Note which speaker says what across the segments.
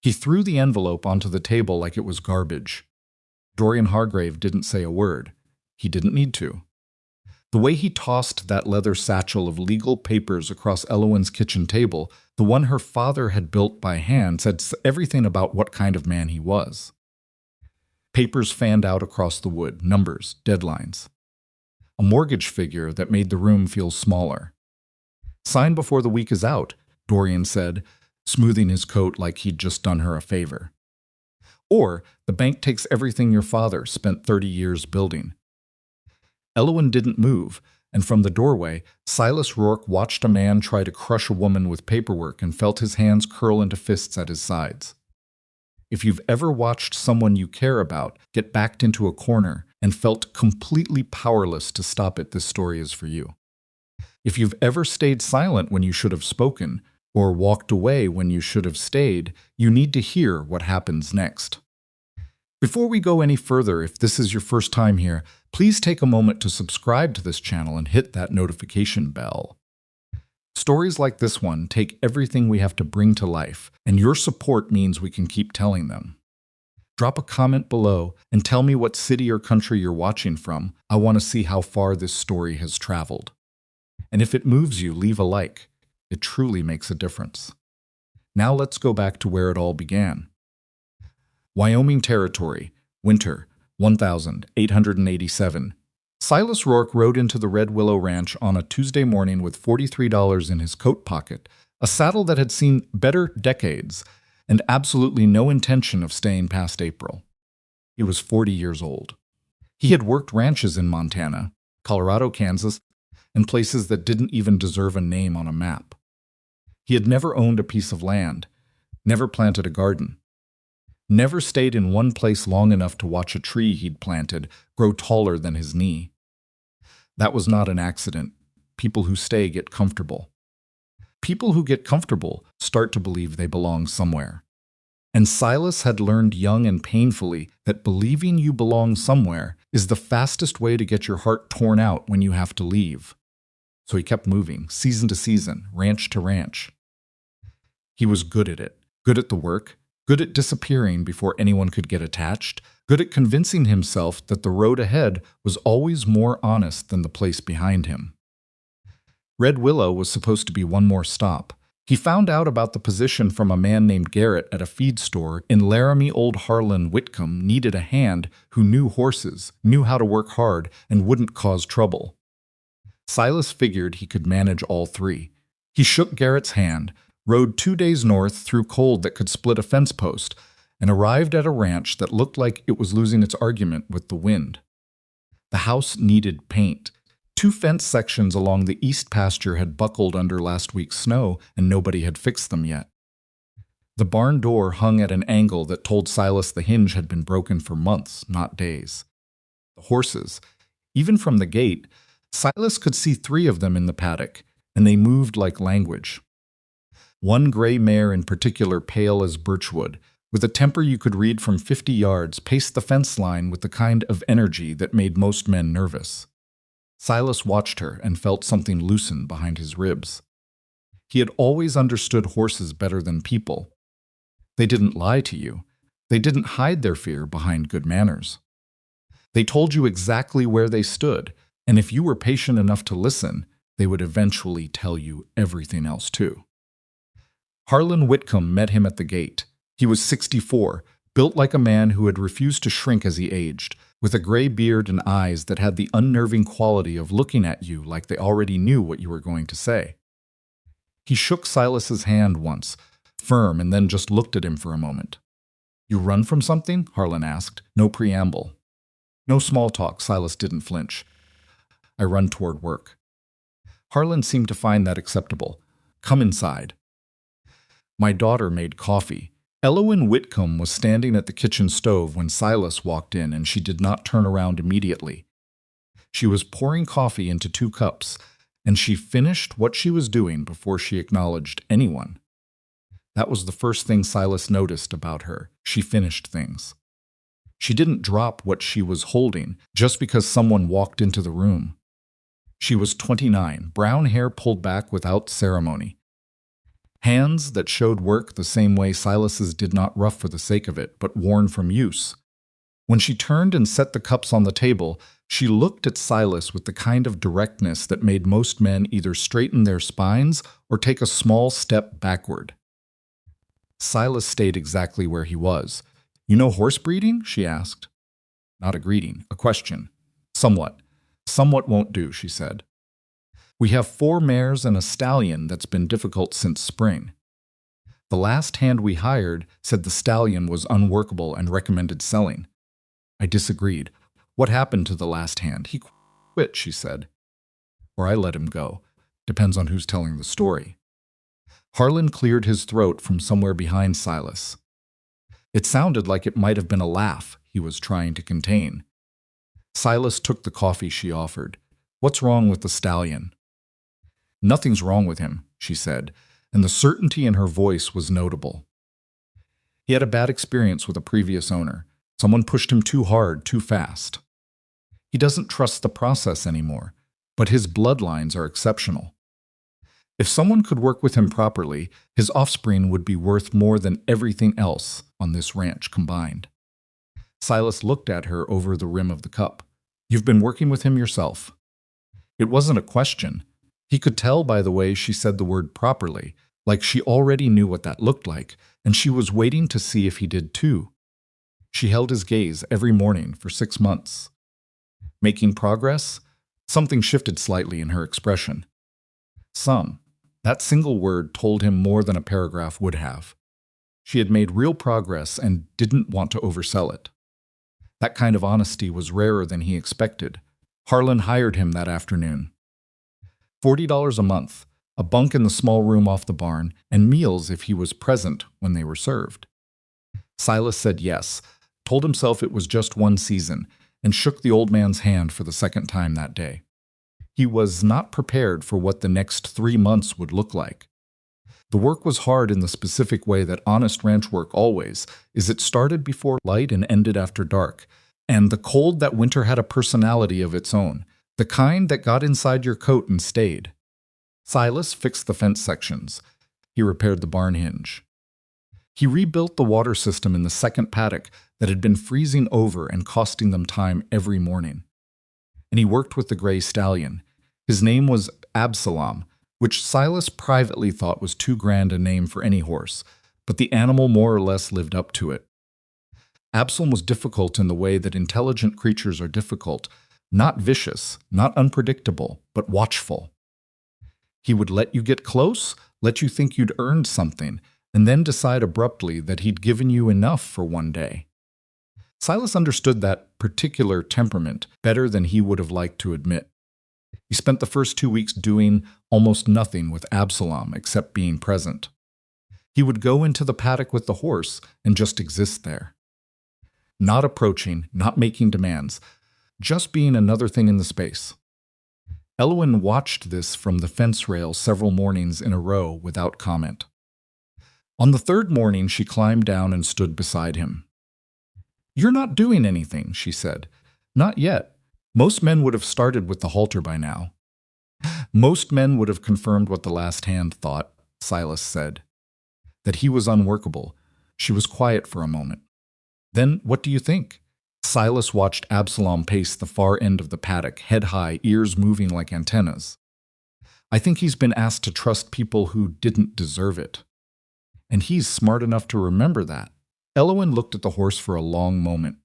Speaker 1: He threw the envelope onto the table like it was garbage. Dorian Hargrave didn't say a word. He didn't need to. The way he tossed that leather satchel of legal papers across Elowen's kitchen table, the one her father had built by hand, said everything about what kind of man he was. Papers fanned out across the wood, numbers, deadlines. A mortgage figure that made the room feel smaller. "Sign before the week is out," Dorian said, smoothing his coat like he'd just done her a favor. "Or the bank takes everything your father spent 30 years building." Elowen didn't move, and from the doorway, Silas Rourke watched a man try to crush a woman with paperwork and felt his hands curl into fists at his sides. If you've ever watched someone you care about get backed into a corner and felt completely powerless to stop it, this story is for you. If you've ever stayed silent when you should have spoken, or walked away when you should have stayed, you need to hear what happens next. Before we go any further, if this is your first time here, please take a moment to subscribe to this channel and hit that notification bell. Stories like this one take everything we have to bring to life, and your support means we can keep telling them. Drop a comment below and tell me what city or country you're watching from. I want to see how far this story has traveled. And if it moves you, leave a like. It truly makes a difference. Now let's go back to where it all began. Wyoming Territory, winter, 1887. Silas Rourke rode into the Red Willow Ranch on a Tuesday morning with $43 in his coat pocket, a saddle that had seen better decades, and absolutely no intention of staying past April. He was 40 years old. He had worked ranches in Montana, Colorado, Kansas, and places that didn't even deserve a name on a map. He had never owned a piece of land, never planted a garden, never stayed in one place long enough to watch a tree he'd planted grow taller than his knee. That was not an accident. People who stay get comfortable. People who get comfortable start to believe they belong somewhere. And Silas had learned young and painfully that believing you belong somewhere is the fastest way to get your heart torn out when you have to leave. So he kept moving, season to season, ranch to ranch. He was good at it, good at the work, good at disappearing before anyone could get attached, good at convincing himself that the road ahead was always more honest than the place behind him. Red Willow was supposed to be one more stop. He found out about the position from a man named Garrett at a feed store in Laramie. Old Harlan Whitcomb needed a hand who knew horses, knew how to work hard, and wouldn't cause trouble. Silas figured he could manage all three. He shook Garrett's hand, rode 2 days north through cold that could split a fence post, and arrived at a ranch that looked like it was losing its argument with the wind. The house needed paint. 2 fence sections along the east pasture had buckled under last week's snow, and nobody had fixed them yet. The barn door hung at an angle that told Silas the hinge had been broken for months, not days. The horses, even from the gate, Silas could see 3 of them in the paddock, and they moved like language. One gray mare in particular, pale as birchwood, with a temper you could read from 50 yards, paced the fence line with the kind of energy that made most men nervous. Silas watched her and felt something loosen behind his ribs. He had always understood horses better than people. They didn't lie to you. They didn't hide their fear behind good manners. They told you exactly where they stood, and if you were patient enough to listen, they would eventually tell you everything else too. Harlan Whitcomb met him at the gate. He was 64, built like a man who had refused to shrink as he aged, with a gray beard and eyes that had the unnerving quality of looking at you like they already knew what you were going to say. He shook Silas's hand once, firm, and then just looked at him for a moment. "You run from something?" Harlan asked. No preamble. No small talk. Silas didn't flinch. "I run toward work." Harlan seemed to find that acceptable. "Come inside." My daughter made coffee. Elowen Whitcomb was standing at the kitchen stove when Silas walked in, and she did not turn around immediately. She was pouring coffee into 2 cups, and she finished what she was doing before she acknowledged anyone. That was the first thing Silas noticed about her. She finished things. She didn't drop what she was holding just because someone walked into the room. She was 29, brown hair pulled back without ceremony. Hands that showed work the same way Silas's did, not rough for the sake of it, but worn from use. When she turned and set the cups on the table, she looked at Silas with the kind of directness that made most men either straighten their spines or take a small step backward. Silas stayed exactly where he was. "You know horse breeding?" she asked. Not a greeting, a question. "Somewhat. Somewhat won't do," she said. "We have 4 mares and a stallion that's been difficult since spring. The last hand we hired said the stallion was unworkable and recommended selling. I disagreed. What happened to the last hand? He quit," she said. "Or I let him go. Depends on who's telling the story." Harlan cleared his throat from somewhere behind Silas. It sounded like it might have been a laugh he was trying to contain. Silas took the coffee she offered. "What's wrong with the stallion?" "Nothing's wrong with him," she said, and the certainty in her voice was notable. "He had a bad experience with a previous owner. Someone pushed him too hard, too fast. He doesn't trust the process anymore, but his bloodlines are exceptional. If someone could work with him properly, his offspring would be worth more than everything else on this ranch combined." Silas looked at her over the rim of the cup. "You've been working with him yourself?" It wasn't a question. He could tell by the way she said the word properly, like she already knew what that looked like, and she was waiting to see if he did too. She held his gaze every morning for 6 months. Making progress? Something shifted slightly in her expression. Some. That single word told him more than a paragraph would have. She had made real progress and didn't want to oversell it. That kind of honesty was rarer than he expected. Harlan hired him that afternoon. $40 a month, a bunk in the small room off the barn, and meals if he was present when they were served. Silas said yes, told himself it was just one season, and shook the old man's hand for the second time that day. He was not prepared for what the next 3 months would look like. The work was hard in the specific way that honest ranch work always is. It started before light and ended after dark, and the cold that winter had a personality of its own, the kind that got inside your coat and stayed. Silas fixed the fence sections. He repaired the barn hinge. He rebuilt the water system in the second paddock that had been freezing over and costing them time every morning. And he worked with the gray stallion. His name was Absalom, which Silas privately thought was too grand a name for any horse, but the animal more or less lived up to it. Absalom was difficult in the way that intelligent creatures are difficult, not vicious, not unpredictable, but watchful. He would let you get close, let you think you'd earned something, and then decide abruptly that he'd given you enough for one day. Silas understood that particular temperament better than he would have liked to admit. He spent the first 2 weeks doing almost nothing with Absalom except being present. He would go into the paddock with the horse and just exist there. Not approaching, not making demands, just being another thing in the space. Elowen watched this from the fence rail several mornings in a row without comment. On the 3rd morning, she climbed down and stood beside him. "You're not doing anything," she said. "Not yet. Most men would have started with the halter by now." "Most men would have confirmed what the last hand thought," Silas said. "That he was unworkable." She was quiet for a moment. "Then what do you think?" Silas watched Absalom pace the far end of the paddock, head high, ears moving like antennas. "I think he's been asked to trust people who didn't deserve it. And he's smart enough to remember that." Elowen looked at the horse for a long moment.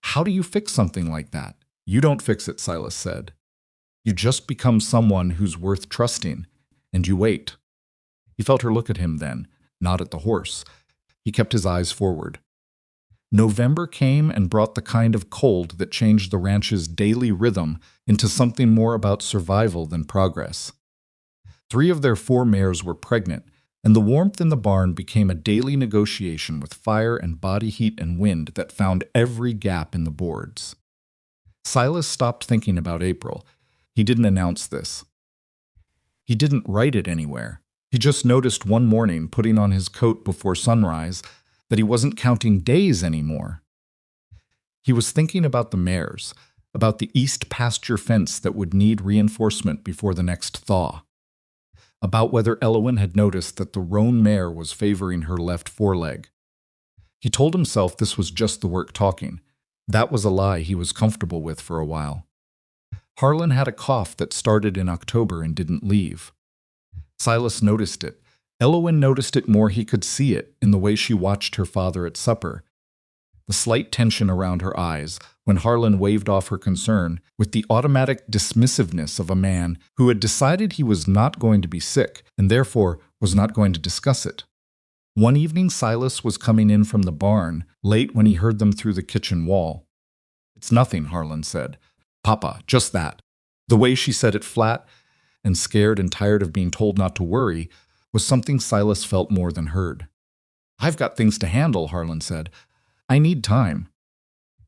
Speaker 1: "How do you fix something like that?" "You don't fix it," Silas said. "You just become someone who's worth trusting, and you wait." He felt her look at him then, not at the horse. He kept his eyes forward. November came and brought the kind of cold that changed the ranch's daily rhythm into something more about survival than progress. 3 of their 4 mares were pregnant, and the warmth in the barn became a daily negotiation with fire and body heat and wind that found every gap in the boards. Silas stopped thinking about April. He didn't announce this. He didn't write it anywhere. He just noticed one morning, putting on his coat before sunrise, that he wasn't counting days anymore. He was thinking about the mares, about the east pasture fence that would need reinforcement before the next thaw. about whether Elowen had noticed that the roan mare was favoring her left foreleg. He told himself this was just the work talking. That was a lie he was comfortable with for a while. Harlan had a cough that started in October and didn't leave. Silas noticed it. Elowen noticed it more. He could see it in the way she watched her father at supper. The slight tension around her eyes when Harlan waved off her concern with the automatic dismissiveness of a man who had decided he was not going to be sick and therefore was not going to discuss it. One evening Silas was coming in from the barn late when he heard them through the kitchen wall. "It's nothing," Harlan said. "Papa, just that." The way she said it, flat and scared and tired of being told not to worry, was something Silas felt more than heard. "I've got things to handle," Harlan said. "I need time."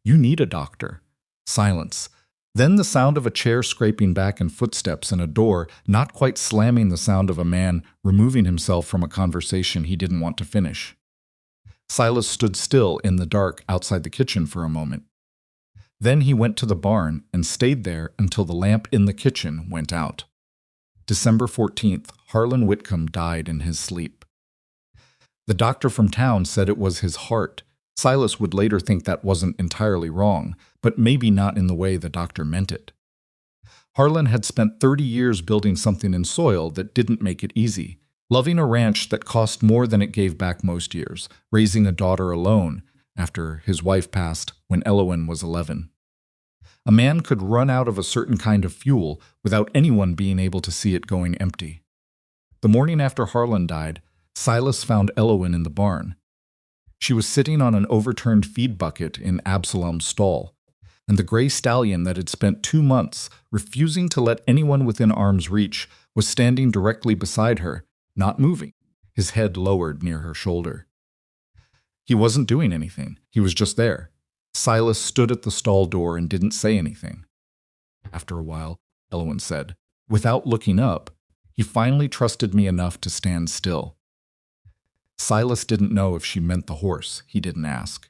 Speaker 1: "You need a doctor." Silence. Then the sound of a chair scraping back and footsteps and a door not quite slamming, the sound of a man removing himself from a conversation he didn't want to finish. Silas stood still in the dark outside the kitchen for a moment. Then he went to the barn and stayed there until the lamp in the kitchen went out. December 14th, Harlan Whitcomb died in his sleep. The doctor from town said it was his heart. Silas would later think that wasn't entirely wrong, but maybe not in the way the doctor meant it. Harlan had spent 30 years building something in soil that didn't make it easy, loving a ranch that cost more than it gave back most years, raising a daughter alone after his wife passed when Elowen was 11. A man could run out of a certain kind of fuel without anyone being able to see it going empty. The morning after Harlan died, Silas found Elowen in the barn. She was sitting on an overturned feed bucket in Absalom's stall, and the gray stallion that had spent 2 months refusing to let anyone within arm's reach was standing directly beside her, not moving, his head lowered near her shoulder. He wasn't doing anything. He was just there. Silas stood at the stall door and didn't say anything. After a while, Elowen said, without looking up, "He finally trusted me enough to stand still." Silas didn't know if she meant the horse. He didn't ask.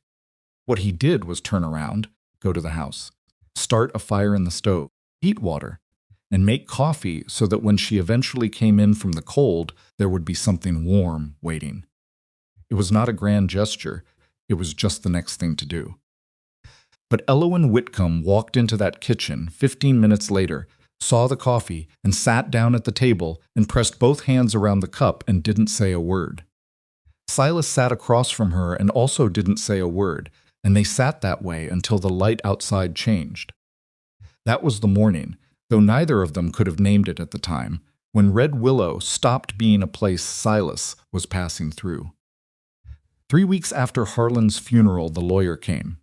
Speaker 1: What he did was turn around, go to the house, start a fire in the stove, heat water, and make coffee so that when she eventually came in from the cold, there would be something warm waiting. It was not a grand gesture. It was just the next thing to do. But Elowen Whitcomb walked into that kitchen 15 minutes later, saw the coffee, and sat down at the table and pressed both hands around the cup and didn't say a word. Silas sat across from her and also didn't say a word, and they sat that way until the light outside changed. That was the morning, though neither of them could have named it at the time, when Red Willow stopped being a place Silas was passing through. 3 weeks after Harlan's funeral, the lawyer came.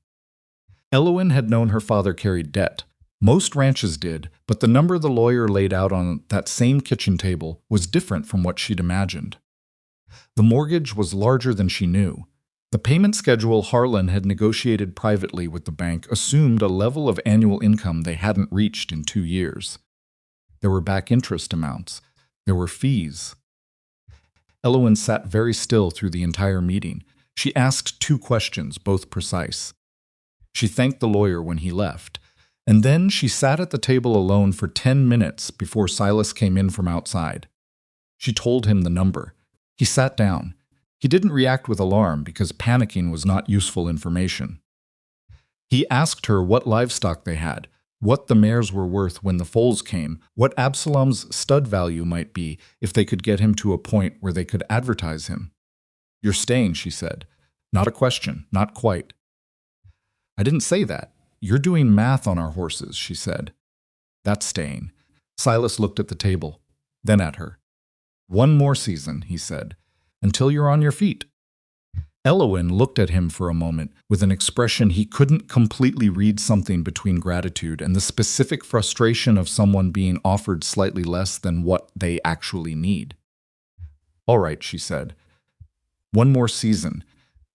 Speaker 1: Elowen had known her father carried debt. Most ranches did, but the number the lawyer laid out on that same kitchen table was different from what she'd imagined. The mortgage was larger than she knew. The payment schedule Harlan had negotiated privately with the bank assumed a level of annual income they hadn't reached in 2 years. There were back interest amounts. There were fees. Elowen sat very still through the entire meeting. She asked 2 questions, both precise. She thanked the lawyer when he left, and then she sat at the table alone for 10 minutes before Silas came in from outside. She told him the number. He sat down. He didn't react with alarm because panicking was not useful information. He asked her what livestock they had, what the mares were worth when the foals came, what Absalom's stud value might be if they could get him to a point where they could advertise him. "You're staying," she said. "Not a question, not quite." "I didn't say that. You're doing math on our horses," she said. "That's staying." Silas looked at the table, then at her. "1 more season," he said, "until you're on your feet." Elowen looked at him for a moment with an expression he couldn't completely read, something between gratitude and the specific frustration of someone being offered slightly less than what they actually need. "All right," she said. 1 more season.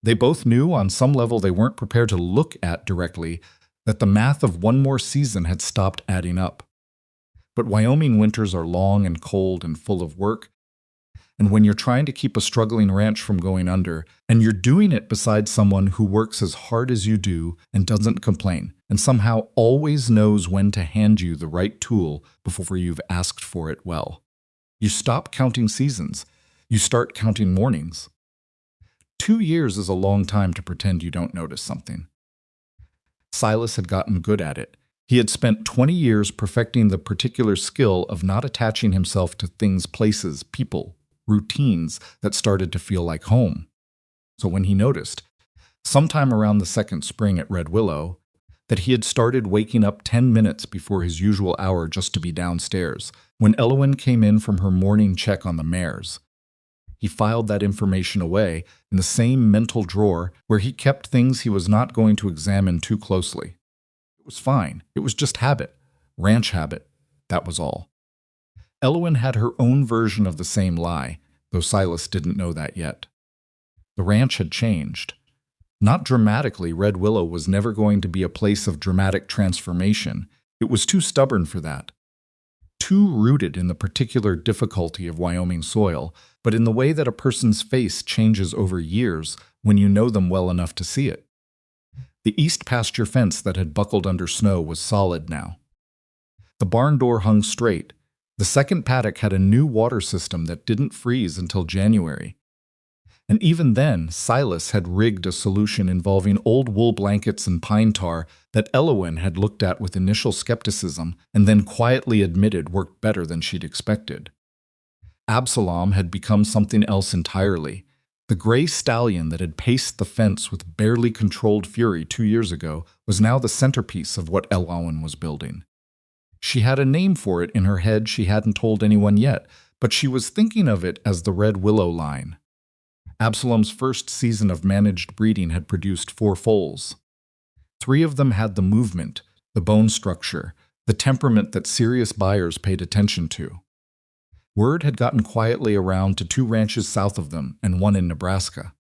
Speaker 1: They both knew on some level they weren't prepared to look at directly that the math of 1 more season had stopped adding up. But Wyoming winters are long and cold and full of work, and when you're trying to keep a struggling ranch from going under, and you're doing it beside someone who works as hard as you do and doesn't complain, and somehow always knows when to hand you the right tool before you've asked for it well. You stop counting seasons. You start counting mornings. 2 years is a long time to pretend you don't notice something. Silas had gotten good at it. He had spent 20 years perfecting the particular skill of not attaching himself to things, places, people, routines that started to feel like home. So when he noticed, sometime around the second spring at Red Willow, that he had started waking up 10 minutes before his usual hour just to be downstairs, when Elowen came in from her morning check on the mares, he filed that information away in the same mental drawer where he kept things he was not going to examine too closely. It was fine. It was just habit. Ranch habit. That was all. Elowen had her own version of the same lie, though Silas didn't know that yet. The ranch had changed. Not dramatically. Red Willow was never going to be a place of dramatic transformation. It was too stubborn for that. Too rooted in the particular difficulty of Wyoming soil, but in the way that a person's face changes over years when you know them well enough to see it. The east pasture fence that had buckled under snow was solid now. The barn door hung straight. The second paddock had a new water system that didn't freeze until January. And even then, Silas had rigged a solution involving old wool blankets and pine tar that Elowen had looked at with initial skepticism and then quietly admitted worked better than she'd expected. Absalom had become something else entirely. The gray stallion that had paced the fence with barely controlled fury 2 years ago was now the centerpiece of what Elowen was building. She had a name for it in her head she hadn't told anyone yet, but she was thinking of it as the Red Willow line. Absalom's first season of managed breeding had produced 4 foals. 3 of them had the movement, the bone structure, the temperament that serious buyers paid attention to. Word had gotten quietly around to 2 ranches south of them and 1 in Nebraska.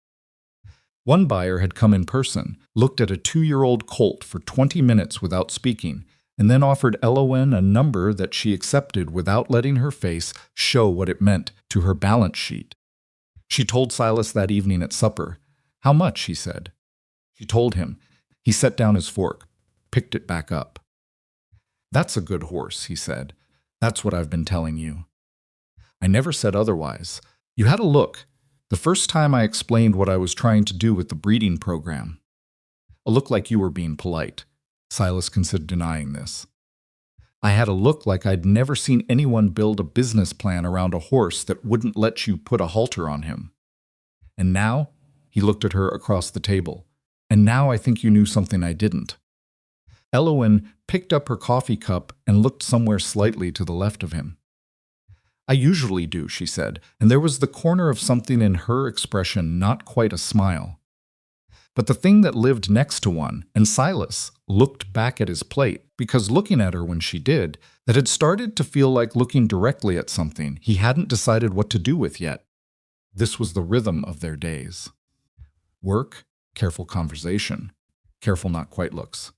Speaker 1: One buyer had come in person, looked at a 2-year-old colt for 20 minutes without speaking, and then offered Elowen a number that she accepted without letting her face show what it meant to her balance sheet. She told Silas that evening at supper. "How much?" he said. She told him. He set down his fork, picked it back up. "That's a good horse," he said. "That's what I've been telling you." "I never said otherwise. You had a look. The first time I explained what I was trying to do with the breeding program. A look like you were being polite." Silas considered denying this. "I had a look like I'd never seen anyone build a business plan around a horse that wouldn't let you put a halter on him. And now," he looked at her across the table, "and now I think you knew something I didn't." Elowen picked up her coffee cup and looked somewhere slightly to the left of him. "I usually do," she said, and there was the corner of something in her expression, not quite a smile. But the thing that lived next to one, and Silas looked back at his plate, because looking at her when she did, that had started to feel like looking directly at something he hadn't decided what to do with yet. This was the rhythm of their days. Work, careful conversation, careful not quite looks.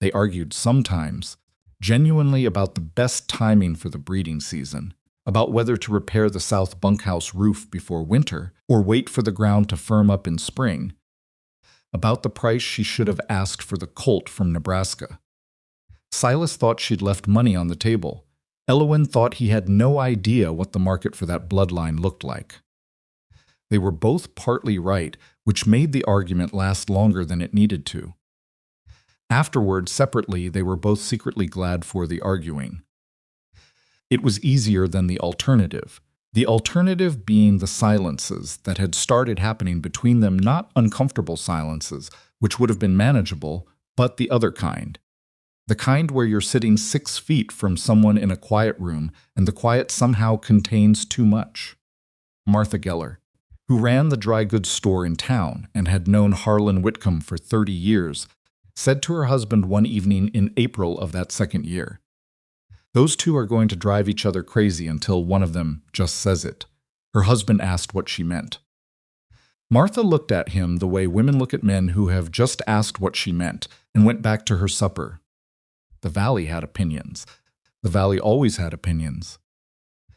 Speaker 1: They argued sometimes, genuinely about the best timing for the breeding season, about whether to repair the south bunkhouse roof before winter or wait for the ground to firm up in spring, about the price she should have asked for the colt from Nebraska. Silas thought she'd left money on the table. Elowen thought he had no idea what the market for that bloodline looked like. They were both partly right, which made the argument last longer than it needed to. Afterward, separately, they were both secretly glad for the arguing. It was easier than the alternative being the silences that had started happening between them, not uncomfortable silences, which would have been manageable, but the other kind. The kind where you're sitting 6 feet from someone in a quiet room, and the quiet somehow contains too much. Martha Geller, who ran the dry goods store in town and had known Harlan Whitcomb for 30 years, said to her husband one evening in April of that second year, "Those 2 are going to drive each other crazy until one of them just says it." Her husband asked what she meant. Martha looked at him the way women look at men who have just asked what she meant and went back to her supper. The Valley had opinions. The Valley always had opinions.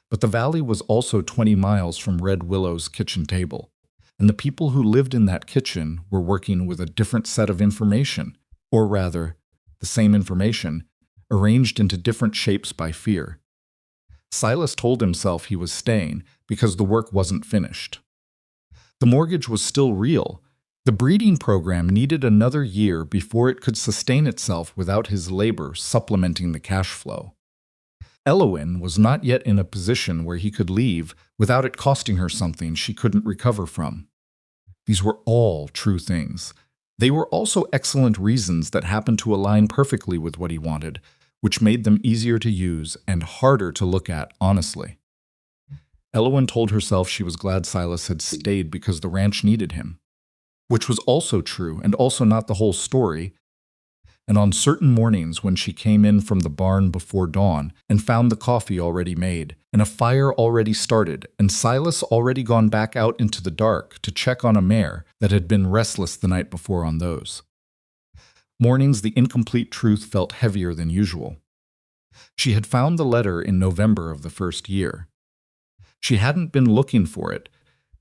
Speaker 1: But the Valley was also 20 miles from Red Willow's kitchen table, and the people who lived in that kitchen were working with a different set of information, or rather, the same information, arranged into different shapes by fear. Silas told himself he was staying because the work wasn't finished. The mortgage was still real. The breeding program needed another year before it could sustain itself without his labor supplementing the cash flow. Elowen was not yet in a position where he could leave without it costing her something she couldn't recover from. These were all true things. They were also excellent reasons that happened to align perfectly with what he wanted, which made them easier to use and harder to look at honestly. Elowen told herself she was glad Silas had stayed because the ranch needed him, which was also true and also not the whole story. And on certain mornings when she came in from the barn before dawn and found the coffee already made, and a fire already started, and Silas already gone back out into the dark to check on a mare that had been restless the night before on those mornings, the incomplete truth felt heavier than usual. She had found the letter in November of the first year. She hadn't been looking for it.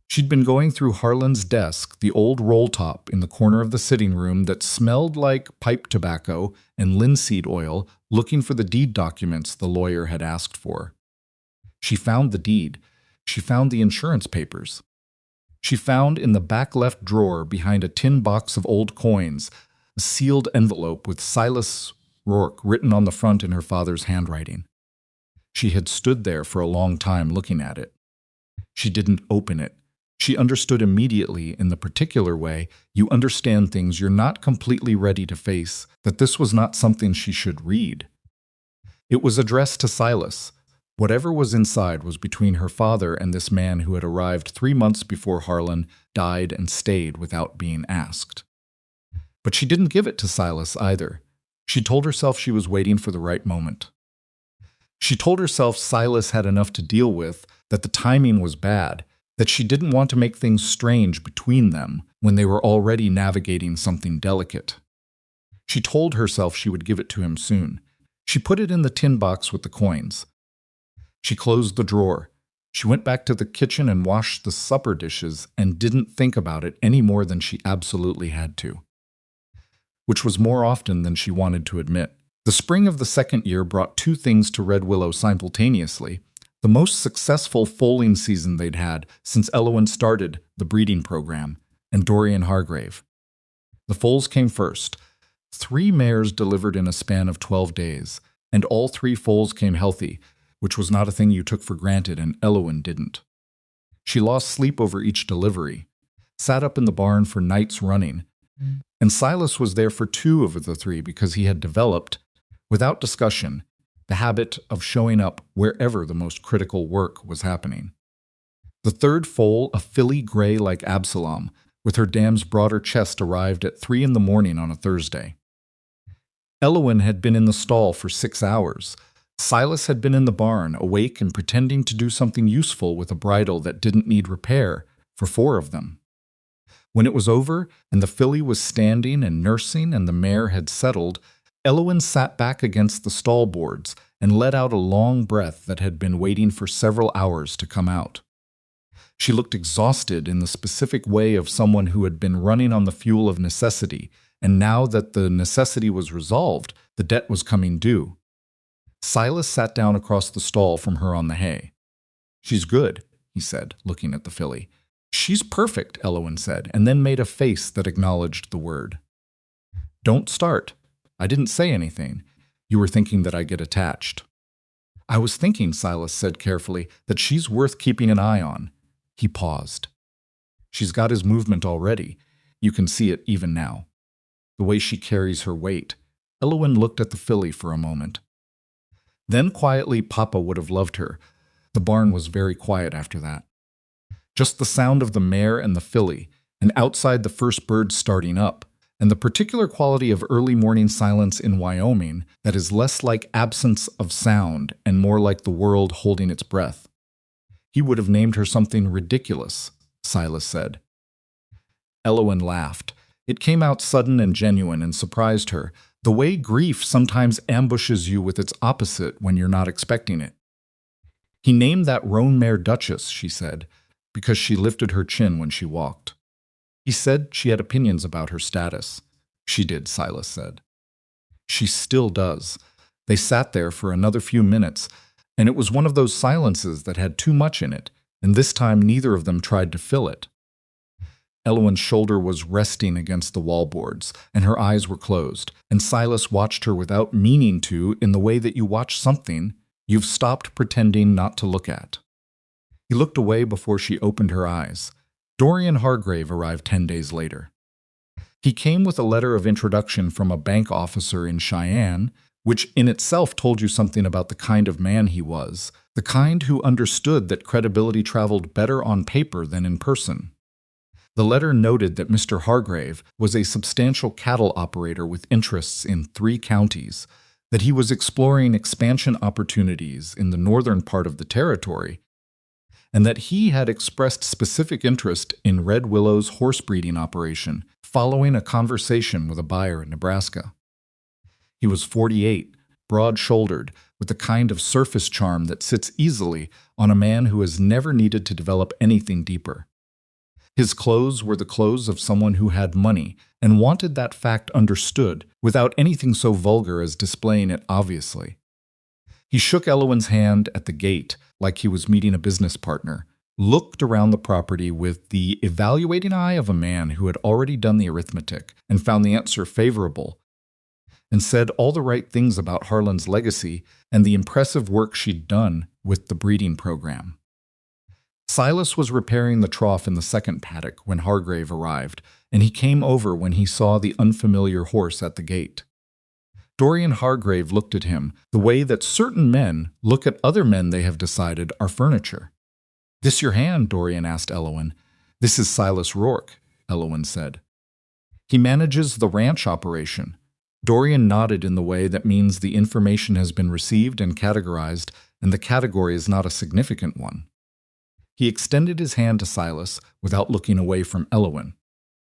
Speaker 1: She'd been going through Harlan's desk, the old roll top in the corner of the sitting room that smelled like pipe tobacco and linseed oil, looking for the deed documents the lawyer had asked for. She found the deed. She found the insurance papers. She found in the back left drawer behind a tin box of old coins a sealed envelope with Silas Rourke written on the front in her father's handwriting. She had stood there for a long time looking at it. She didn't open it. She understood immediately, in the particular way you understand things you're not completely ready to face, that this was not something she should read. It was addressed to Silas. Whatever was inside was between her father and this man who had arrived 3 months before Harlan died and stayed without being asked. But she didn't give it to Silas either. She told herself she was waiting for the right moment. She told herself Silas had enough to deal with, that the timing was bad, that she didn't want to make things strange between them when they were already navigating something delicate. She told herself she would give it to him soon. She put it in the tin box with the coins. She closed the drawer. She went back to the kitchen and washed the supper dishes and didn't think about it any more than she absolutely had to, which was more often than she wanted to admit. The spring of the second year brought two things to Red Willow simultaneously: the most successful foaling season they'd had since Elowen started the breeding program, and Dorian Hargrave. The foals came first. 3 mares delivered in a span of 12 days, and all 3 foals came healthy, which was not a thing you took for granted, and Elowen didn't. She lost sleep over each delivery, sat up in the barn for nights running, and Silas was there for 2 of the 3 because he had developed, without discussion, the habit of showing up wherever the most critical work was happening. The 3rd foal, a filly gray like Absalom, with her dam's broader chest, arrived at 3 in the morning on a Thursday. Elowen had been in the stall for 6 hours. Silas had been in the barn, awake and pretending to do something useful with a bridle that didn't need repair, for 4 of them. When it was over, and the filly was standing and nursing and the mare had settled, Elowen sat back against the stall boards and let out a long breath that had been waiting for several hours to come out. She looked exhausted in the specific way of someone who had been running on the fuel of necessity, and now that the necessity was resolved, the debt was coming due. Silas sat down across the stall from her on the hay. "She's good," he said, looking at the filly. "She's perfect," Elowen said, and then made a face that acknowledged the word. "Don't start. I didn't say anything. You were thinking that I get attached." "I was thinking," Silas said carefully, "that she's worth keeping an eye on." He paused. "She's got his movement already. You can see it even now. The way she carries her weight." Elowen looked at the filly for a moment. Then quietly, Papa would have loved her. The barn was very quiet after that. Just the sound of the mare and the filly, and outside the first bird starting up, and the particular quality of early morning silence in Wyoming that is less like absence of sound and more like the world holding its breath. He would have named her something ridiculous, Silas said. Elowen laughed. It came out sudden and genuine and surprised her, the way grief sometimes ambushes you with its opposite when you're not expecting it. "He named that roan mare Duchess," she said, because she lifted her chin when she walked. "He said she had opinions about her status." "She did," Silas said. "She still does." They sat there for another few minutes. And it was one of those silences that had too much in it, and this time neither of them tried to fill it. Elowen's shoulder was resting against the wallboards, and her eyes were closed, and Silas watched her without meaning to, in the way that you watch something you've stopped pretending not to look at. He looked away before she opened her eyes. Dorian Hargrave arrived 10 days later. He came with a letter of introduction from a bank officer in Cheyenne, which in itself told you something about the kind of man he was, the kind who understood that credibility traveled better on paper than in person. The letter noted that Mr. Hargrave was a substantial cattle operator with interests in 3 counties, that he was exploring expansion opportunities in the northern part of the territory, and that he had expressed specific interest in Red Willow's horse breeding operation following a conversation with a buyer in Nebraska. He was 48, broad-shouldered, with the kind of surface charm that sits easily on a man who has never needed to develop anything deeper. His clothes were the clothes of someone who had money and wanted that fact understood without anything so vulgar as displaying it obviously. He shook Elowen's hand at the gate like he was meeting a business partner, looked around the property with the evaluating eye of a man who had already done the arithmetic and found the answer favorable, and said all the right things about Harlan's legacy and the impressive work she'd done with the breeding program. Silas was repairing the trough in the second paddock when Hargrave arrived, and he came over when he saw the unfamiliar horse at the gate. Dorian Hargrave looked at him the way that certain men look at other men they have decided are furniture. "This your hand?" Dorian asked Elowen. "This is Silas Rourke," Elowen said. "He manages the ranch operation." Dorian nodded in the way that means the information has been received and categorized, and the category is not a significant one. He extended his hand to Silas without looking away from Elowen.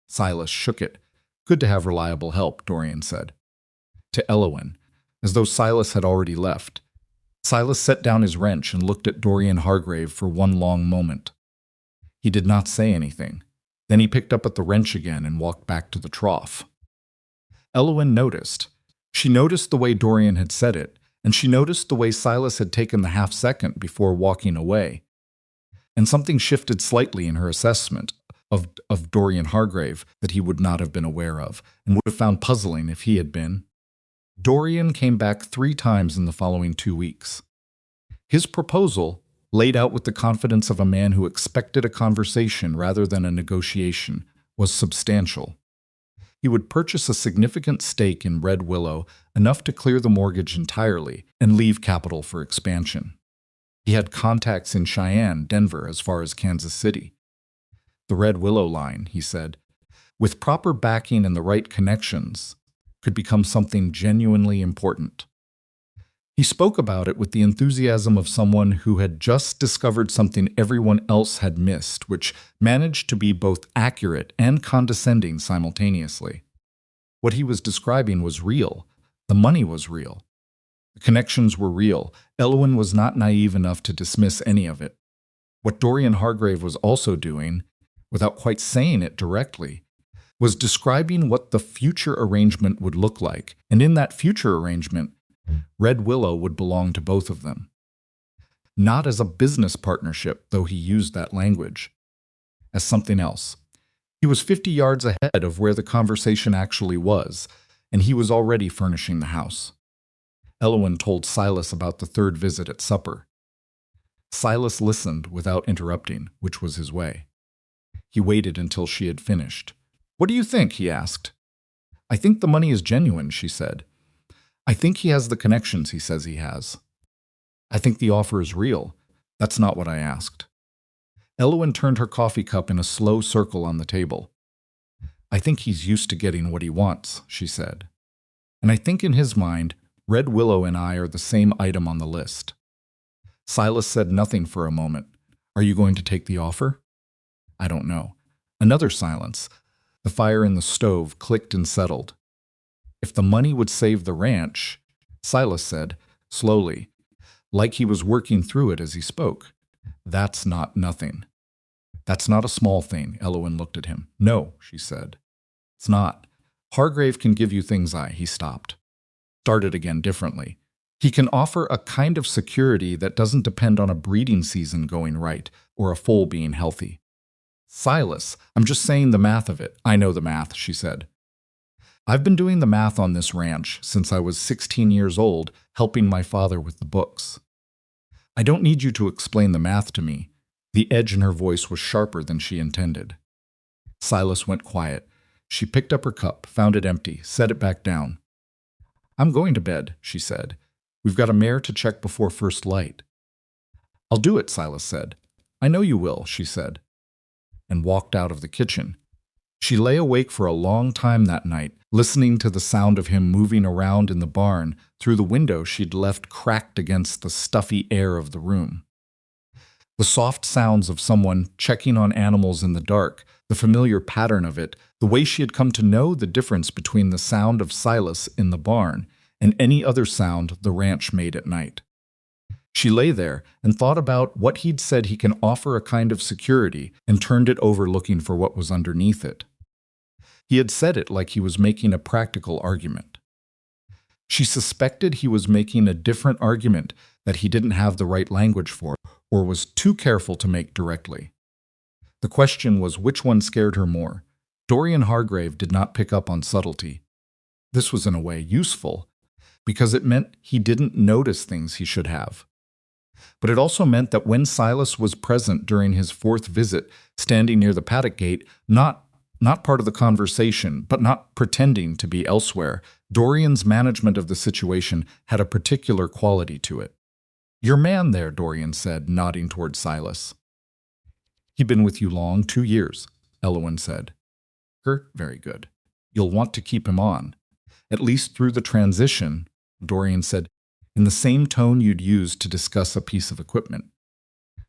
Speaker 1: Silas shook it. "Good to have reliable help," Dorian said. To Elowen, as though Silas had already left. Silas set down his wrench and looked at Dorian Hargrave for one long moment. He did not say anything. Then he picked up at the wrench again and walked back to the trough. Elowen noticed. She noticed the way Dorian had said it, and she noticed the way Silas had taken the half-second before walking away. And something shifted slightly in her assessment of Dorian Hargrave that he would not have been aware of, and would have found puzzling if he had been. Dorian came back 3 times in the following 2 weeks. His proposal, laid out with the confidence of a man who expected a conversation rather than a negotiation, was substantial. He would purchase a significant stake in Red Willow, enough to clear the mortgage entirely, and leave capital for expansion. He had contacts in Cheyenne, Denver, as far as Kansas City. The Red Willow line, he said, with proper backing and the right connections, could become something genuinely important. He spoke about it with the enthusiasm of someone who had just discovered something everyone else had missed, which managed to be both accurate and condescending simultaneously. What he was describing was real. The money was real. The connections were real. Elowen was not naive enough to dismiss any of it. What Dorian Hargrave was also doing, without quite saying it directly, was describing what the future arrangement would look like, and in that future arrangement, Red Willow would belong to both of them. Not as a business partnership, though he used that language. As something else. He was 50 yards ahead of where the conversation actually was, and he was already furnishing the house. Elowen told Silas about the 3rd visit at supper. Silas listened without interrupting, which was his way. He waited until she had finished. "What do you think?" he asked. "I think the money is genuine," she said. "I think he has the connections he says he has. I think the offer is real. That's not what I asked." Elowen turned her coffee cup in a slow circle on the table. "I think he's used to getting what he wants," she said. "And I think in his mind, Red Willow and I are the same item on the list." Silas said nothing for a moment. "Are you going to take the offer?" "I don't know." Another silence. The fire in the stove clicked and settled. "If the money would save the ranch," Silas said, slowly, like he was working through it as he spoke, "that's not nothing." "That's not a small thing," Elowen looked at him. "No," she said. "It's not. Hargrave can give you things he stopped. Started again differently. He can offer a kind of security that doesn't depend on a breeding season going right or a foal being healthy. Silas, I'm just saying the math of it. I know the math, she said. I've been doing the math on this ranch since I was 16 years old, helping my father with the books. I don't need you to explain the math to me. The edge in her voice was sharper than she intended. Silas went quiet. She picked up her cup, found it empty, set it back down. I'm going to bed, she said. We've got a mare to check before first light. I'll do it, Silas said. I know you will, she said, and walked out of the kitchen. She lay awake for a long time that night, listening to the sound of him moving around in the barn through the window she'd left cracked against the stuffy air of the room. The soft sounds of someone checking on animals in the dark, the familiar pattern of it, the way she had come to know the difference between the sound of Silas in the barn and any other sound the ranch made at night. She lay there and thought about what he'd said he can offer a kind of security and turned it over looking for what was underneath it. He had said it like he was making a practical argument. She suspected he was making a different argument that he didn't have the right language for or was too careful to make directly. The question was which one scared her more. Dorian Hargrave did not pick up on subtlety. This was in a way useful, because it meant he didn't notice things he should have. But it also meant that when Silas was present during his fourth visit, standing near the paddock gate, not part of the conversation, but not pretending to be elsewhere, Dorian's management of the situation had a particular quality to it. Your man there, Dorian said, nodding toward Silas. He'd been with you long, 2 years, Elowen said. Very good. You'll want to keep him on, at least through the transition, Dorian said, in the same tone you'd use to discuss a piece of equipment.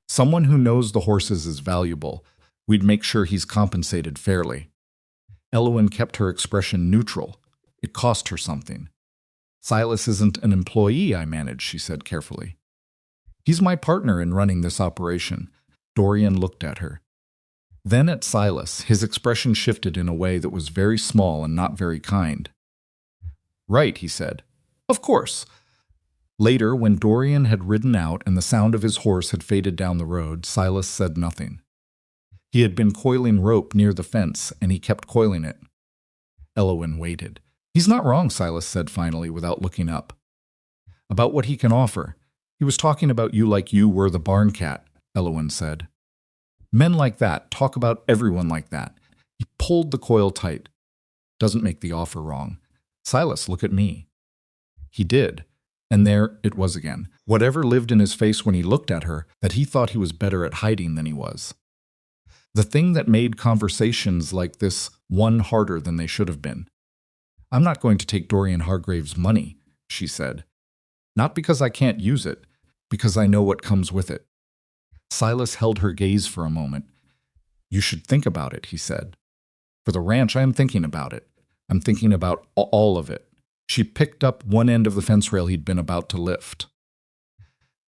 Speaker 1: Someone who knows the horses is valuable. We'd make sure he's compensated fairly. Elowen kept her expression neutral. It cost her something. Silas isn't an employee I manage, she said carefully. He's my partner in running this operation. Dorian looked at her. Then at Silas, his expression shifted in a way that was very small and not very kind. Right, he said. Of course. Later, when Dorian had ridden out and the sound of his horse had faded down the road, Silas said nothing. He had been coiling rope near the fence, and he kept coiling it. Elowen waited. He's not wrong, Silas said finally, without looking up. About what he can offer. He was talking about you like you were the barn cat, Elowen said. Men like that talk about everyone like that. He pulled the coil tight. Doesn't make the offer wrong. Silas, look at me. He did. And there it was again. Whatever lived in his face when he looked at her, that he thought he was better at hiding than he was. The thing that made conversations like this one harder than they should have been. I'm not going to take Dorian Hargrave's money, she said. Not because I can't use it, because I know what comes with it. Silas held her gaze for a moment. You should think about it, he said. For the ranch, I am thinking about it. I'm thinking about all of it. She picked up one end of the fence rail he'd been about to lift.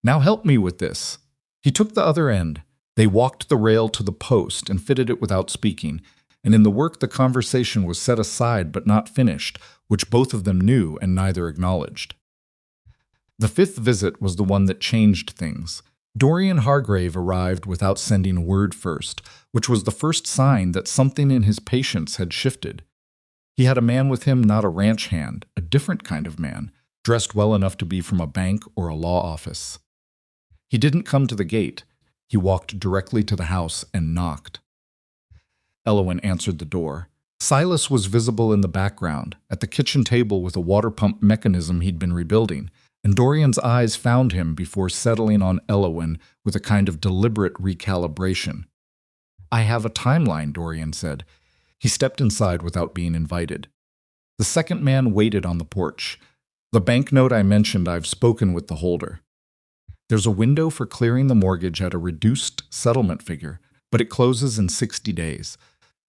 Speaker 1: Now help me with this. He took the other end. They walked the rail to the post and fitted it without speaking, and in the work the conversation was set aside but not finished, which both of them knew and neither acknowledged. The fifth visit was the one that changed things. Dorian Hargrave arrived without sending a word first, which was the first sign that something in his patience had shifted. He had a man with him, not a ranch hand, a different kind of man, dressed well enough to be from a bank or a law office. He didn't come to the gate. He walked directly to the house and knocked. Elowen answered the door. Silas was visible in the background, at the kitchen table with a water pump mechanism he'd been rebuilding, and Dorian's eyes found him before settling on Elowen with a kind of deliberate recalibration. I have a timeline, Dorian said. He stepped inside without being invited. The second man waited on the porch. The banknote I mentioned, I've spoken with the holder. There's a window for clearing the mortgage at a reduced settlement figure, but it closes in 60 days.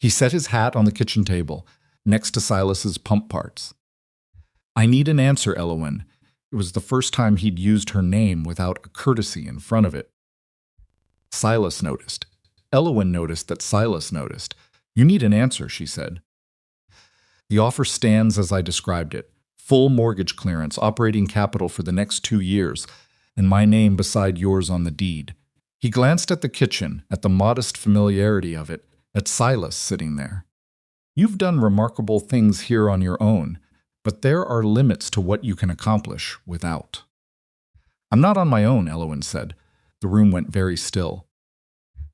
Speaker 1: He set his hat on the kitchen table, next to Silas's pump parts. I need an answer, Elowen. It was the first time he'd used her name without a courtesy in front of it. Silas noticed. Elowen noticed that Silas noticed. You need an answer, she said. The offer stands as I described it. full mortgage clearance, operating capital for the next 2 years, and my name beside yours on the deed. He glanced at the kitchen, at the modest familiarity of it, at Silas sitting there. You've done remarkable things here on your own, but there are limits to what you can accomplish without. I'm not on my own, Elowen said. The room went very still.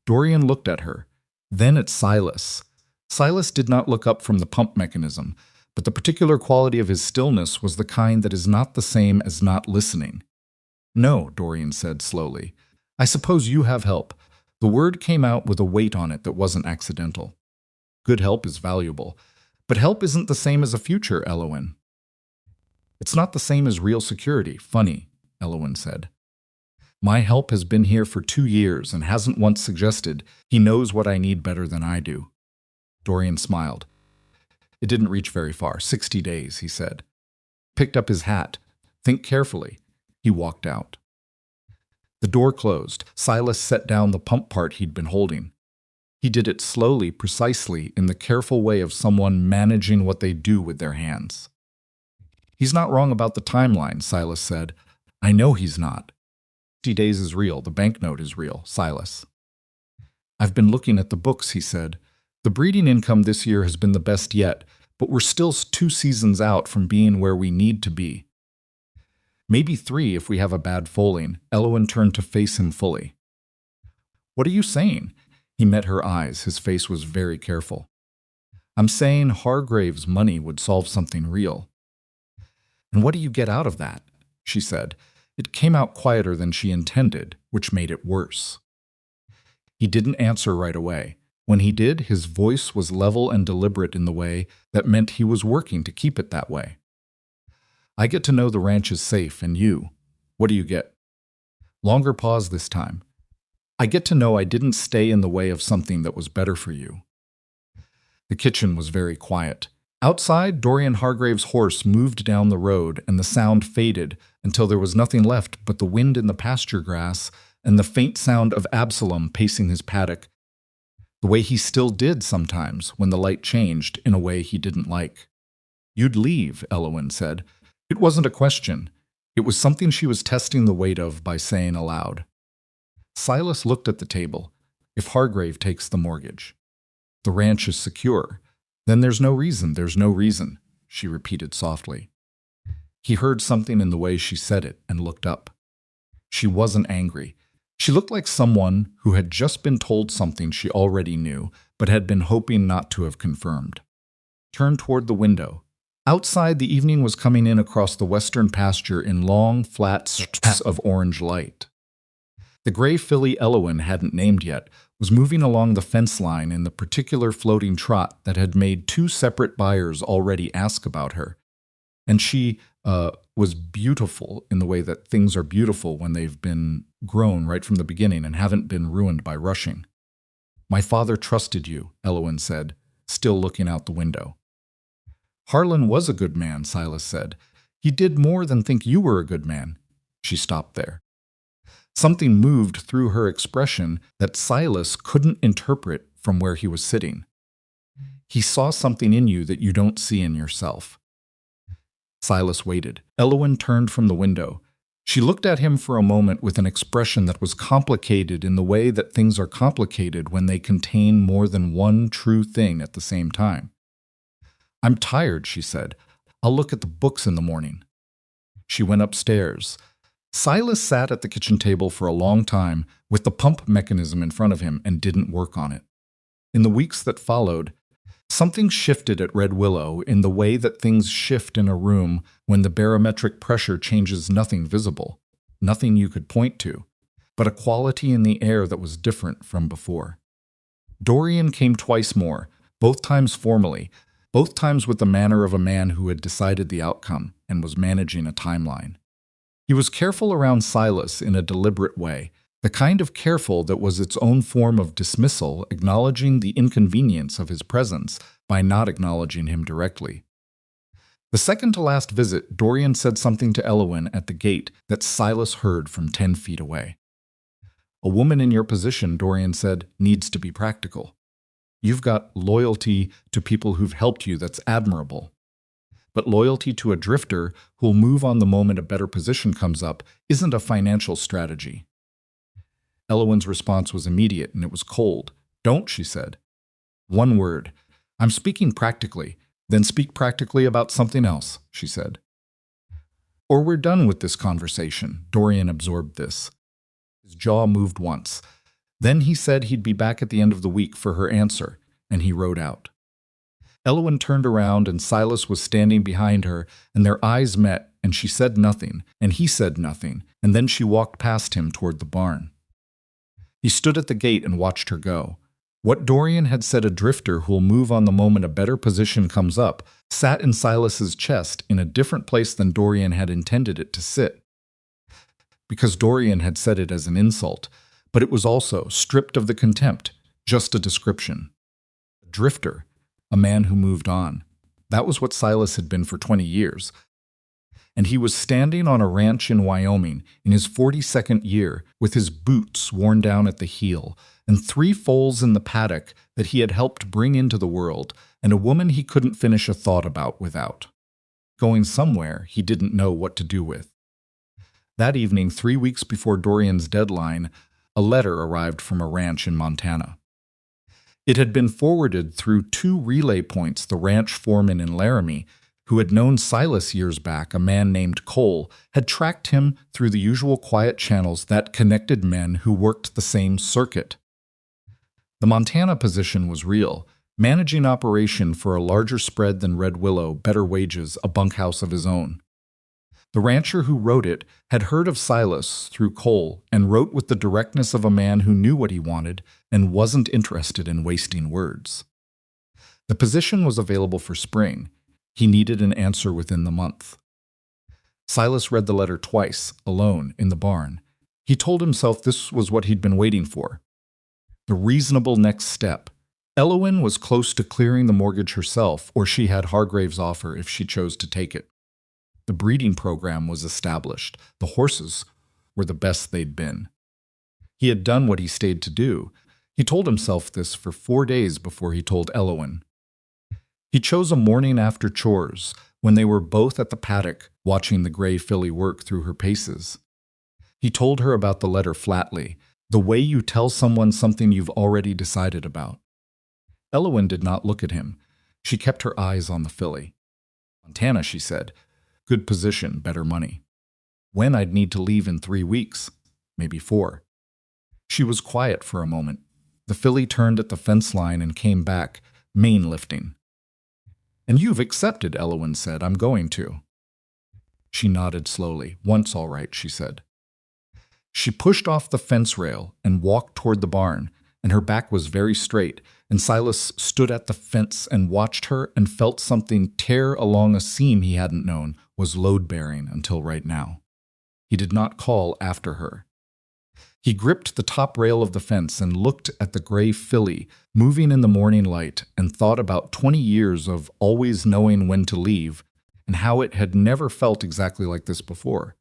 Speaker 1: Dorian looked at her, then at Silas. Silas did not look up from the pump mechanism, but the particular quality of his stillness was the kind that is not the same as not listening. No, Dorian said slowly. I suppose you have help. The word came out with a weight on it that wasn't accidental. Good help is valuable, but help isn't the same as a future, Elowen. It's not the same as real security. Funny, Elowen said. My help has been here for 2 years and hasn't once suggested he knows what I need better than I do. Dorian smiled. It didn't reach very far. 60 days, he said. Picked up his hat. Think carefully. He walked out. The door closed. Silas set down the pump part he'd been holding. He did it slowly, precisely, in the careful way of someone managing what they do with their hands. He's not wrong about the timeline, Silas said. I know he's not. 60 days is real. The banknote is real, Silas. I've been looking at the books, he said. The breeding income this year has been the best yet, but we're still 2 seasons out from being where we need to be. Maybe 3 if we have a bad foaling. Elowen turned to face him fully. What are you saying? He met her eyes. His face was very careful. I'm saying Hargrave's money would solve something real. And what do you get out of that? She said. It came out quieter than she intended, which made it worse. He didn't answer right away. When he did, his voice was level and deliberate in the way that meant he was working to keep it that way. I get to know the ranch is safe, and you. What do you get? Longer pause this time. I get to know I didn't stay in the way of something that was better for you. The kitchen was very quiet. Outside, Dorian Hargrave's horse moved down the road, and the sound faded until there was nothing left but the wind in the pasture grass and the faint sound of Absalom pacing his paddock, the way he still did sometimes when the light changed in a way he didn't like. You'd leave, Elowen said. It wasn't a question. It was something she was testing the weight of by saying aloud. Silas looked at the table. If Hargrave takes the mortgage. The ranch is secure. Then there's no reason, she repeated softly. He heard something in the way she said it and looked up. She wasn't angry. She looked like someone who had just been told something she already knew, but had been hoping not to have confirmed. Turned toward the window. Outside, the evening was coming in across the western pasture in long, flat strips of orange light. The gray filly Elowen hadn't named yet was moving along the fence line in the particular floating trot that had made 2 separate buyers already ask about her. And she was beautiful in the way that things are beautiful when they've been grown right from the beginning and haven't been ruined by rushing. My father trusted you, Elowen said, still looking out the window. Harlan was a good man, Silas said. He did more than think you were a good man. She stopped there. Something moved through her expression that Silas couldn't interpret from where he was sitting. He saw something in you that you don't see in yourself. Silas waited. Elowen turned from the window. She looked at him for a moment with an expression that was complicated in the way that things are complicated when they contain more than one true thing at the same time. I'm tired, she said. I'll look at the books in the morning. She went upstairs. Silas sat at the kitchen table for a long time with the pump mechanism in front of him and didn't work on it. In the weeks that followed, something shifted at Red Willow in the way that things shift in a room when the barometric pressure changes nothing visible, nothing you could point to, but a quality in the air that was different from before. Dorian came twice more, both times formally, both times with the manner of a man who had decided the outcome and was managing a timeline. He was careful around Silas in a deliberate way, the kind of careful that was its own form of dismissal, acknowledging the inconvenience of his presence by not acknowledging him directly. The second-to-last visit, Dorian said something to Elowen at the gate that Silas heard from 10 feet away. A woman in your position, Dorian said, needs to be practical. You've got loyalty to people who've helped you that's admirable. but loyalty to a drifter who'll move on the moment a better position comes up isn't a financial strategy. Elowen's response was immediate, and it was cold. "Don't," she said. "One word. I'm speaking practically. Then speak practically about something else," she said. "Or we're done with this conversation." Dorian absorbed this. His jaw moved once. Then he said he'd be back at the end of the week for her answer, and he rode out. Elowen turned around, and Silas was standing behind her, and their eyes met, and she said nothing, and he said nothing, and then she walked past him toward the barn. He stood at the gate and watched her go. What Dorian had said, a drifter who'll move on the moment a better position comes up, sat in Silas's chest in a different place than Dorian had intended it to sit. Because Dorian had said it as an insult, but it was also, stripped of the contempt, just a description. A drifter, a man who moved on. That was what Silas had been for 20 years. And he was standing on a ranch in Wyoming in his 42nd year with his boots worn down at the heel and 3 foals in the paddock that he had helped bring into the world and a woman he couldn't finish a thought about without. Going somewhere he didn't know what to do with. That evening, 3 weeks before Dorian's deadline, a letter arrived from a ranch in Montana. It had been forwarded through 2 relay points the ranch foreman in Laramie, who had known Silas years back, a man named Cole, had tracked him through the usual quiet channels that connected men who worked the same circuit. The Montana position was real, managing operation for a larger spread than Red Willow, better wages, a bunkhouse of his own. The rancher who wrote it had heard of Silas through Cole and wrote with the directness of a man who knew what he wanted and wasn't interested in wasting words. The position was available for spring. He needed an answer within the month. Silas read the letter twice, alone, in the barn. He told himself this was what he'd been waiting for. The reasonable next step. Elowen was close to clearing the mortgage herself, or she had Hargrave's offer if she chose to take it. The breeding program was established. The horses were the best they'd been. He had done what he stayed to do. He told himself this for 4 days before he told Elowen. He chose a morning after chores, when they were both at the paddock watching the gray filly work through her paces. He told her about the letter flatly, the way you tell someone something you've already decided about. Elowen did not look at him. She kept her eyes on the filly. "Montana," she said. "Good position, better money. When I'd need to leave in 3 weeks, maybe 4. She was quiet for a moment. The filly turned at the fence line and came back, mane lifting. "And you've accepted," Elowen said. "I'm going to." She nodded slowly. "Once all right," she said. She pushed off the fence rail and walked toward the barn, and her back was very straight, and Silas stood at the fence and watched her and felt something tear along a seam he hadn't known was load-bearing until right now. He did not call after her. He gripped the top rail of the fence and looked at the gray filly moving in the morning light and thought about 20 years of always knowing when to leave and how it had never felt exactly like this before,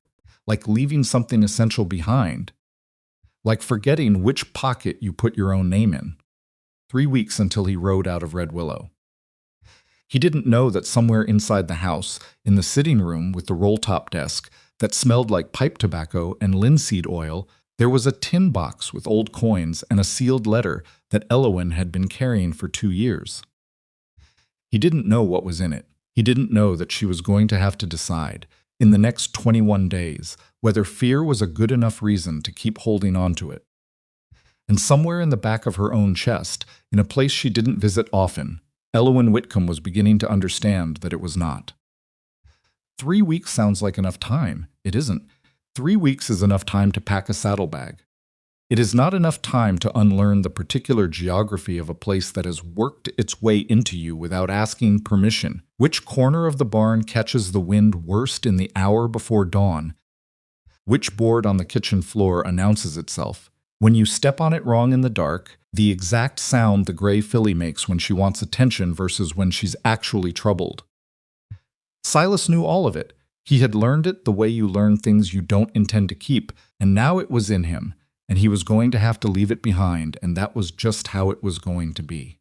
Speaker 1: like leaving something essential behind, like forgetting which pocket you put your own name in. 3 weeks until he rode out of Red Willow. He didn't know that somewhere inside the house, in the sitting room with the roll-top desk that smelled like pipe tobacco and linseed oil, there was a tin box with old coins and a sealed letter that Elowen had been carrying for 2 years. He didn't know what was in it. He didn't know that she was going to have to decide, in the next 21 days, whether fear was a good enough reason to keep holding on to it. And somewhere in the back of her own chest, in a place she didn't visit often, Elowen Whitcomb was beginning to understand that it was not. 3 weeks sounds like enough time. It isn't. 3 weeks is enough time to pack a saddlebag. It is not enough time to unlearn the particular geography of a place that has worked its way into you without asking permission. Which corner of the barn catches the wind worst in the hour before dawn? Which board on the kitchen floor announces itself? When you step on it wrong in the dark, the exact sound the gray filly makes when she wants attention versus when she's actually troubled. Silas knew all of it. He had learned it the way you learn things you don't intend to keep, and now it was in him, and he was going to have to leave it behind, and that was just how it was going to be.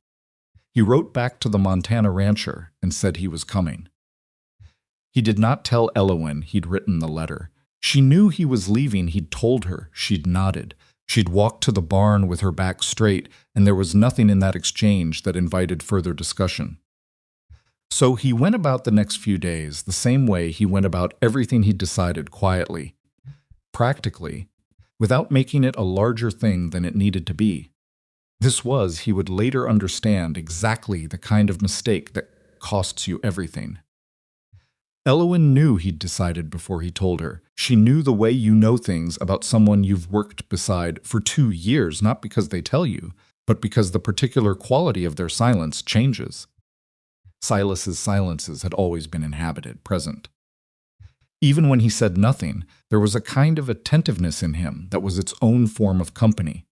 Speaker 1: He wrote back to the Montana rancher and said he was coming. He did not tell Elowen he'd written the letter. She knew he was leaving, he'd told her. She'd nodded. She'd walked to the barn with her back straight, and there was nothing in that exchange that invited further discussion. So he went about the next few days the same way he went about everything he'd decided, quietly, practically, without making it a larger thing than it needed to be. This was, he would later understand, exactly the kind of mistake that costs you everything. Elowen knew he'd decided before he told her. She knew the way you know things about someone you've worked beside for 2 years, not because they tell you, but because the particular quality of their silence changes. Silas's silences had always been inhabited, present. Even when he said nothing, there was a kind of attentiveness in him that was its own form of company.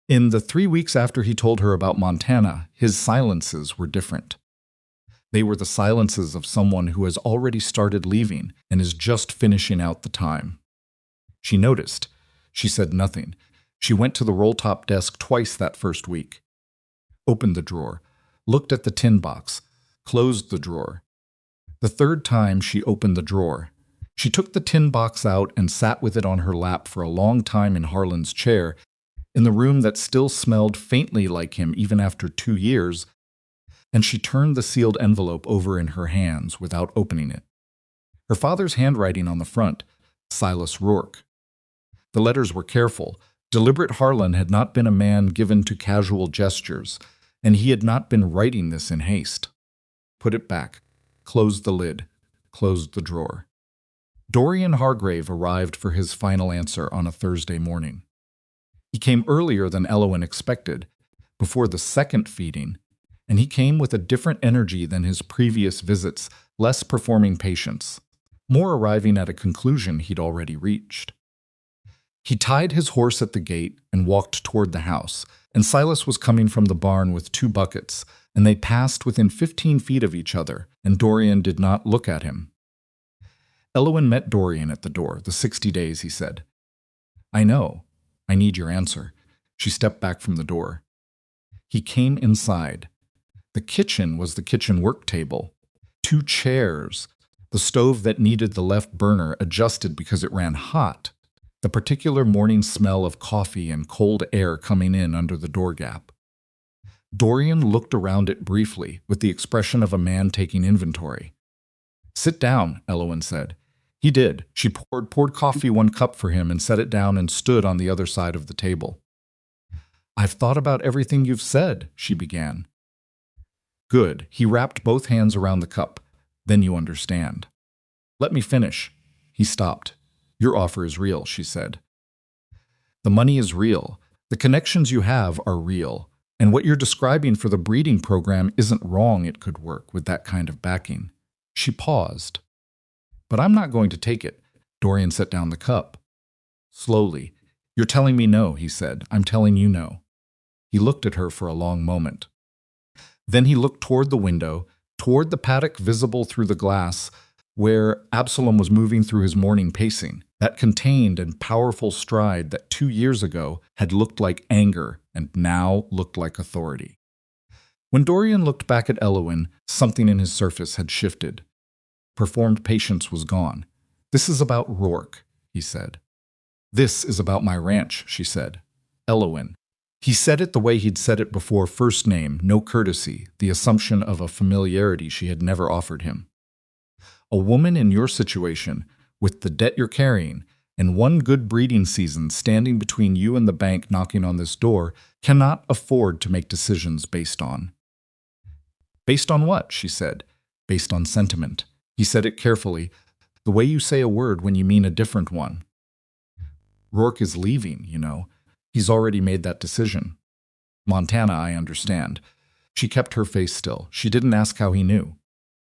Speaker 1: In the 3 weeks after he told her about Montana, his silences were different. They were the silences of someone who has already started leaving and is just finishing out the time. She noticed. She said nothing. She went to the roll-top desk twice that first week. Opened the drawer, looked at the tin box, closed the drawer. The third time she opened the drawer. She took the tin box out and sat with it on her lap for a long time in Harlan's chair, in the room that still smelled faintly like him even after 2 years, and she turned the sealed envelope over in her hands without opening it. Her father's handwriting on the front, Silas Rourke. The letters were careful. Deliberate Harlan had not been a man given to casual gestures, and he had not been writing this in haste. Put it back, closed the lid, closed the drawer. Dorian Hargrave arrived for his final answer on a Thursday morning. He came earlier than Elowen expected, before the second feeding, and he came with a different energy than his previous visits, less performing patience, more arriving at a conclusion he'd already reached. He tied his horse at the gate and walked toward the house, and Silas was coming from the barn with 2 buckets, and they passed within 15 feet of each other, and Dorian did not look at him. Elowen met Dorian at the door. The 60 days, he said. I know. I need your answer. She stepped back from the door. He came inside. The kitchen was the kitchen work table. 2 chairs. The stove that needed the left burner adjusted because it ran hot. The particular morning smell of coffee and cold air coming in under the door gap. Dorian looked around it briefly, with the expression of a man taking inventory. Sit down, Elowen said. He did. She poured coffee 1 cup for him and set it down and stood on the other side of the table. I've thought about everything you've said, she began. Good. He wrapped both hands around the cup. Then you understand. Let me finish. He stopped. Your offer is real, she said. The money is real. The connections you have are real. And what you're describing for the breeding program isn't wrong. It could work with that kind of backing. She paused. But I'm not going to take it. Dorian set down the cup. Slowly. You're telling me no, he said. I'm telling you no. He looked at her for a long moment. Then he looked toward the window, toward the paddock visible through the glass, where Absalom was moving through his morning pacing, that contained and powerful stride that 2 years ago had looked like anger and now looked like authority. When Dorian looked back at Elowen, something in his surface had shifted. Performed patience was gone. This is about Rourke, he said. This is about my ranch, she said. Elowen. He said it the way he'd said it before, first name, no courtesy, the assumption of a familiarity she had never offered him. A woman in your situation, with the debt you're carrying, and 1 good breeding season standing between you and the bank knocking on this door, cannot afford to make decisions based on. Based on what? She said. Based on sentiment. He said it carefully, the way you say a word when you mean a different one. Rourke is leaving, you know. He's already made that decision. Montana, I understand. She kept her face still. She didn't ask how he knew.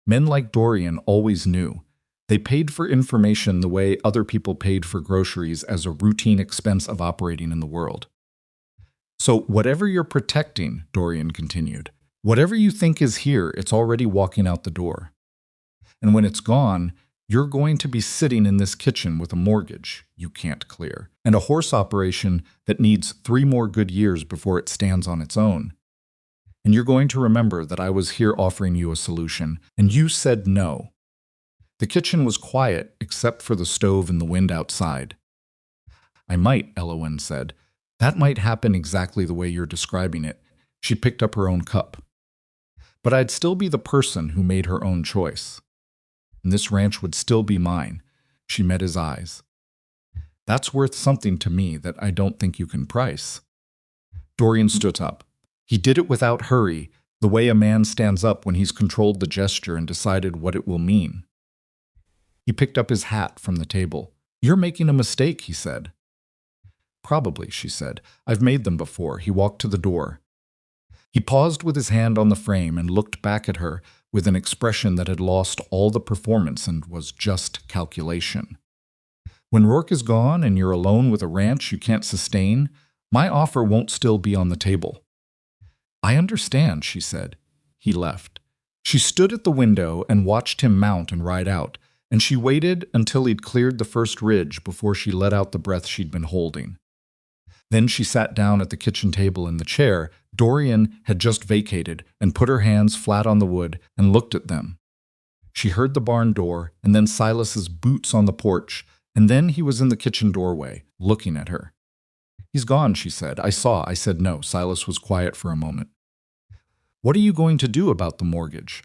Speaker 1: Men like Dorian always knew. They paid for information the way other people paid for groceries as a routine expense of operating in the world. So whatever you're protecting, Dorian continued, whatever you think is here, it's already walking out the door. And when it's gone, you're going to be sitting in this kitchen with a mortgage you can't clear, and a horse operation that needs 3 more good years before it stands on its own. And you're going to remember that I was here offering you a solution, and you said no. The kitchen was quiet except for the stove and the wind outside. I might, Elowen said. That might happen exactly the way you're describing it. She picked up her own cup. But I'd still be the person who made her own choice. And this ranch would still be mine. She met his eyes. That's worth something to me that I don't think you can price. Dorian stood up. He did it without hurry, the way a man stands up when he's controlled the gesture and decided what it will mean. He picked up his hat from the table. You're making a mistake, he said. Probably, she said. I've made them before. He walked to the door. He paused with his hand on the frame and looked back at her with an expression that had lost all the performance and was just calculation. When Rourke is gone and you're alone with a ranch you can't sustain, my offer won't still be on the table. I understand, she said. He left. She stood at the window and watched him mount and ride out, and she waited until he'd cleared the first ridge before she let out the breath she'd been holding. Then she sat down at the kitchen table in the chair Dorian had just vacated and put her hands flat on the wood and looked at them. She heard the barn door and then Silas's boots on the porch, and then he was in the kitchen doorway, looking at her. He's gone, she said. I said no. Silas was quiet for a moment. What are you going to do about the mortgage?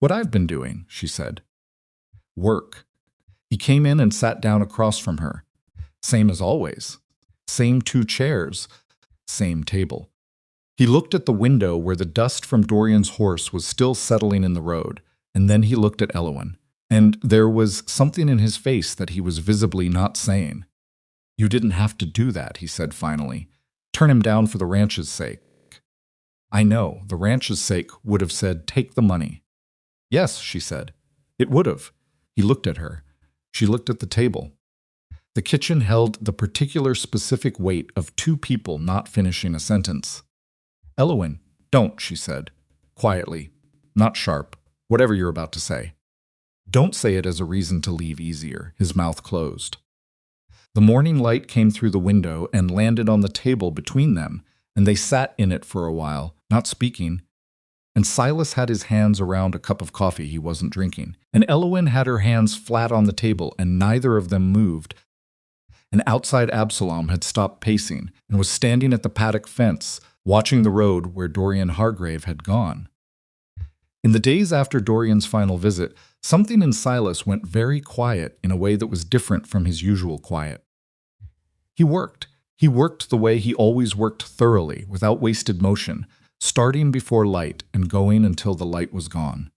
Speaker 1: What I've been doing, she said. Work. He came in and sat down across from her. Same as always. Same 2 chairs. Same table. He looked at the window where the dust from Dorian's horse was still settling in the road, and then he looked at Elowen, and there was something in his face that he was visibly not saying. You didn't have to do that, he said finally. Turn him down for the ranch's sake. I know, the ranch's sake would have said, take the money. Yes, she said. It would have. He looked at her. She looked at the table. The kitchen held the particular specific weight of 2 people not finishing a sentence. Elowen, don't, she said, quietly, not sharp, whatever you're about to say. Don't say it as a reason to leave easier. His mouth closed. The morning light came through the window and landed on the table between them, and they sat in it for a while, not speaking. And Silas had his hands around a cup of coffee he wasn't drinking, and Elowen had her hands flat on the table, and neither of them moved. And outside Absalom had stopped pacing and was standing at the paddock fence, watching the road where Dorian Hargrave had gone. In the days after Dorian's final visit, something in Silas went very quiet in a way that was different from his usual quiet. He worked. He worked the way he always worked thoroughly, without wasted motion, starting before light and going until the light was gone.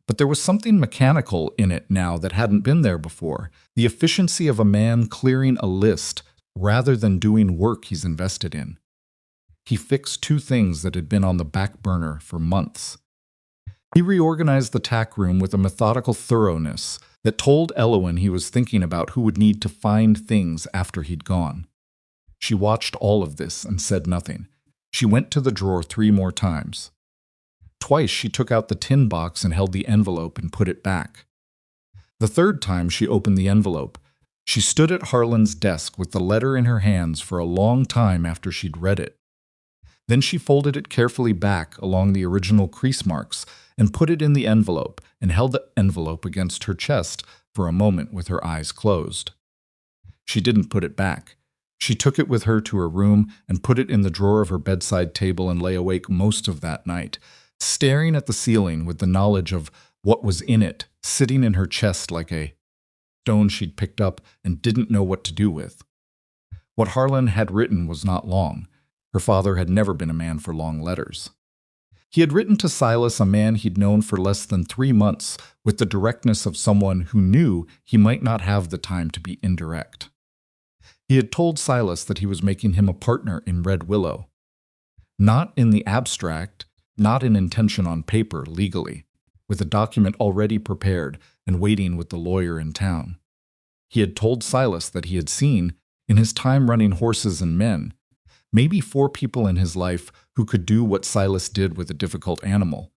Speaker 1: But there was something mechanical in it now that hadn't been there before, the efficiency of a man clearing a list rather than doing work he's invested in. He fixed 2 things that had been on the back burner for months. He reorganized the tack room with a methodical thoroughness that told Elowen he was thinking about who would need to find things after he'd gone. She watched all of this and said nothing. She went to the drawer 3 more times. Twice she took out the tin box and held the envelope and put it back. The 3rd time she opened the envelope. She stood at Harlan's desk with the letter in her hands for a long time after she'd read it. Then she folded it carefully back along the original crease marks and put it in the envelope and held the envelope against her chest for a moment with her eyes closed. She didn't put it back. She took it with her to her room and put it in the drawer of her bedside table and lay awake most of that night, staring at the ceiling with the knowledge of what was in it sitting in her chest like a stone she'd picked up and didn't know what to do with. What Harlan had written was not long. Her father had never been a man for long letters. He had written to Silas, a man he'd known for less than 3 months, with the directness of someone who knew he might not have the time to be indirect. He had told Silas that he was making him a partner in Red Willow. Not in the abstract, not in intention on paper legally, with a document already prepared and waiting with the lawyer in town. He had told Silas that he had seen, in his time running horses and men, maybe 4 people in his life who could do what Silas did with a difficult animal,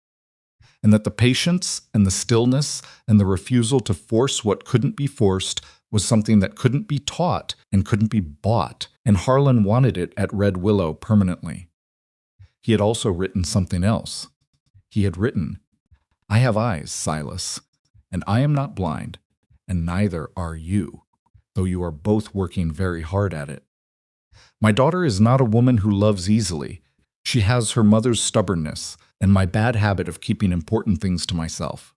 Speaker 1: and that the patience and the stillness and the refusal to force what couldn't be forced was something that couldn't be taught and couldn't be bought, and Harlan wanted it at Red Willow permanently. He had also written something else. He had written, "I have eyes, Silas, And I am not blind, and neither are you, though you are both working very hard at it. My daughter is not a woman who loves easily. She has her mother's stubbornness and my bad habit of keeping important things to myself.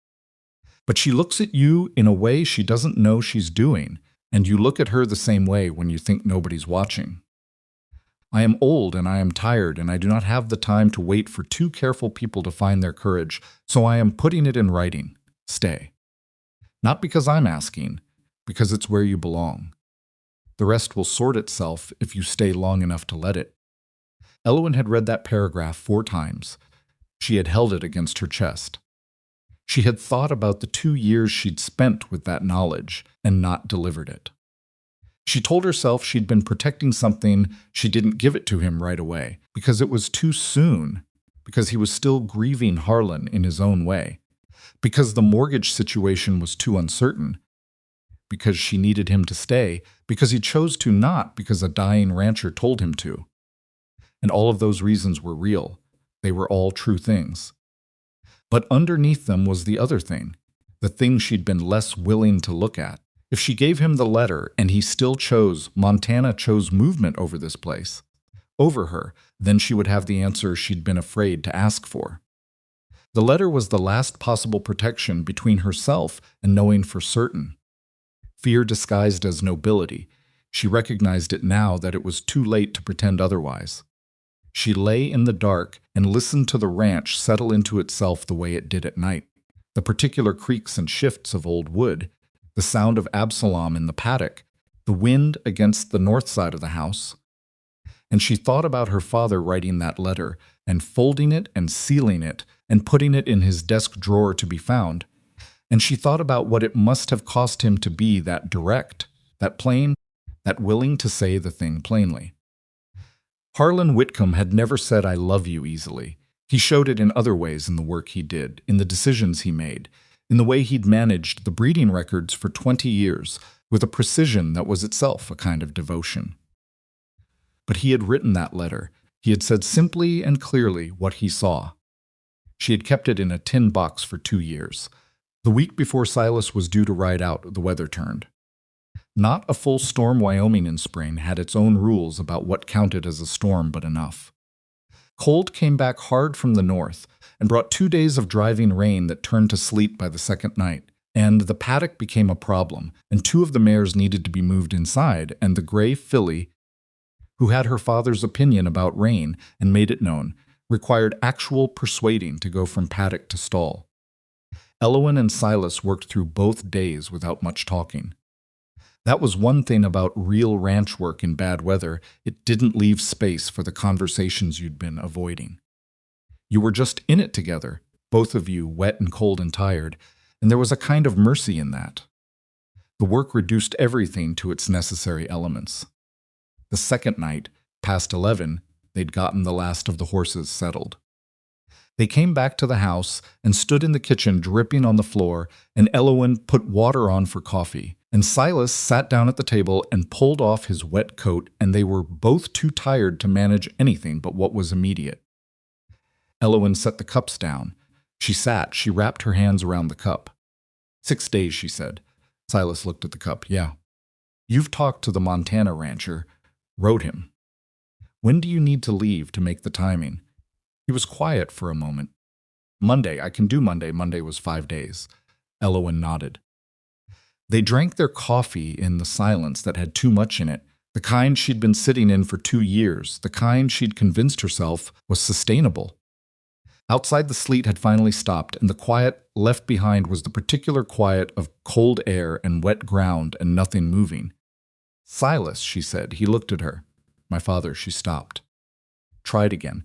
Speaker 1: But she looks at you in a way she doesn't know she's doing, and you look at her the same way when you think nobody's watching. I am old and I am tired, and I do not have the time to wait for two careful people to find their courage, so I am putting it in writing. Stay. Not because I'm asking, because it's where you belong. The rest will sort itself if you stay long enough to let it. Elowen had read that paragraph 4 times. She had held it against her chest. She had thought about the 2 years she'd spent with that knowledge and not delivered it. She told herself she'd been protecting something. She didn't give it to him right away because it was too soon, because he was still grieving Harlan in his own way, because the mortgage situation was too uncertain, because she needed him to stay, because he chose to not because a dying rancher told him to. And all of those reasons were real. They were all true things. But underneath them was the other thing, the thing she'd been less willing to look at. If she gave him the letter and he still chose, Montana chose movement over this place, over her, then she would have the answer she'd been afraid to ask for. The letter was the last possible protection between herself and knowing for certain. Fear disguised as nobility. She recognized it now that it was too late to pretend otherwise. She lay in the dark and listened to the ranch settle into itself the way it did at night, the particular creaks and shifts of old wood, the sound of Absalom in the paddock, the wind against the north side of the house. And she thought about her father writing that letter and folding it and sealing it and putting it in his desk drawer to be found. And she thought about what it must have cost him to be that direct, that plain, that willing to say the thing plainly. Harlan Whitcomb had never said I love you easily. He showed it in other ways in the work he did, in the decisions he made, in the way he'd managed the breeding records for 20 years with a precision that was itself a kind of devotion. But he had written that letter. He had said simply and clearly what he saw. She had kept it in a tin box for 2 years. The week before Silas was due to ride out, the weather turned. Not a full storm Wyoming in spring had its own rules about what counted as a storm, but enough. Cold came back hard from the north and brought 2 days of driving rain that turned to sleet by the second night, and the paddock became a problem, and 2 of the mares needed to be moved inside, and the gray filly, who had her father's opinion about rain and made it known, required actual persuading to go from paddock to stall. Elowen and Silas worked through both days without much talking. That was one thing about real ranch work in bad weather. It didn't leave space for the conversations you'd been avoiding. You were just in it together, both of you wet and cold and tired, and there was a kind of mercy in that. The work reduced everything to its necessary elements. The second night, past 11, they'd gotten the last of the horses settled. They came back to the house and stood in the kitchen dripping on the floor, and Elowen put water on for coffee. And Silas sat down at the table and pulled off his wet coat, and they were both too tired to manage anything but what was immediate. Elowen set the cups down. She sat, she wrapped her hands around the cup. 6 days, she said. Silas looked at the cup. Yeah. You've talked to the Montana rancher. Wrote him. When do you need to leave to make the timing? He was quiet for a moment. Monday. I can do Monday. Monday was 5 days. Elowen nodded. They drank their coffee in the silence that had too much in it, the kind she'd been sitting in for 2 years, the kind she'd convinced herself was sustainable. Outside the sleet had finally stopped, and the quiet left behind was the particular quiet of cold air and wet ground and nothing moving. Silas, she said. He looked at her. My father, she stopped. Tried again.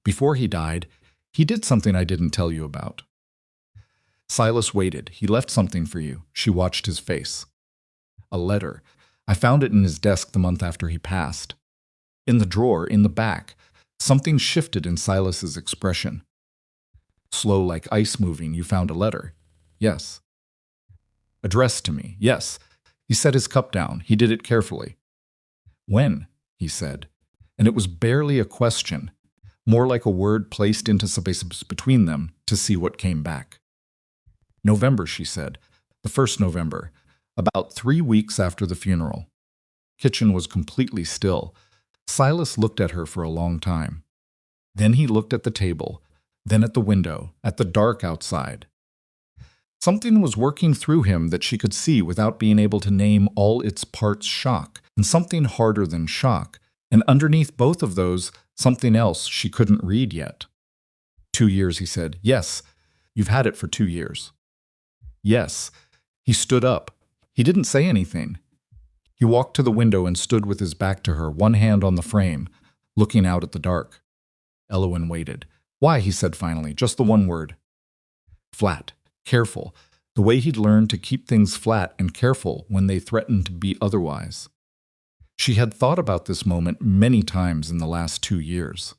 Speaker 1: Before he died, he did something I didn't tell you about. Silas waited. He left something for you. She watched his face. A letter. I found it in his desk the month after he passed. In the drawer, in the back. Something shifted in Silas's expression. Slow like ice moving, you found a letter. Yes. Addressed to me. Yes. He set his cup down. He did it carefully. When? He said. And it was barely a question, more like a word placed into space between them to see what came back. November, she said. The 1st November, about 3 weeks after the funeral. Kitchen was completely still. Silas looked at her for a long time. Then he looked at the table, then at the window, at the dark outside. Something was working through him that she could see without being able to name all its parts. Shock, and something harder than shock, and underneath both of those, something else she couldn't read yet. 2 years, he said. Yes, you've had it for 2 years. Yes. He stood up. He didn't say anything. He walked to the window and stood with his back to her, one hand on the frame, looking out at the dark. Elowen waited. Why, he said finally, just the one word. Flat. Careful, the way he'd learned to keep things flat and careful when they threatened to be otherwise. She had thought about this moment many times in the last 2 years.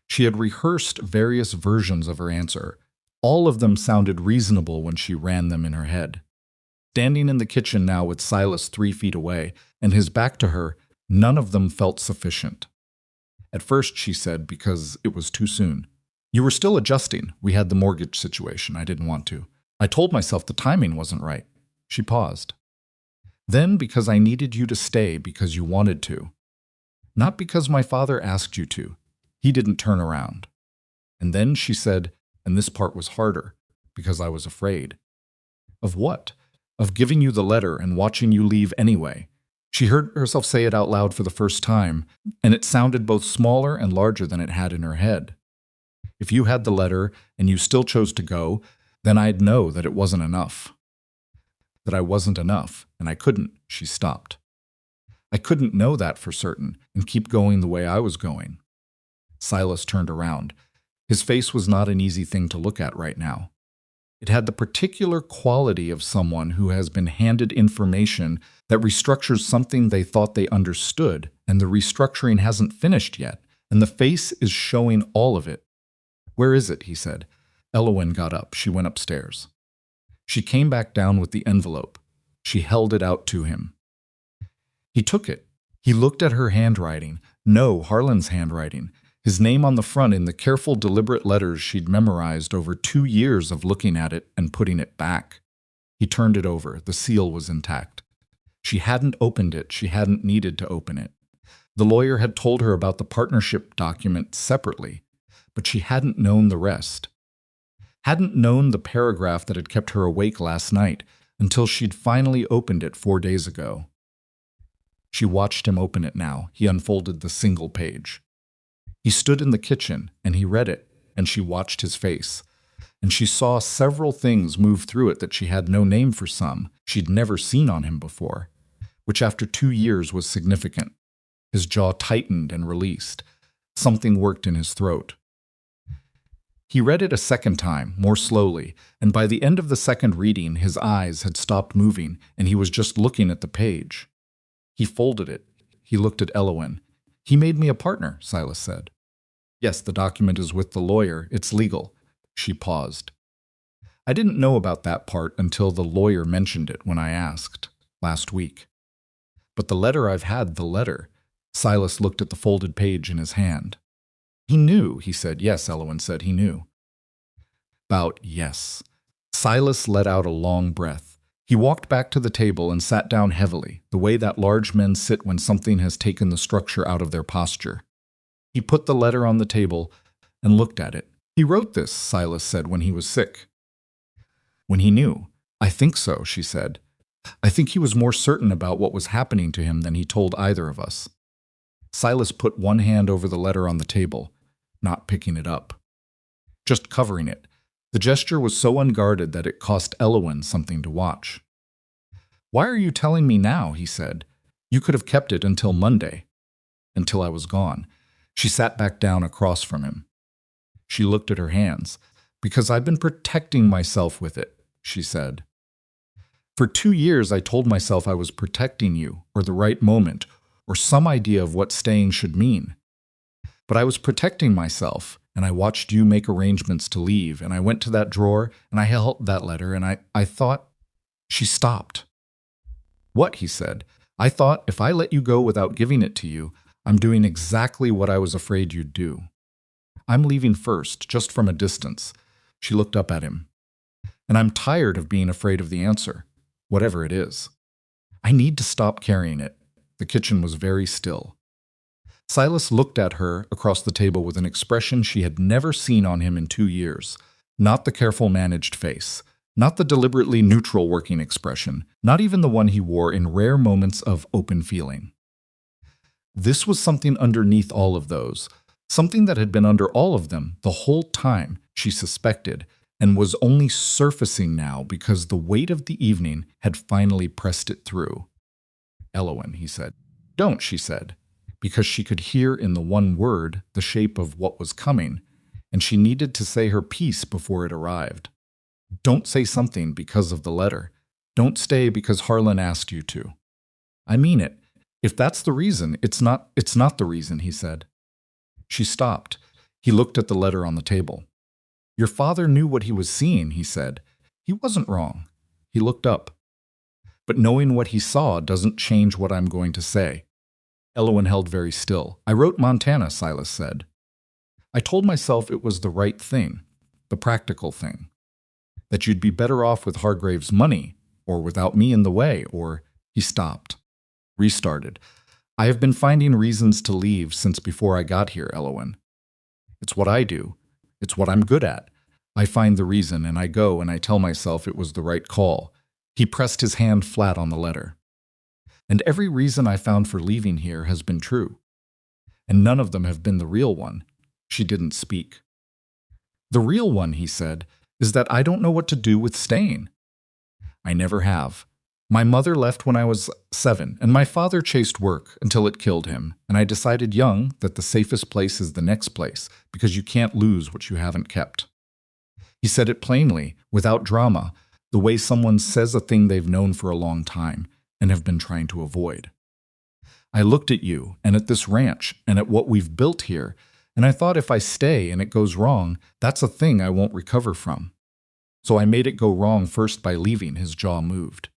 Speaker 1: She had rehearsed various versions of her answer. All of them sounded reasonable when she ran them in her head. Standing in the kitchen now with Silas 3 feet away and his back to her, none of them felt sufficient. At first, she said, because it was too soon. You were still adjusting. We had the mortgage situation. I didn't want to. I told myself the timing wasn't right. She paused. Then because I needed you to stay because you wanted to. Not because my father asked you to. He didn't turn around. And then she said, and this part was harder, because I was afraid. Of what? Of giving you the letter and watching you leave anyway. She heard herself say it out loud for the first time, and it sounded both smaller and larger than it had in her head. If you had the letter and you still chose to go, then I'd know that it wasn't enough. That I wasn't enough, and I couldn't. She stopped. I couldn't know that for certain and keep going the way I was going. Silas turned around. His face was not an easy thing to look at right now. It had the particular quality of someone who has been handed information that restructures something they thought they understood, and the restructuring hasn't finished yet, and the face is showing all of it. Where is it? He said. Elowen got up. She went upstairs. She came back down with the envelope. She held it out to him. He took it. He looked at her handwriting. No, Harlan's handwriting. His name on the front in the careful, deliberate letters she'd memorized over 2 years of looking at it and putting it back. He turned it over. The seal was intact. She hadn't opened it. She hadn't needed to open it. The lawyer had told her about the partnership document separately, but she hadn't known the rest. Hadn't known the paragraph that had kept her awake last night until she'd finally opened it 4 days ago. She watched him open it now. He unfolded the single page. He stood in the kitchen, and he read it, and she watched his face. And she saw several things move through it that she had no name for some she'd never seen on him before, which after 2 years was significant. His jaw tightened and released. Something worked in his throat. He read it a second time, more slowly, and by the end of the second reading, his eyes had stopped moving, and he was just looking at the page. He folded it. He looked at Elowen. He made me a partner, Silas said. Yes, the document is with the lawyer. It's legal. She paused. I didn't know about that part until the lawyer mentioned it when I asked, last week. But the letter I've had, the letter. Silas looked at the folded page in his hand. He knew, he said. Yes, Elowen said, he knew. About yes. Silas let out a long breath. He walked back to the table and sat down heavily, the way that large men sit when something has taken the structure out of their posture. He put the letter on the table and looked at it. He wrote this, Silas said, when he was sick. When he knew. I think so, she said. I think he was more certain about what was happening to him than he told either of us. Silas put one hand over the letter on the table, not picking it up. Just covering it. The gesture was so unguarded that it cost Elowen something to watch. Why are you telling me now? He said. You could have kept it until Monday. Until I was gone. She sat back down across from him. She looked at her hands. Because I've been protecting myself with it, she said. For 2 years I told myself I was protecting you, or the right moment, or some idea of what staying should mean. But I was protecting myself, and I watched you make arrangements to leave, and I went to that drawer, and I held that letter, and I thought... She stopped. What? He said. I thought if I let you go without giving it to you, I'm doing exactly what I was afraid you'd do. I'm leaving first, just from a distance. She looked up at him. and I'm tired of being afraid of the answer, whatever it is. I need to stop carrying it. The kitchen was very still. Silas looked at her across the table with an expression she had never seen on him in 2 years. Not the careful managed face, not the deliberately neutral working expression, not even the one he wore in rare moments of open feeling. This was something underneath all of those, something that had been under all of them the whole time, she suspected, and was only surfacing now because the weight of the evening had finally pressed it through. "Elowen," he said. "Don't," she said, because she could hear in the one word the shape of what was coming, and she needed to say her piece before it arrived. "Don't say something because of the letter. Don't stay because Harlan asked you to." "I mean it. If that's the reason, it's not the reason," he said. She stopped. He looked at the letter on the table. "Your father knew what he was seeing," he said. "He wasn't wrong." He looked up. "But knowing what he saw doesn't change what I'm going to say." Elowen held very still. "I wrote Montana," Silas said. "I told myself it was the right thing, the practical thing. That you'd be better off with Hargrave's money, or without me in the way, or—" He stopped. Restarted. "I have been finding reasons to leave since before I got here, Elowen. It's what I do. It's what I'm good at. I find the reason, and I go and I tell myself it was the right call." He pressed his hand flat on the letter. "And every reason I found for leaving here has been true. And none of them have been the real one." She didn't speak. "The real one," he said, "is that I don't know what to do with staying. I never have. My mother left when I was 7, and my father chased work until it killed him, and I decided young that the safest place is the next place, because you can't lose what you haven't kept." He said it plainly, without drama, the way someone says a thing they've known for a long time and have been trying to avoid. "I looked at you, and at this ranch, and at what we've built here, and I thought if I stay and it goes wrong, that's a thing I won't recover from. So I made it go wrong first by leaving." His jaw moved.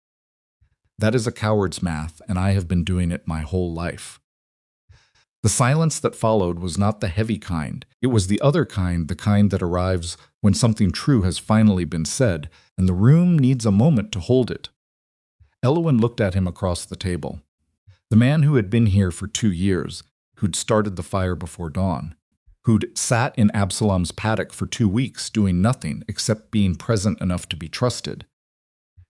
Speaker 1: "That is a coward's math, and I have been doing it my whole life." The silence that followed was not the heavy kind. It was the other kind, the kind that arrives when something true has finally been said, and the room needs a moment to hold it. Elowen looked at him across the table. The man who had been here for 2 years, who'd started the fire before dawn, who'd sat in Absalom's paddock for 2 weeks doing nothing except being present enough to be trusted,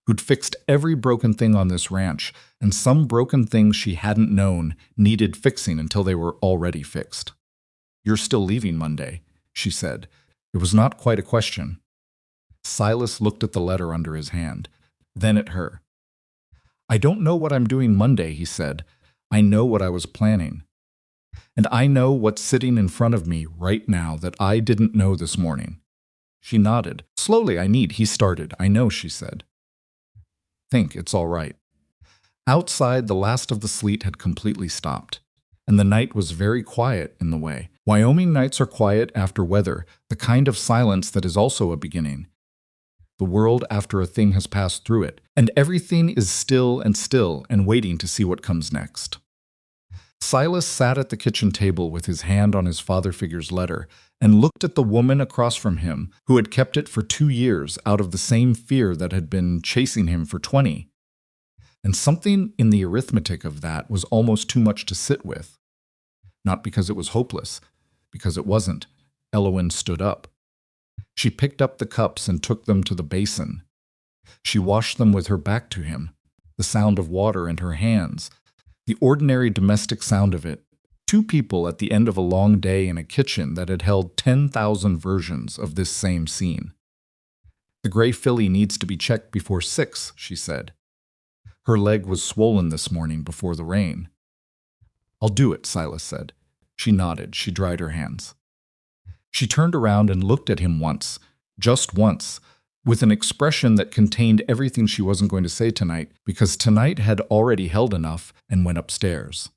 Speaker 1: who'd fixed every broken thing on this ranch, and some broken things she hadn't known needed fixing until they were already fixed. "You're still leaving Monday," she said. It was not quite a question. Silas looked at the letter under his hand, then at her. "I don't know what I'm doing Monday," he said. "I know what I was planning. And I know what's sitting in front of me right now that I didn't know this morning." She nodded. "Slowly, he started. "I know," she said. "Think it's all right." Outside, the last of the sleet had completely stopped, and the night was very quiet in the way. Wyoming nights are quiet after weather, the kind of silence that is also a beginning. The world after a thing has passed through it, and everything is still and waiting to see what comes next. Silas sat at the kitchen table with his hand on his father figure's letter and looked at the woman across from him who had kept it for 2 years out of the same fear that had been chasing him for 20. And something in the arithmetic of that was almost too much to sit with. Not because it was hopeless, because it wasn't. Elowen stood up. She picked up the cups and took them to the basin. She washed them with her back to him, the sound of water in her hands, the ordinary domestic sound of it. 2 people at the end of a long day in a kitchen that had held 10,000 versions of this same scene. "The gray filly needs to be checked before 6, she said. Her leg was swollen this morning before the rain. "I'll do it," Silas said. She nodded. She dried her hands. She turned around and looked at him once, just once, with an expression that contained everything she wasn't going to say tonight, because tonight had already held enough, and went upstairs.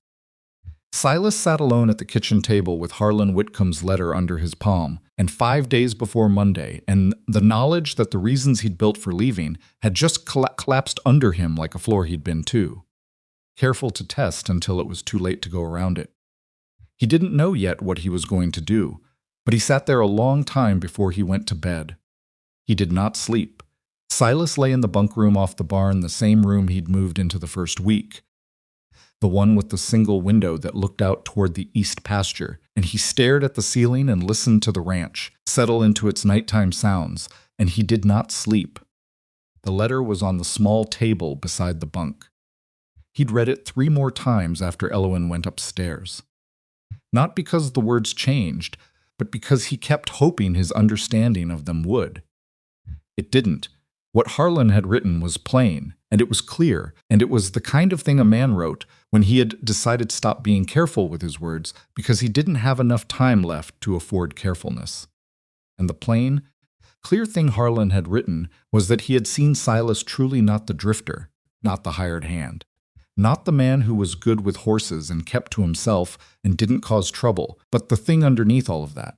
Speaker 1: Silas sat alone at the kitchen table with Harlan Whitcomb's letter under his palm, and 5 days before Monday, and the knowledge that the reasons he'd built for leaving had just collapsed under him like a floor he'd been to, careful to test until it was too late to go around it. He didn't know yet what he was going to do, but he sat there a long time before he went to bed. He did not sleep. Silas lay in the bunk room off the barn, the same room he'd moved into the first week, the one with the single window that looked out toward the east pasture, and he stared at the ceiling and listened to the ranch settle into its nighttime sounds, and he did not sleep. The letter was on the small table beside the bunk. He'd read it 3 more times after Elowen went upstairs. Not because the words changed, but because he kept hoping his understanding of them would. It didn't. What Harlan had written was plain, and it was clear, and it was the kind of thing a man wrote when he had decided to stop being careful with his words because he didn't have enough time left to afford carefulness. And the plain, clear thing Harlan had written was that he had seen Silas truly not the drifter, not the hired hand, not the man who was good with horses and kept to himself and didn't cause trouble, but the thing underneath all of that.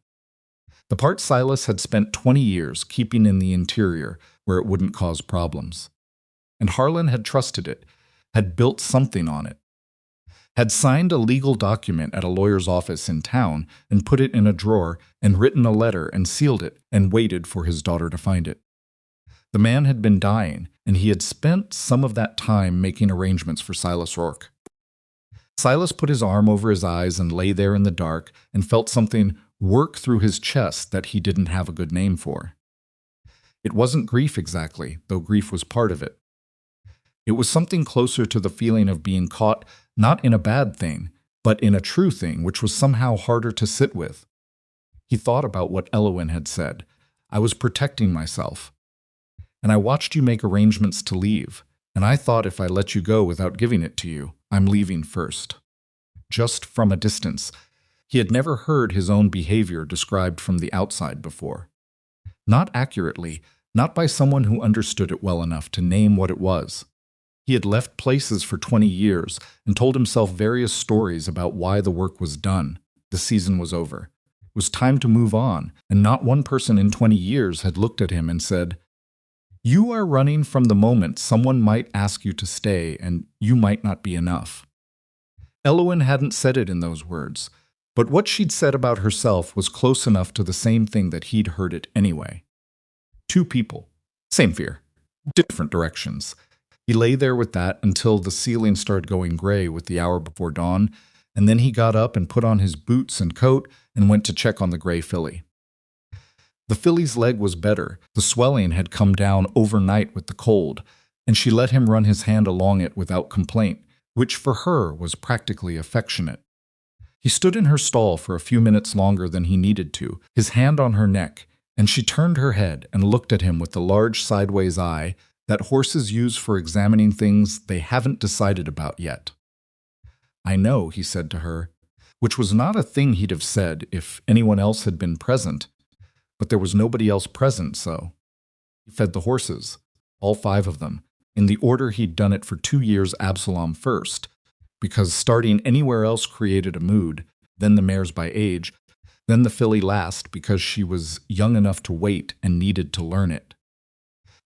Speaker 1: The part Silas had spent 20 years keeping in the interior where it wouldn't cause problems. And Harlan had trusted it, had built something on it, had signed a legal document at a lawyer's office in town and put it in a drawer and written a letter and sealed it and waited for his daughter to find it. The man had been dying, and he had spent some of that time making arrangements for Silas Rourke. Silas put his arm over his eyes and lay there in the dark and felt something work through his chest that he didn't have a good name for. It wasn't grief exactly, though grief was part of it. It was something closer to the feeling of being caught not in a bad thing, but in a true thing, which was somehow harder to sit with. He thought about what Elowen had said. I was protecting myself. And I watched you make arrangements to leave, and I thought if I let you go without giving it to you, I'm leaving first. Just from a distance. He had never heard his own behavior described from the outside before. Not accurately, not by someone who understood it well enough to name what it was. He had left places for 20 years and told himself various stories about why the work was done. The season was over. It was time to move on, and not one person in 20 years had looked at him and said, "You are running from the moment someone might ask you to stay, and you might not be enough." Elowen hadn't said it in those words, but what she'd said about herself was close enough to the same thing that he'd heard it anyway. 2 people. Same fear. Different directions. He lay there with that until the ceiling started going gray with the hour before dawn, and then he got up and put on his boots and coat and went to check on the gray filly. The filly's leg was better. The swelling had come down overnight with the cold, and she let him run his hand along it without complaint, which for her was practically affectionate. He stood in her stall for a few minutes longer than he needed to, his hand on her neck, and she turned her head and looked at him with the large sideways eye that horses use for examining things they haven't decided about yet. "I know," he said to her, which was not a thing he'd have said if anyone else had been present, but there was nobody else present, so. He fed the horses, all 5 of them, in the order he'd done it for 2 years, Absalom first, because starting anywhere else created a mood, then the mares by age, then the filly last because she was young enough to wait and needed to learn it.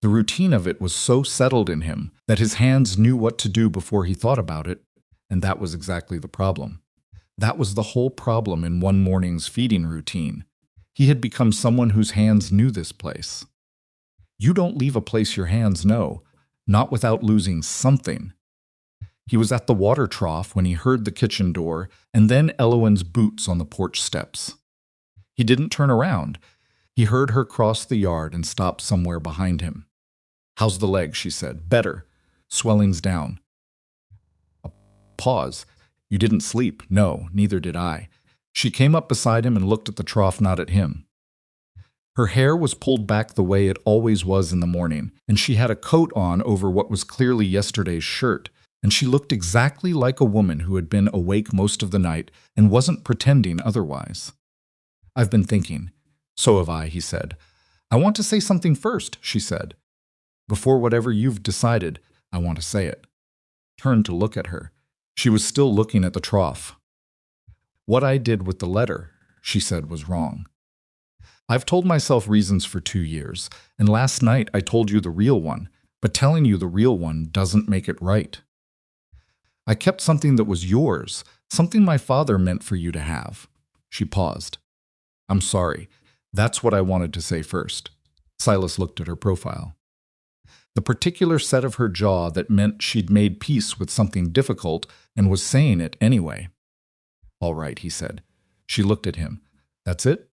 Speaker 1: The routine of it was so settled in him that his hands knew what to do before he thought about it, and that was exactly the problem. That was the whole problem in one morning's feeding routine. He had become someone whose hands knew this place. You don't leave a place your hands know, not without losing something. He was at the water trough when he heard the kitchen door and then Elowen's boots on the porch steps. He didn't turn around. He heard her cross the yard and stop somewhere behind him. "How's the leg?" she said. "Better. Swelling's down." A pause. "You didn't sleep." "No, neither did I." She came up beside him and looked at the trough, not at him. Her hair was pulled back the way it always was in the morning, and she had a coat on over what was clearly yesterday's shirt, and she looked exactly like a woman who had been awake most of the night and wasn't pretending otherwise. "I've been thinking." "So have I," he said. "I want to say something first," she said. "Before whatever you've decided, I want to say it." Turned to look at her. She was still looking at the trough. "What I did with the letter," she said, "was wrong. I've told myself reasons for 2 years, and last night I told you the real one, but telling you the real one doesn't make it right. I kept something that was yours, something my father meant for you to have." She paused. "I'm sorry. That's what I wanted to say first." Silas looked at her profile. The particular set of her jaw that meant she'd made peace with something difficult and was saying it anyway. "All right," he said. She looked at him. "That's it?"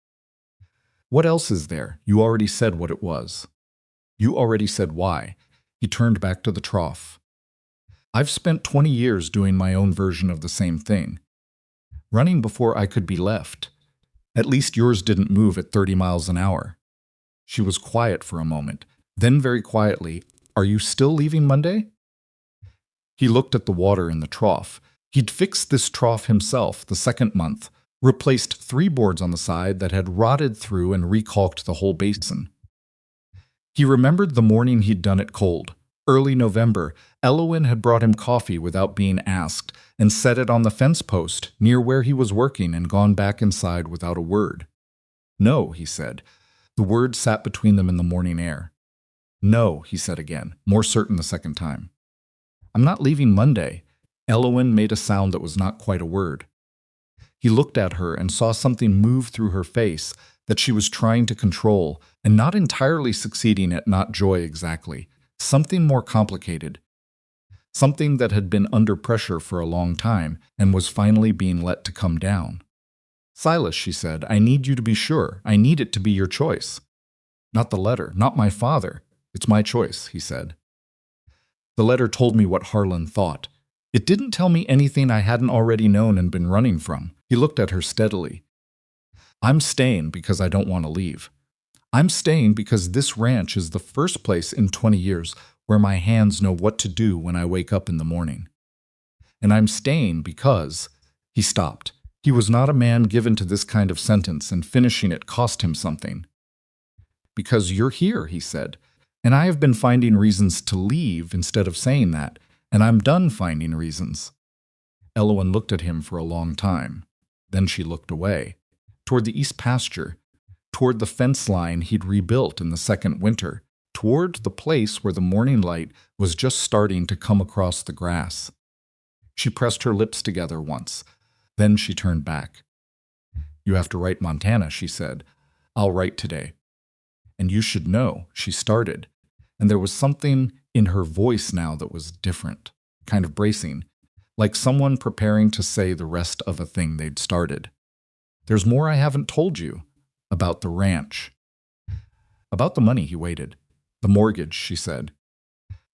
Speaker 1: "What else is there? You already said what it was." "You already said why." He turned back to the trough. "I've spent 20 years doing my own version of the same thing. Running before I could be left. At least yours didn't move at 30 miles an hour." She was quiet for a moment. Then very quietly, "Are you still leaving Monday?" He looked at the water in the trough. He'd fixed this trough himself the second month, replaced 3 boards on the side that had rotted through and recalked the whole basin. He remembered the morning he'd done it cold. Early November, Elowen had brought him coffee without being asked and set it on the fence post near where he was working and gone back inside without a word. "No," he said. The word sat between them in the morning air. "No," he said again, more certain the second time. "I'm not leaving Monday." Elowen made a sound that was not quite a word. He looked at her and saw something move through her face that she was trying to control and not entirely succeeding at, not joy exactly. Something more complicated. Something that had been under pressure for a long time and was finally being let to come down. "Silas," she said, "I need you to be sure. I need it to be your choice." "Not the letter, not my father. It's my choice," he said. "The letter told me what Harlan thought. It didn't tell me anything I hadn't already known and been running from." He looked at her steadily. "I'm staying because I don't want to leave. I'm staying because this ranch is the first place in 20 years where my hands know what to do when I wake up in the morning. And I'm staying because—" He stopped. He was not a man given to this kind of sentence, and finishing it cost him something. "Because you're here," he said. "And I have been finding reasons to leave instead of saying that, and I'm done finding reasons." Elowen looked at him for a long time. Then she looked away, toward the east pasture, toward the fence line he'd rebuilt in the second winter, toward the place where the morning light was just starting to come across the grass. She pressed her lips together once. Then she turned back. "You have to write Montana," she said. "I'll write today." "And you should know," she started, and there was something in her voice now that was different, kind of bracing, like someone preparing to say the rest of a thing they'd started. "There's more I haven't told you. About the ranch." "About the money," he waited. "The mortgage," she said.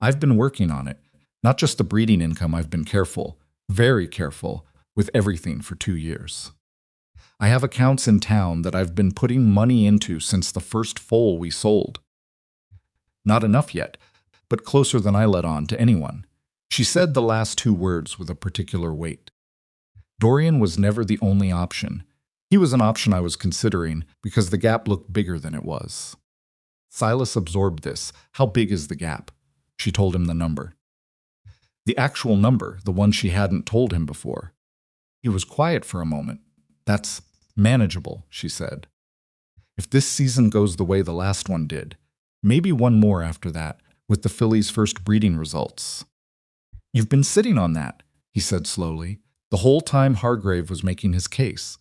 Speaker 1: "I've been working on it. Not just the breeding income. I've been careful, very careful, with everything for 2 years. I have accounts in town that I've been putting money into since the first foal we sold. Not enough yet, but closer than I let on to anyone." She said the last 2 words with a particular weight. Dorian was never the only option. He was an option I was considering because the gap looked bigger than it was. Silas absorbed this. "How big is the gap?" She told him the number. The actual number, the one she hadn't told him before. He was quiet for a moment. "That's manageable," she said. "If this season goes the way the last one did, maybe one more after that, with the filly's first breeding results." "You've been sitting on that," he said slowly, the whole time Hargrave was making his case.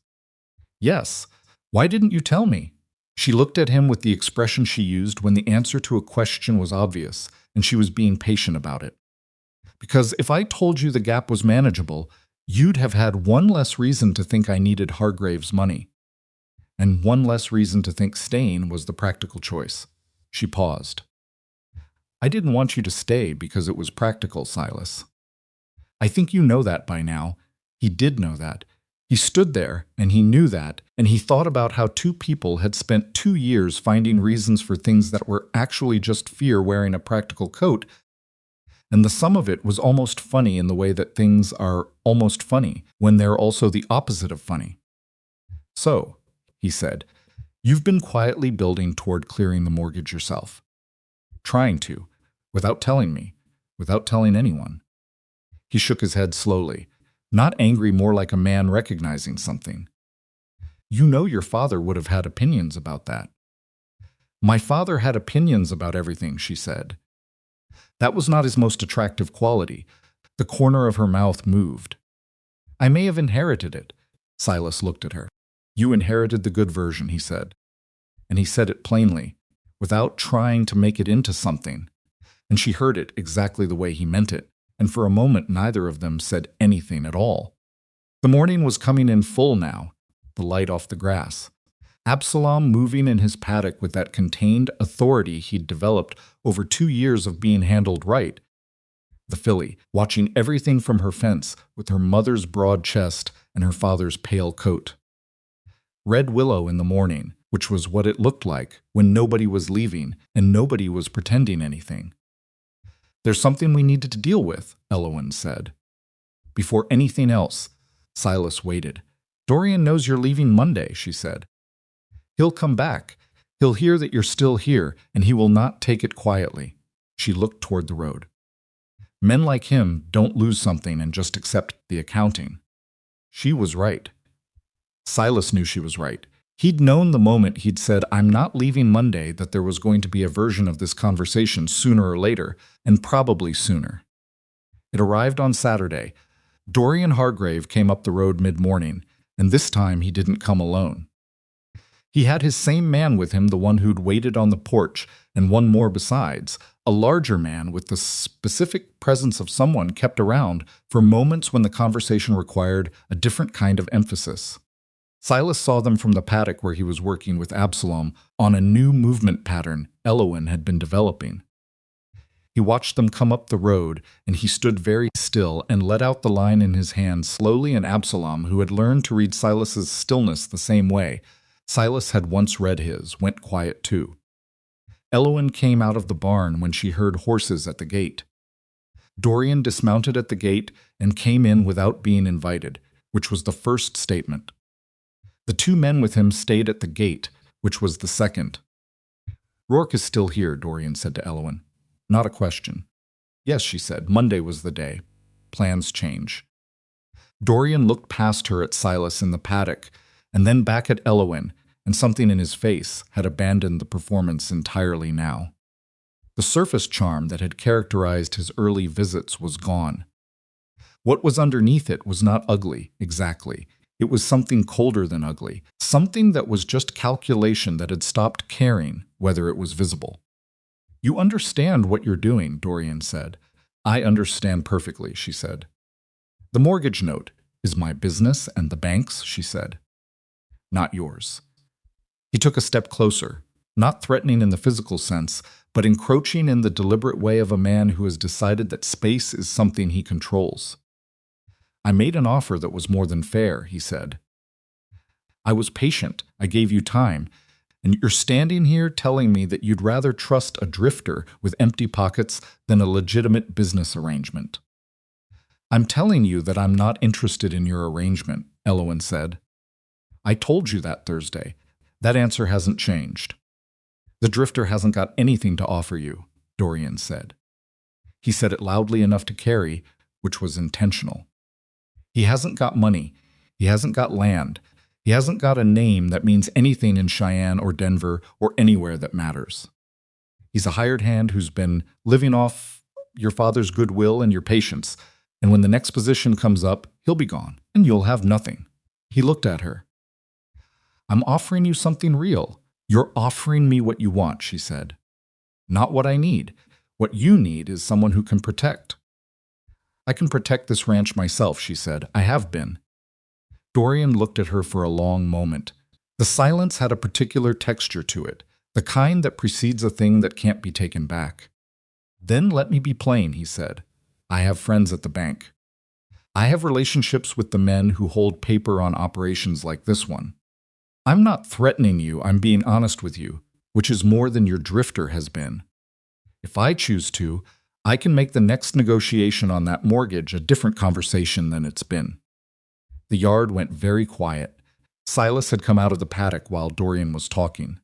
Speaker 1: "Yes. Why didn't you tell me?" She looked at him with the expression she used when the answer to a question was obvious, and she was being patient about it. "Because if I told you the gap was manageable, you'd have had one less reason to think I needed Hargrave's money. And one less reason to think staying was the practical choice." She paused. "I didn't want you to stay because it was practical, Silas. I think you know that by now." He did know that. He stood there, and he knew that, and he thought about how 2 people had spent 2 years finding reasons for things that were actually just fear wearing a practical coat, and the sum of it was almost funny in the way that things are almost funny when they're also the opposite of funny. "So," he said, "you've been quietly building toward clearing the mortgage yourself. Trying to, without telling me, without telling anyone." He shook his head slowly, not angry, more like a man recognizing something. "You know your father would have had opinions about that." "My father had opinions about everything," she said. That was not his most attractive quality. The corner of her mouth moved. "I may have inherited it." Silas looked at her. "You inherited the good version," he said. And he said it plainly, without trying to make it into something. and she heard it exactly the way he meant it, and for a moment neither of them said anything at all. The morning was coming in full now, the light off the grass. Absalom moving in his paddock with that contained authority he'd developed over 2 years of being handled right. The filly, watching everything from her fence with her mother's broad chest and her father's pale coat. Red Willow in the morning, which was what it looked like when nobody was leaving and nobody was pretending anything. "There's something we needed to deal with," Elowen said. Before anything else, Silas waited. "Dorian knows you're leaving Monday," she said. "He'll come back. He'll hear that you're still here, and he will not take it quietly." She looked toward the road. "Men like him don't lose something and just accept the accounting." She was right. Silas knew she was right. He'd known the moment he'd said, "I'm not leaving Monday," that there was going to be a version of this conversation sooner or later, and probably sooner. It arrived on Saturday. Dorian Hargrave came up the road mid-morning, and this time he didn't come alone. He had his same man with him, the one who'd waited on the porch, and one more besides, a larger man with the specific presence of someone kept around for moments when the conversation required a different kind of emphasis. Silas saw them from the paddock where he was working with Absalom on a new movement pattern Elowen had been developing. He watched them come up the road, and he stood very still and let out the line in his hand slowly, and Absalom, who had learned to read Silas's stillness the same way Silas had once read his, went quiet too. Elowen came out of the barn when she heard horses at the gate. Dorian dismounted at the gate and came in without being invited, which was the first statement. The 2 men with him stayed at the gate, which was the second. "Rourke is still here," Dorian said to Elowen. "Not a question." "Yes," she said. "Monday was the day. Plans change." Dorian looked past her at Silas in the paddock, and then back at Elowen, and something in his face had abandoned the performance entirely now. The surface charm that had characterized his early visits was gone. What was underneath it was not ugly, exactly. It was something colder than ugly, something that was just calculation that had stopped caring whether it was visible. "You understand what you're doing," Dorian said. "I understand perfectly," she said. "The mortgage note is my business and the bank's," she said. "Not yours." He took a step closer, not threatening in the physical sense, but encroaching in the deliberate way of a man who has decided that space is something he controls. "I made an offer that was more than fair," he said. "I was patient. I gave you time. And you're standing here telling me that you'd rather trust a drifter with empty pockets than a legitimate business arrangement." "I'm telling you that I'm not interested in your arrangement," Elowen said. "I told you that Thursday. That answer hasn't changed." "The drifter hasn't got anything to offer you," Dorian said. He said it loudly enough to carry, which was intentional. "He hasn't got money. He hasn't got land. He hasn't got a name that means anything in Cheyenne or Denver or anywhere that matters. He's a hired hand who's been living off your father's goodwill and your patience, and when the next position comes up, he'll be gone, and you'll have nothing." He looked at her. "I'm offering you something real. You're offering me what you want," she said. "Not what I need. What you need is someone who can protect." "I can protect this ranch myself," she said. "I have been." Dorian looked at her for a long moment. The silence had a particular texture to it, the kind that precedes a thing that can't be taken back. "Then let me be plain," he said. "I have friends at the bank. I have relationships with the men who hold paper on operations like this one. I'm not threatening you, I'm being honest with you, which is more than your drifter has been. If I choose to, I can make the next negotiation on that mortgage a different conversation than it's been." The yard went very quiet. Silas had come out of the paddock while Dorian was talking.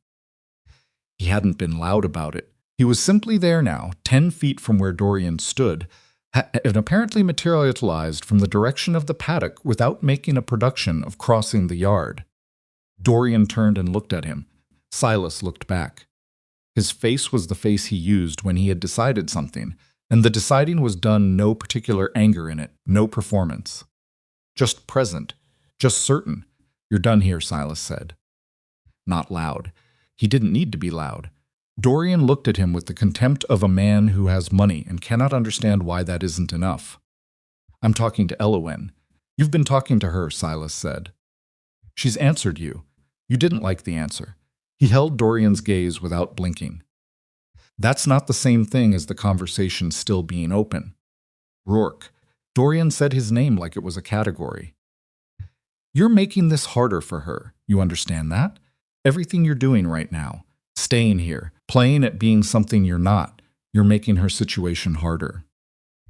Speaker 1: He hadn't been loud about it. He was simply there now, 10 feet from where Dorian stood, and apparently materialized from the direction of the paddock without making a production of crossing the yard. Dorian turned and looked at him. Silas looked back. His face was the face he used when he had decided something, and the deciding was done no particular anger in it, no performance. Just present, just certain. "You're done here," Silas said. Not loud. He didn't need to be loud. Dorian looked at him with the contempt of a man who has money and cannot understand why that isn't enough. I'm talking to Elowen. You've been talking to her, Silas said. She's answered you. You didn't like the answer. He held Dorian's gaze without blinking. That's not the same thing as the conversation still being open. Rourke. Dorian said his name like it was a category. You're making this harder for her. You understand that? Everything you're doing right now, staying here, playing at being something you're not, you're making her situation harder.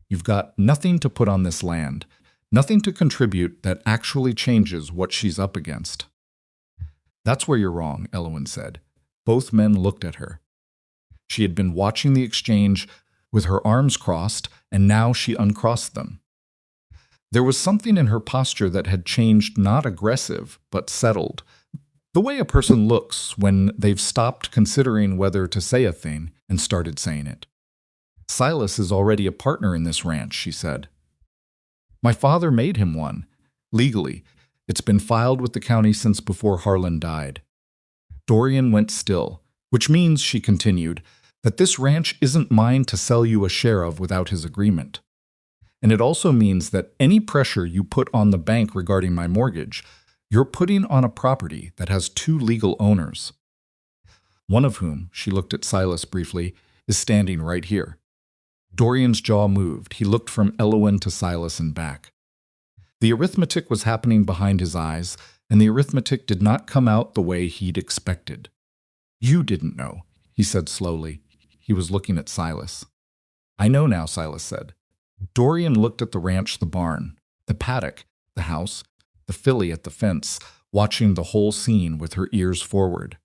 Speaker 1: You've got nothing to put on this land, nothing to contribute that actually changes what she's up against. That's where you're wrong, Elowen said. Both men looked at her. She had been watching the exchange with her arms crossed, and now she uncrossed them. There was something in her posture that had changed, not aggressive, but settled. The way a person looks when they've stopped considering whether to say a thing and started saying it. Silas is already a partner in this ranch, she said. My father made him one. Legally. It's been filed with the county since before Harlan died. Dorian went still, which means, she continued, that this ranch isn't mine to sell you a share of without his agreement. And it also means that any pressure you put on the bank regarding my mortgage, you're putting on a property that has two legal owners. One of whom, she looked at Silas briefly, is standing right here. Dorian's jaw moved. He looked from Elowen to Silas and back. The arithmetic was happening behind his eyes, and the arithmetic did not come out the way he'd expected. You didn't know, he said slowly. He was looking at Silas. I know now, Silas said. Dorian looked at the ranch, the barn, the paddock, the house, the filly at the fence, watching the whole scene with her ears forward.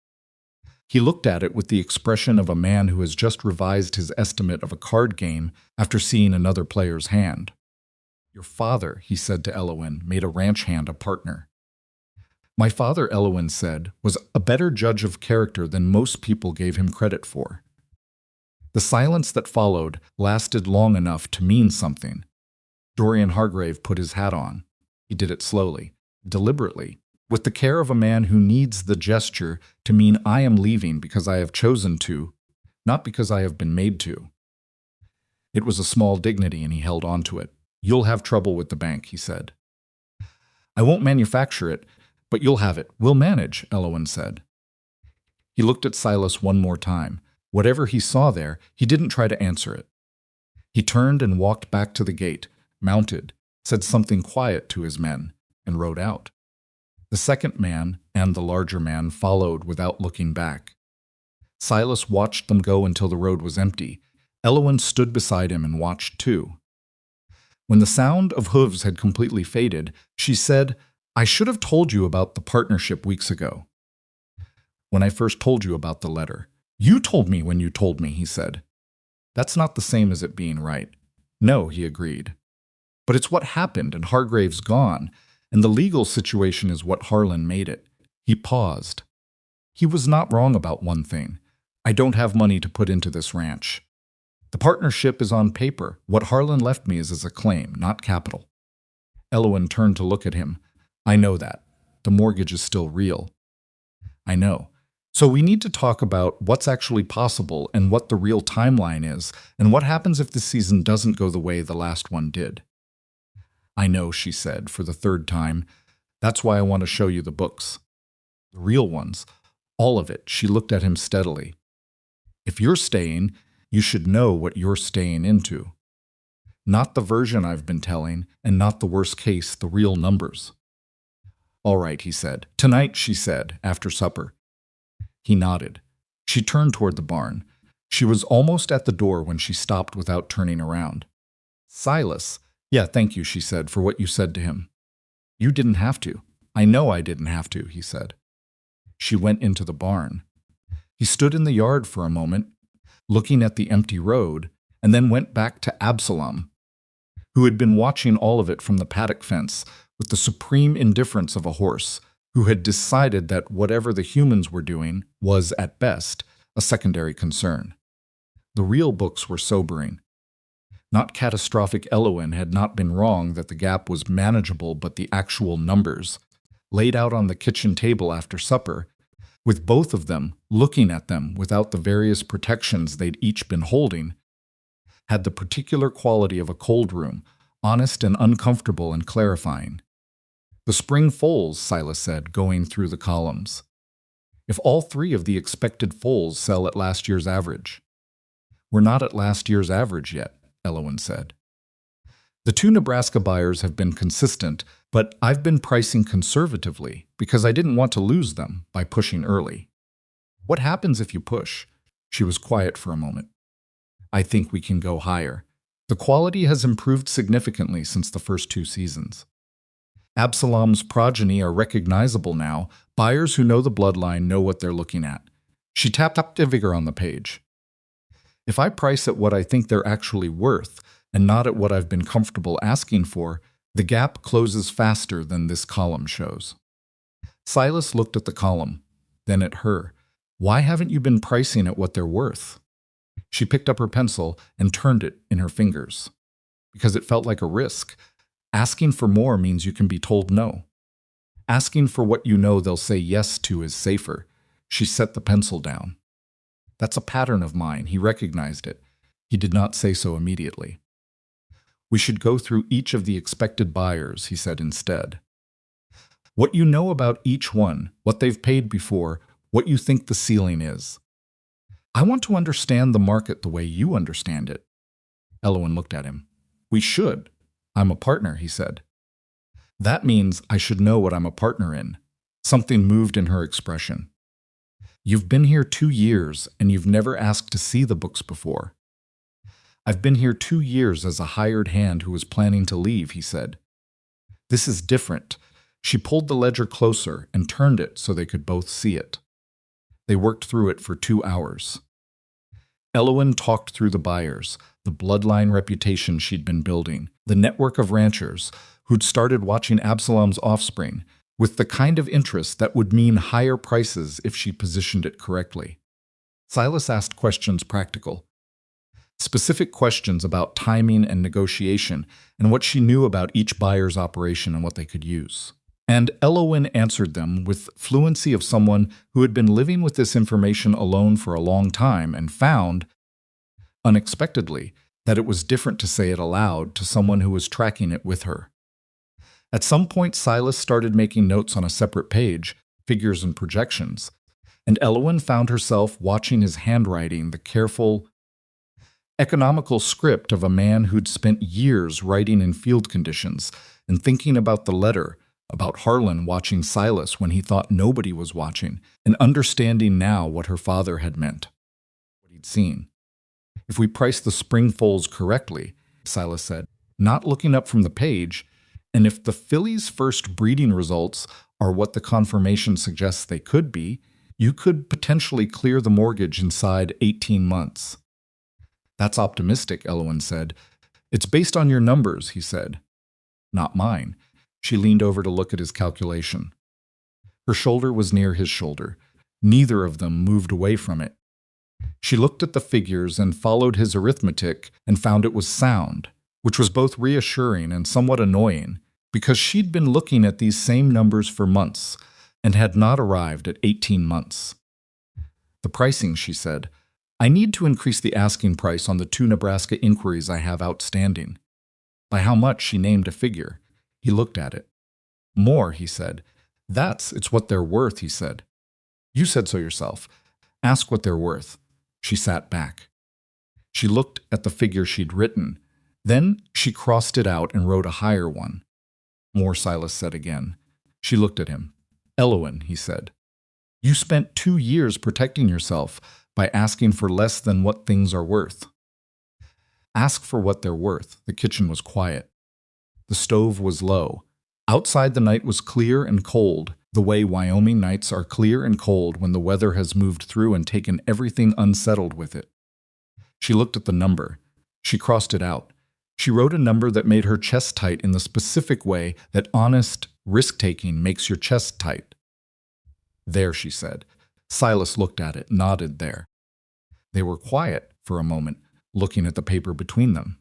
Speaker 1: He looked at it with the expression of a man who has just revised his estimate of a card game after seeing another player's hand. Your father, he said to Elowen, made a ranch hand a partner. My father, Elowen said, was a better judge of character than most people gave him credit for. The silence that followed lasted long enough to mean something. Dorian Hargrave put his hat on. He did it slowly, deliberately, with the care of a man who needs the gesture to mean I am leaving because I have chosen to, not because I have been made to. It was a small dignity, and he held on to it. You'll have trouble with the bank, he said. I won't manufacture it, but you'll have it. We'll manage, Elowen said. He looked at Silas one more time. Whatever he saw there, he didn't try to answer it. He turned and walked back to the gate, mounted, said something quiet to his men, and rode out. The second man and the larger man followed without looking back. Silas watched them go until the road was empty. Elowen stood beside him and watched too. When the sound of hooves had completely faded, she said, I should have told you about the partnership weeks ago. When I first told you about the letter. You told me when you told me, he said. That's not the same as it being right. No, he agreed. But it's what happened, and Hargrave's gone, and the legal situation is what Harlan made it. He paused. He was not wrong about one thing. I don't have money to put into this ranch. The partnership is on paper. What Harlan left me is as a claim, not capital. Elowen turned to look at him. I know that. The mortgage is still real. I know. So we need to talk about what's actually possible and what the real timeline is, and what happens if this season doesn't go the way the last one did. I know, she said, for the third time. That's why I want to show you the books. The real ones. All of it. She looked at him steadily. If you're staying, you should know what you're staying into. Not the version I've been telling, and not the worst case, the real numbers. All right, he said. Tonight, she said, after supper. He nodded. She turned toward the barn. She was almost at the door when she stopped without turning around. Silas. Yeah, thank you, she said, for what you said to him. You didn't have to. I know I didn't have to, he said. She went into the barn. He stood in the yard for a moment, looking at the empty road, and then went back to Absalom, who had been watching all of it from the paddock fence with the supreme indifference of a horse, who had decided that whatever the humans were doing was, at best, a secondary concern. The real books were sobering. Not catastrophic Elowen had not been wrong that the gap was manageable, but the actual numbers, laid out on the kitchen table after supper, with both of them looking at them without the various protections they'd each been holding, had the particular quality of a cold room, honest and uncomfortable and clarifying. The spring foals, Silas said, going through the columns. If all three of the expected foals sell at last year's average. We're not at last year's average yet, Elowen said. The two Nebraska buyers have been consistent, but I've been pricing conservatively because I didn't want to lose them by pushing early. What happens if you push? She was quiet for a moment. I think we can go higher. The quality has improved significantly since the first 2 seasons. Absalom's progeny are recognizable now. Buyers who know the bloodline know what they're looking at. She tapped up the vigor on the page. If I price at what I think they're actually worth, and not at what I've been comfortable asking for, the gap closes faster than this column shows. Silas looked at the column, then at her. Why haven't you been pricing at what they're worth? She picked up her pencil and turned it in her fingers. Because it felt like a risk. Asking for more means you can be told no. Asking for what you know they'll say yes to is safer. She set the pencil down. That's a pattern of mine. He recognized it. He did not say so immediately. We should go through each of the expected buyers, he said instead. What you know about each one, what they've paid before, what you think the ceiling is. I want to understand the market the way you understand it. Elowen looked at him. We should. I'm a partner, he said. That means I should know what I'm a partner in. Something moved in her expression. You've been here 2 years, and you've never asked to see the books before. I've been here 2 years as a hired hand who was planning to leave, he said. This is different. She pulled the ledger closer and turned it so they could both see it. They worked through it for 2 hours. Elowen talked through the buyers, the bloodline reputation she'd been building, the network of ranchers who'd started watching Absalom's offspring, with the kind of interest that would mean higher prices if she positioned it correctly. Silas asked questions practical. Specific questions about timing and negotiation and what she knew about each buyer's operation and what they could use. And Elowen answered them with fluency of someone who had been living with this information alone for a long time and found, unexpectedly, that it was different to say it aloud to someone who was tracking it with her. At some point, Silas started making notes on a separate page, figures and projections, and Elowen found herself watching his handwriting, the careful, economical script of a man who'd spent years writing in field conditions and thinking about the letter, about Harlan watching Silas when he thought nobody was watching, and understanding now what her father had meant, what he'd seen. If we price the spring foals correctly, Silas said, not looking up from the page, and if the fillies' first breeding results are what the confirmation suggests they could be, you could potentially clear the mortgage inside 18 months. That's optimistic, Elowen said. It's based on your numbers, he said. Not mine. She leaned over to look at his calculation. Her shoulder was near his shoulder. Neither of them moved away from it. She looked at the figures and followed his arithmetic and found it was sound, which was both reassuring and somewhat annoying, because she'd been looking at these same numbers for months and had not arrived at 18 months. The pricing, she said. I need to increase the asking price on the 2 Nebraska inquiries I have outstanding. By how much, she named a figure. He looked at it. More, he said. It's what they're worth, he said. You said so yourself. Ask what they're worth. She sat back. She looked at the figure she'd written. Then she crossed it out and wrote a higher one. More, Silas said again. She looked at him. Elowen, he said. You spent 2 years protecting yourself by asking for less than what things are worth. Ask for what they're worth. The kitchen was quiet. The stove was low. Outside the night was clear and cold, the way Wyoming nights are clear and cold when the weather has moved through and taken everything unsettled with it. She looked at the number. She crossed it out. She wrote a number that made her chest tight in the specific way that honest risk-taking makes your chest tight. There, she said. Silas looked at it, nodded there. They were quiet for a moment, looking at the paper between them.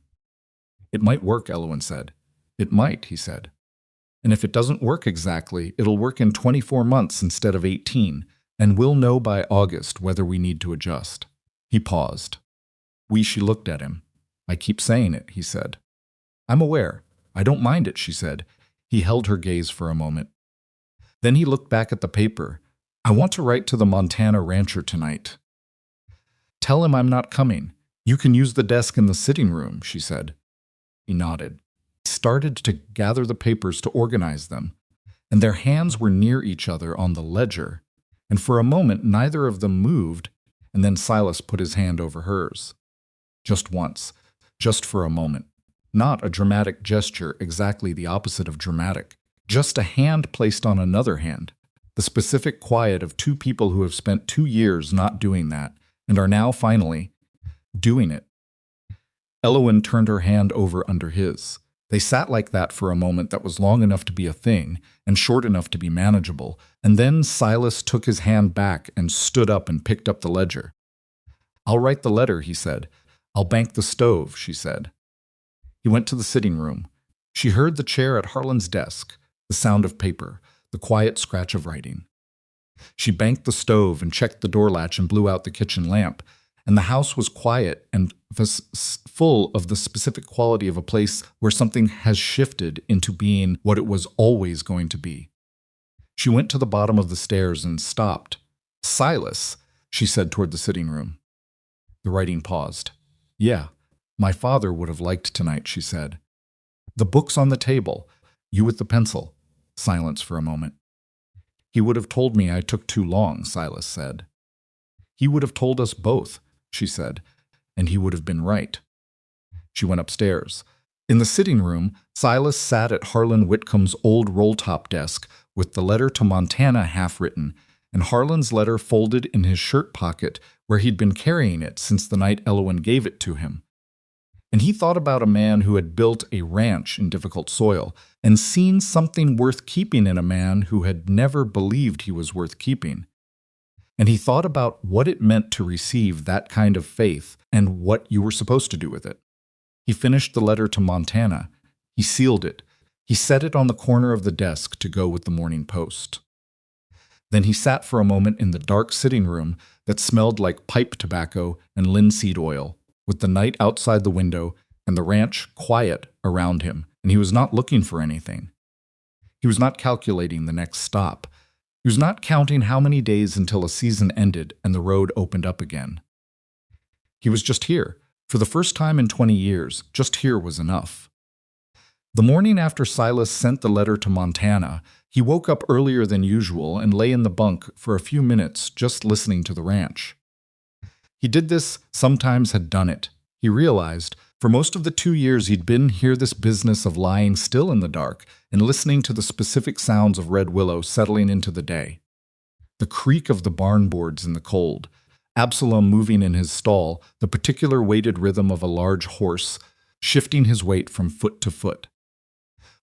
Speaker 1: It might work, Elowen said. It might, he said. And if it doesn't work exactly, it'll work in 24 months instead of 18. and we'll know by August whether we need to adjust." He paused. She looked at him. "I keep saying it," he said. "I'm aware. I don't mind it," she said. He held her gaze for a moment. Then he looked back at the paper. "I want to write to the Montana rancher tonight. Tell him I'm not coming. You can use the desk in the sitting room," she said. He nodded. He started to gather the papers to organize them, and their hands were near each other on the ledger, and for a moment neither of them moved, and then Silas put his hand over hers. Just once, just for a moment. Not a dramatic gesture, exactly the opposite of dramatic. Just a hand placed on another hand. The specific quiet of two people who have spent 2 years not doing that, and are now finally doing it. Elowen turned her hand over under his. They sat like that for a moment that was long enough to be a thing, and short enough to be manageable, and then Silas took his hand back and stood up and picked up the ledger. "I'll write the letter," he said. "I'll bank the stove," she said. He went to the sitting room. She heard the chair at Harlan's desk, the sound of paper, the quiet scratch of writing. She banked the stove and checked the door latch and blew out the kitchen lamp, and the house was quiet and full of the specific quality of a place where something has shifted into being what it was always going to be. She went to the bottom of the stairs and stopped. "Silas," she said toward the sitting room. The writing paused. "Yeah, my father would have liked tonight," she said. "The book's on the table. You with the pencil." Silence for a moment. "He would have told me I took too long," Silas said. "He would have told us both," she said, "and he would have been right." She went upstairs. In the sitting room, Silas sat at Harlan Whitcomb's old roll-top desk with the letter to Montana half-written, and Harlan's letter folded in his shirt pocket where he'd been carrying it since the night Elowen gave it to him. And he thought about a man who had built a ranch in difficult soil and seen something worth keeping in a man who had never believed he was worth keeping. And he thought about what it meant to receive that kind of faith and what you were supposed to do with it. He finished the letter to Montana. He sealed it. He set it on the corner of the desk to go with the Morning Post. Then he sat for a moment in the dark sitting room that smelled like pipe tobacco and linseed oil, with the night outside the window and the ranch quiet around him, and he was not looking for anything. He was not calculating the next stop. He was not counting how many days until a season ended and the road opened up again. He was just here. For the first time in 20 years, just here was enough. The morning after Silas sent the letter to Montana, he woke up earlier than usual and lay in the bunk for a few minutes just listening to the ranch. He did this, sometimes had done it. He realized, for most of the 2 years he'd been here, this business of lying still in the dark and listening to the specific sounds of Red Willow settling into the day. The creak of the barn boards in the cold, Absalom moving in his stall, the particular weighted rhythm of a large horse, shifting his weight from foot to foot.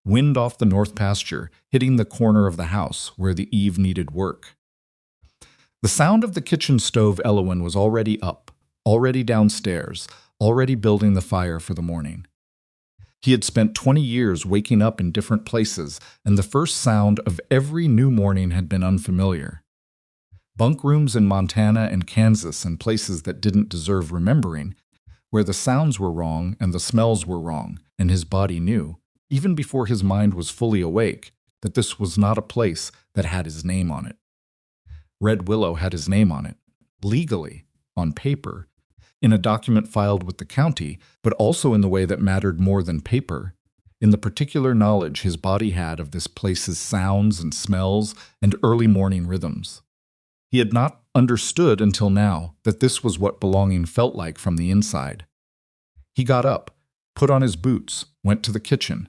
Speaker 1: Wind off the north pasture, hitting the corner of the house where the eave needed work. The sound of the kitchen stove Elowen was already up, already downstairs, already building the fire for the morning. He had spent 20 years waking up in different places, and the first sound of every new morning had been unfamiliar. Bunk rooms in Montana and Kansas and places that didn't deserve remembering, where the sounds were wrong and the smells were wrong, and his body knew, even before his mind was fully awake, that this was not a place that had his name on it. Red Willow had his name on it, legally, on paper, in a document filed with the county, but also in the way that mattered more than paper, in the particular knowledge his body had of this place's sounds and smells and early morning rhythms. He had not understood until now that this was what belonging felt like from the inside. He got up, put on his boots, went to the kitchen.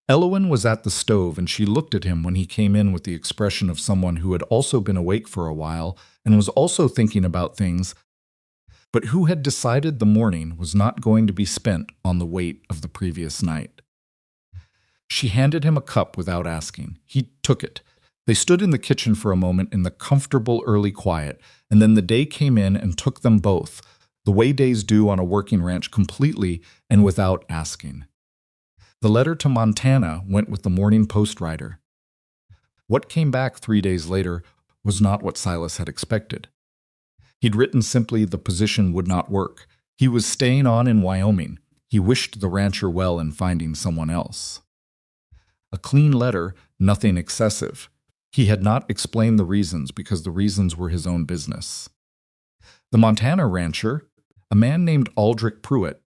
Speaker 1: Elowen was at the stove, and she looked at him when he came in with the expression of someone who had also been awake for a while and was also thinking about things, but who had decided the morning was not going to be spent on the weight of the previous night. She handed him a cup without asking. He took it. They stood in the kitchen for a moment in the comfortable early quiet, and then the day came in and took them both, the way days do on a working ranch, completely and without asking. The letter to Montana went with the Morning Post writer. What came back 3 days later was not what Silas had expected. He'd written simply the position would not work. He was staying on in Wyoming. He wished the rancher well in finding someone else. A clean letter, nothing excessive. He had not explained the reasons because the reasons were his own business. The Montana rancher, a man named Aldrich Pruitt,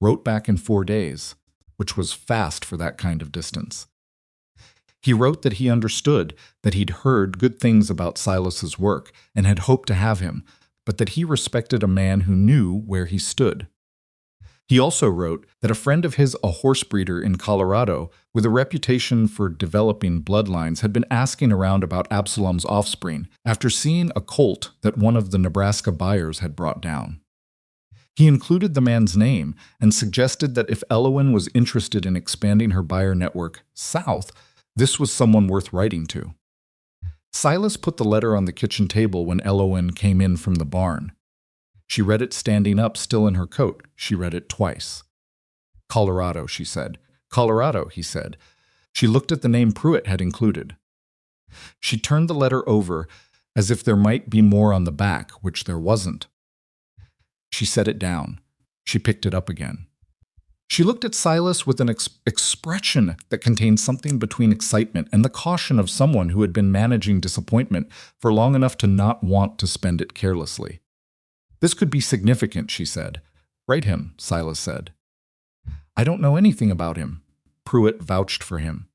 Speaker 1: wrote back in 4 days, which was fast for that kind of distance. He wrote that he understood that he'd heard good things about Silas's work and had hoped to have him, but that he respected a man who knew where he stood. He also wrote that a friend of his, a horse breeder in Colorado, with a reputation for developing bloodlines, had been asking around about Absalom's offspring after seeing a colt that one of the Nebraska buyers had brought down. He included the man's name and suggested that if Elowen was interested in expanding her buyer network south, this was someone worth writing to. Silas put the letter on the kitchen table when Elowen came in from the barn. She read it standing up, still in her coat. She read it twice. Colorado, she said. Colorado, he said. She looked at the name Pruitt had included. She turned the letter over as if there might be more on the back, which there wasn't. She set it down. She picked it up again. She looked at Silas with an expression that contained something between excitement and the caution of someone who had been managing disappointment for long enough to not want to spend it carelessly. This could be significant, she said. Write him, Silas said. I don't know anything about him. Pruitt vouched for him.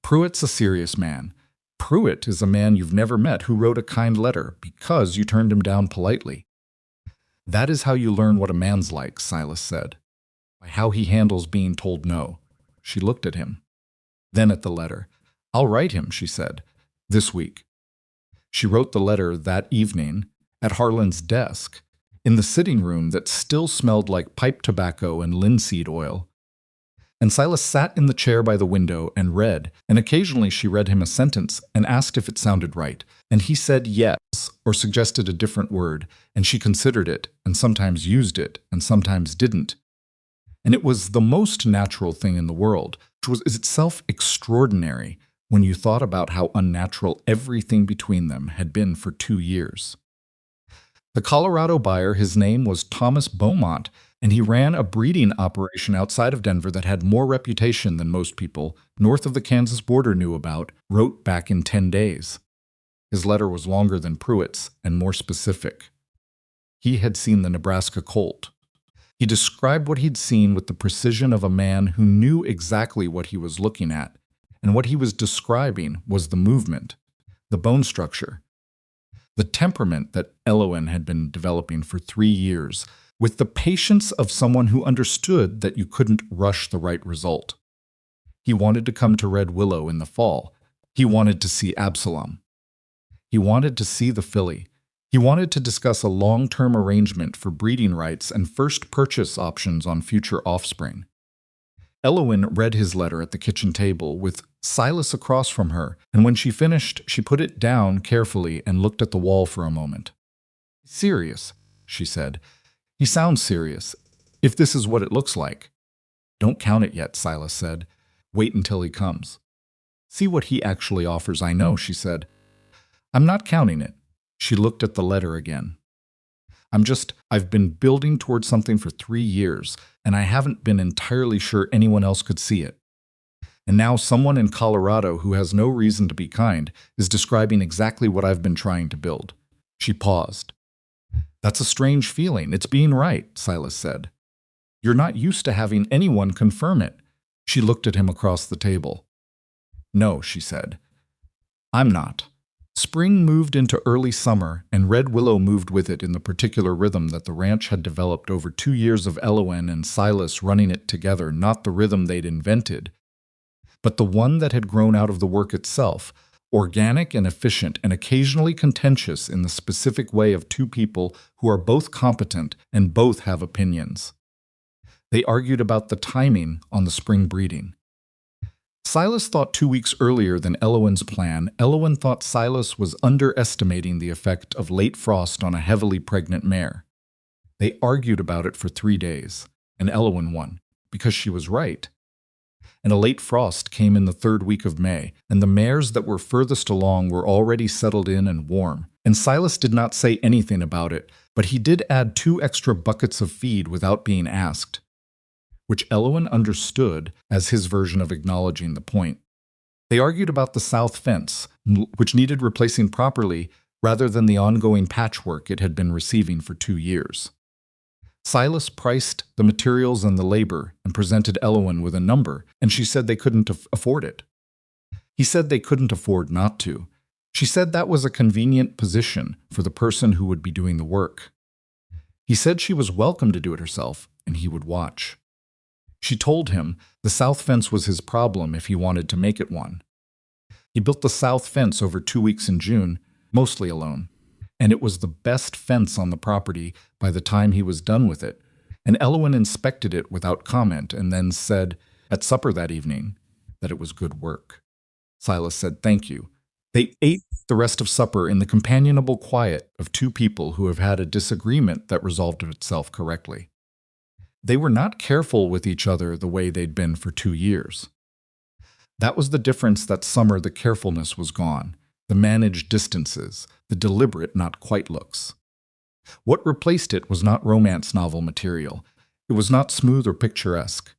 Speaker 1: Pruitt's a serious man. Pruitt is a man you've never met who wrote a kind letter because you turned him down politely. That is how you learn what a man's like, Silas said. By how he handles being told no. She looked at him. Then at the letter. I'll write him, she said. This week. She wrote the letter that evening at Harlan's desk, in the sitting room that still smelled like pipe tobacco and linseed oil. And Silas sat in the chair by the window and read, and occasionally she read him a sentence and asked if it sounded right, and he said yes, or suggested a different word, and she considered it, and sometimes used it, and sometimes didn't. And it was the most natural thing in the world, which was itself extraordinary when you thought about how unnatural everything between them had been for 2 years. The Colorado buyer, his name was Thomas Beaumont, and he ran a breeding operation outside of Denver that had more reputation than most people, north of the Kansas border, knew about, wrote back in 10 days. His letter was longer than Pruitt's and more specific. He had seen the Nebraska colt. He described what he'd seen with the precision of a man who knew exactly what he was looking at, and what he was describing was the movement, the bone structure, the temperament that Elowen had been developing for 3 years, with the patience of someone who understood that you couldn't rush the right result. He wanted to come to Red Willow in the fall. He wanted to see Absalom. He wanted to see the filly. He wanted to discuss a long-term arrangement for breeding rights and first purchase options on future offspring. Elowen read his letter at the kitchen table with Silas across from her, and when she finished, she put it down carefully and looked at the wall for a moment. Serious, she said. He sounds serious, if this is what it looks like. Don't count it yet, Silas said. Wait until he comes. See what he actually offers, I know, she said. I'm not counting it. She looked at the letter again. I've been building towards something for 3 years, and I haven't been entirely sure anyone else could see it. And now someone in Colorado who has no reason to be kind is describing exactly what I've been trying to build. She paused. That's a strange feeling. It's being right, Silas said. You're not used to having anyone confirm it. She looked at him across the table. No, she said. I'm not. Spring moved into early summer, and Red Willow moved with it in the particular rhythm that the ranch had developed over 2 years of Elowen and Silas running it together, not the rhythm they'd invented, but the one that had grown out of the work itself, organic and efficient and occasionally contentious in the specific way of 2 people who are both competent and both have opinions. They argued about the timing on the spring breeding. Silas thought 2 weeks earlier than Elowen's plan. Elowen thought Silas was underestimating the effect of late frost on a heavily pregnant mare. They argued about it for 3 days, and Elowen won, because she was right. and a late frost came in the third week of May, and the mares that were furthest along were already settled in and warm. And Silas did not say anything about it, but he did add 2 extra buckets of feed without being asked, which Elowen understood as his version of acknowledging the point. They argued about the south fence, which needed replacing properly rather than the ongoing patchwork it had been receiving for 2 years. Silas priced the materials and the labor and presented Elowen with a number, and she said they couldn't afford it. He said they couldn't afford not to. She said that was a convenient position for the person who would be doing the work. He said she was welcome to do it herself, and he would watch. She told him the south fence was his problem if he wanted to make it one. He built the south fence over 2 weeks in June, mostly alone, and it was the best fence on the property by the time he was done with it, and Elowen inspected it without comment and then said at supper that evening that it was good work. Silas said thank you. They ate the rest of supper in the companionable quiet of 2 people who have had a disagreement that resolved itself correctly. They were not careful with each other the way they'd been for 2 years. That was the difference. That summer the carefulness was gone, the managed distances, the deliberate not quite looks. What replaced it was not romance novel material. It was not smooth or picturesque.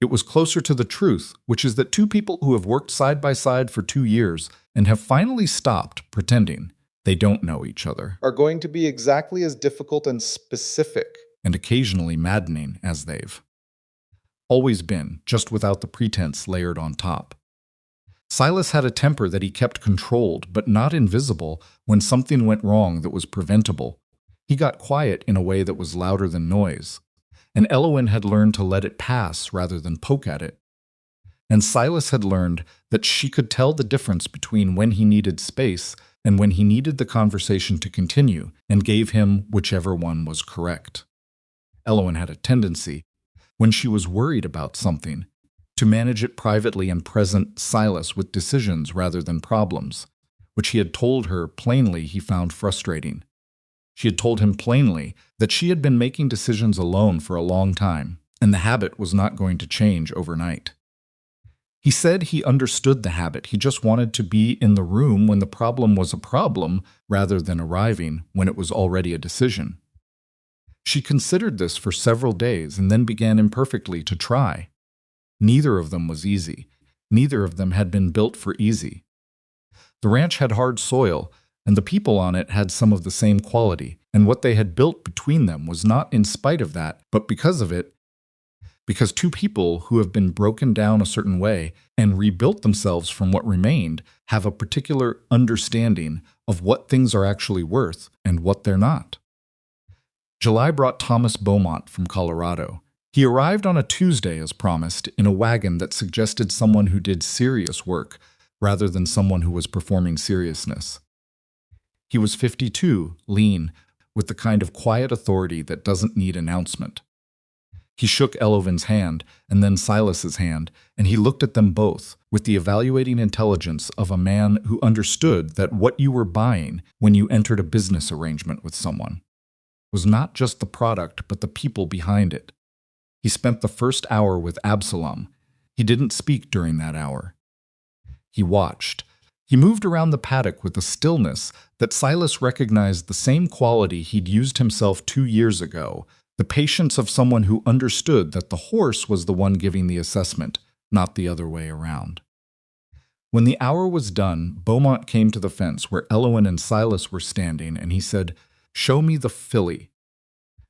Speaker 1: It was closer to the truth, which is that 2 people who have worked side by side for 2 years and have finally stopped pretending they don't know each other are going to be exactly as difficult and specific and occasionally maddening as they've always been, just without the pretense layered on top. Silas had a temper that he kept controlled, but not invisible when something went wrong that was preventable. He got quiet in a way that was louder than noise, and Elowen had learned to let it pass rather than poke at it. And Silas had learned that she could tell the difference between when he needed space and when he needed the conversation to continue, and gave him whichever one was correct. Elowen had a tendency, when she was worried about something, to manage it privately and present Silas with decisions rather than problems, which he had told her plainly he found frustrating. She had told him plainly that she had been making decisions alone for a long time, and the habit was not going to change overnight. He said he understood the habit. He just wanted to be in the room when the problem was a problem rather than arriving when it was already a decision. She considered this for several days and then began imperfectly to try. Neither of them was easy. Neither of them had been built for easy. The ranch had hard soil, and the people on it had some of the same quality, and what they had built between them was not in spite of that, but because of it, because 2 people who have been broken down a certain way and rebuilt themselves from what remained have a particular understanding of what things are actually worth and what they're not. July brought Thomas Beaumont from Colorado. He arrived on a Tuesday, as promised, in a wagon that suggested someone who did serious work rather than someone who was performing seriousness. He was 52, lean, with the kind of quiet authority that doesn't need announcement. He shook Elowen's hand and then Silas's hand, and he looked at them both with the evaluating intelligence of a man who understood that what you were buying when you entered a business arrangement with someone was not just the product but the people behind it. He spent the first hour with Absalom. He didn't speak during that hour. He watched. He moved around the paddock with a stillness that Silas recognized the same quality he'd used himself 2 years ago, the patience of someone who understood that the horse was the one giving the assessment, not the other way around. When the hour was done, Beaumont came to the fence where Elowen and Silas were standing, and he said, "Show me the filly."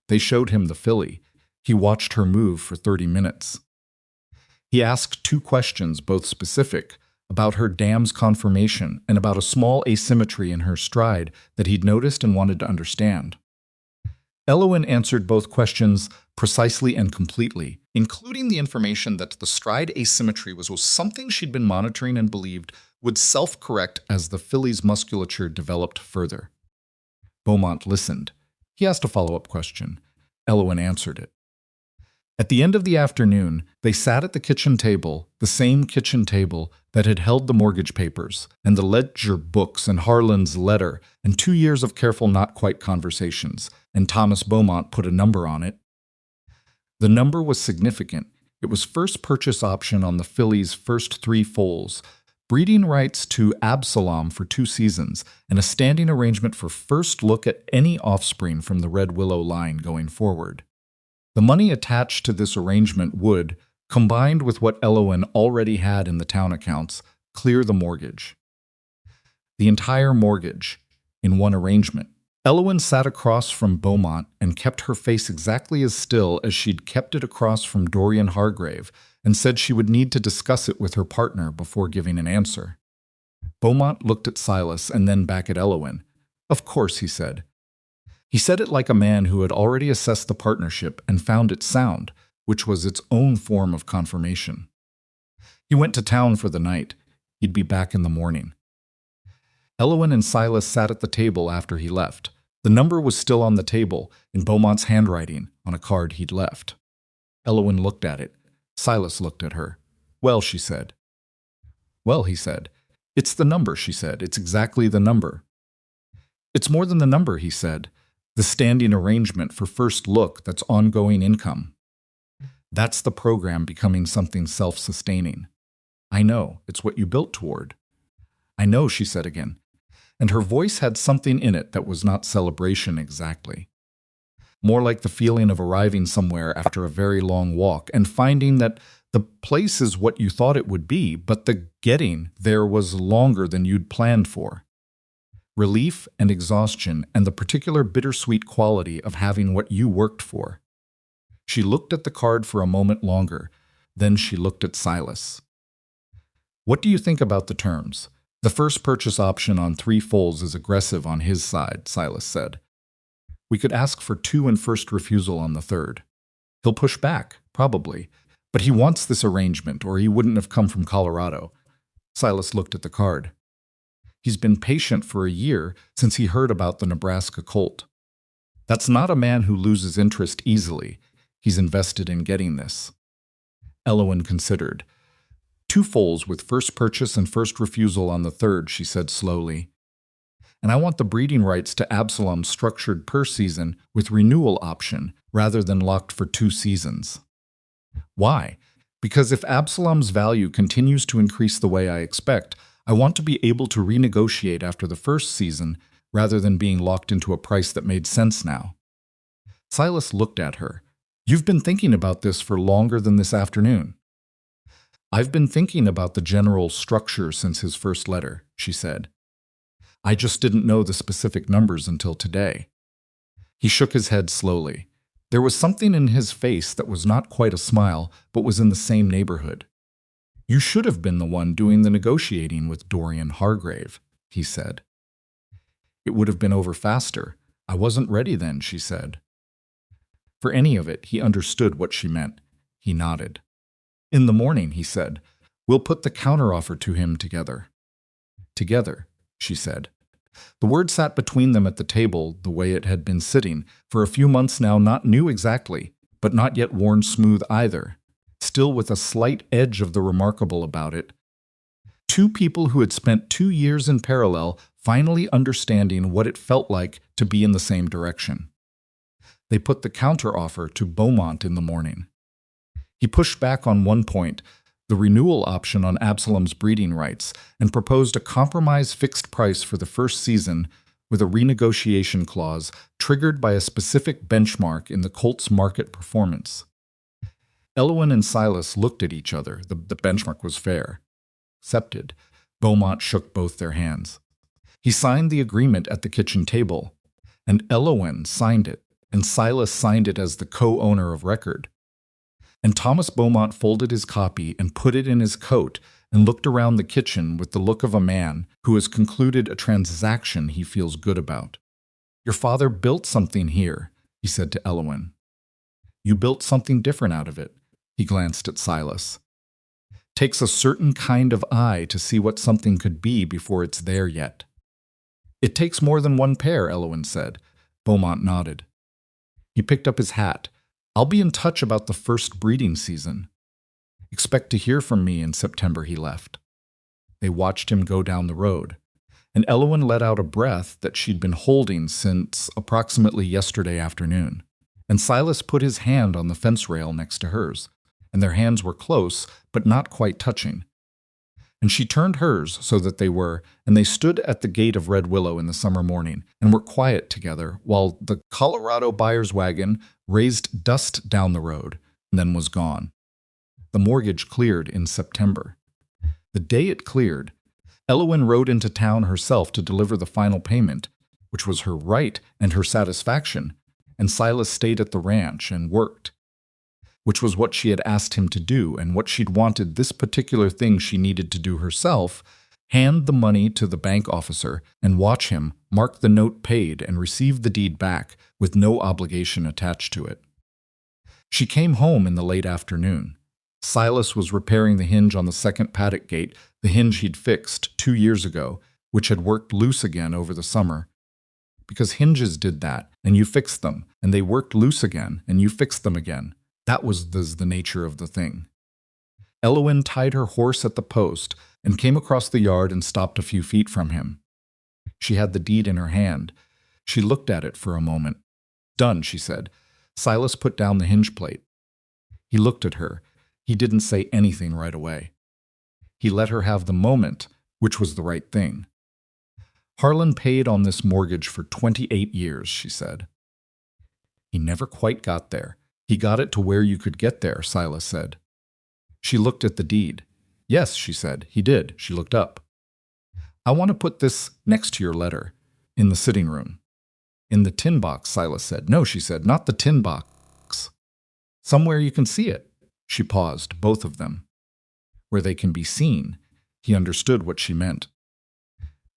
Speaker 1: They showed him the filly. He watched her move for 30 minutes. He asked 2 questions, both specific, about her dam's conformation and about a small asymmetry in her stride that he'd noticed and wanted to understand. Elowen answered both questions precisely and completely, including the information that the stride asymmetry was something she'd been monitoring and believed would self-correct as the filly's musculature developed further. Beaumont listened. He asked a follow-up question. Elowen answered it. At the end of the afternoon, they sat at the kitchen table, the same kitchen table that had held the mortgage papers, and the ledger books, and Harlan's letter, and 2 years of careful not-quite conversations, and Thomas Beaumont put a number on it. The number was significant. It was first purchase option on the filly's first 3 foals, breeding rights to Absalom for 2 seasons, and a standing arrangement for first look at any offspring from the Red Willow line going forward. The money attached to this arrangement would, combined with what Elowen already had in the town accounts, clear the mortgage. The entire mortgage, in one arrangement. Elowen sat across from Beaumont and kept her face exactly as still as she'd kept it across from Dorian Hargrave, and said she would need to discuss it with her partner before giving an answer. Beaumont looked at Silas and then back at Elowen. "Of course," he said. He said it like a man who had already assessed the partnership and found it sound, which was its own form of confirmation. He went to town for the night. He'd be back in the morning. Elowen and Silas sat at the table after he left. The number was still on the table, in Beaumont's handwriting, on a card he'd left. Elowen looked at it. Silas looked at her. "Well," she said. "Well," he said. "It's the number," she said. "It's exactly the number." "It's more than the number," he said. "The standing arrangement for first look that's ongoing income. That's the program becoming something self-sustaining. I know, it's what you built toward." "I know," she said again, and her voice had something in it that was not celebration exactly. More like the feeling of arriving somewhere after a very long walk and finding that the place is what you thought it would be, but the getting there was longer than you'd planned for. Relief and exhaustion and the particular bittersweet quality of having what you worked for. She looked at the card for a moment longer, then she looked at Silas. "What do you think about the terms? The first purchase option on 3 foals is aggressive on his side," Silas said. "We could ask for 2 and first refusal on the 3rd. He'll push back, probably, but he wants this arrangement or he wouldn't have come from Colorado." Silas looked at the card. "He's been patient for a year since he heard about the Nebraska colt. That's not a man who loses interest easily. He's invested in getting this." Elowen considered. 2 foals with first purchase and first refusal on the 3rd, she said slowly. "And I want the breeding rights to Absalom structured per season with renewal option rather than locked for 2 seasons. Why? Because if Absalom's value continues to increase the way I expect, I want to be able to renegotiate after the first season rather than being locked into a price that made sense now." Silas looked at her. "You've been thinking about this for longer than this afternoon." "I've been thinking about the general structure since his first letter," she said. "I just didn't know the specific numbers until today." He shook his head slowly. There was something in his face that was not quite a smile, but was in the same neighborhood. "You should have been the one doing the negotiating with Dorian Hargrave," he said. "It would have been over faster. I wasn't ready then," she said. For any of it, he understood what she meant. He nodded. "In the morning," he said, "we'll put the counteroffer to him together." "Together," she said. The word sat between them at the table the way it had been sitting, for a few months now, not new exactly, but not yet worn smooth either, still with a slight edge of the remarkable about it. 2 people who had spent 2 years in parallel finally understanding what it felt like to be in the same direction. They put the counteroffer to Beaumont in the morning. He pushed back on one point, the renewal option on Absalom's breeding rights, and proposed a compromise fixed price for the first season with a renegotiation clause triggered by a specific benchmark in the colt's market performance. Elowen and Silas looked at each other. The benchmark was fair. Accepted. Beaumont shook both their hands. He signed the agreement at the kitchen table, and Elowen signed it, and Silas signed it as the co-owner of record. And Thomas Beaumont folded his copy and put it in his coat and looked around the kitchen with the look of a man who has concluded a transaction he feels good about. "Your father built something here," he said to Elowen. "You built something different out of it." He glanced at Silas. "Takes a certain kind of eye to see what something could be before it's there yet." "It takes more than one pair," Elowen said. Beaumont nodded. He picked up his hat. "I'll be in touch about the first breeding season. Expect to hear from me in September," he left. They watched him go down the road, and Elowen let out a breath that she'd been holding since approximately yesterday afternoon, and Silas put his hand on the fence rail next to hers. and their hands were close, but not quite touching. And she turned hers so that they were, and they stood at the gate of Red Willow in the summer morning and were quiet together while the Colorado buyer's wagon raised dust down the road and then was gone. The mortgage cleared in September. The day it cleared, Elowen rode into town herself to deliver the final payment, which was her right and her satisfaction, and Silas stayed at the ranch and worked, which was what she had asked him to do and what she'd wanted this particular thing she needed to do herself, hand the money to the bank officer and watch him mark the note paid and receive the deed back with no obligation attached to it. She came home in the late afternoon. Silas was repairing the hinge on the second paddock gate, the hinge he'd fixed 2 years ago, which had worked loose again over the summer. Because hinges did that, and you fixed them, and they worked loose again, and you fixed them again. That was the nature of the thing. Elowen tied her horse at the post and came across the yard and stopped a few feet from him. She had the deed in her hand. She looked at it for a moment. "Done," she said. Silas put down the hinge plate. He looked at her. He didn't say anything right away. He let her have the moment, which was the right thing. "Harlan paid on this mortgage for 28 years, she said. "He never quite got there. He got it to where you could get there," Silas said. She looked at the deed. "Yes," she said, "he did." She looked up. "I want to put this next to your letter, in the sitting room." "In the tin box," Silas said. "No," she said, "not the tin box. Somewhere you can see it." She paused, both of them. "Where they can be seen." He understood what she meant.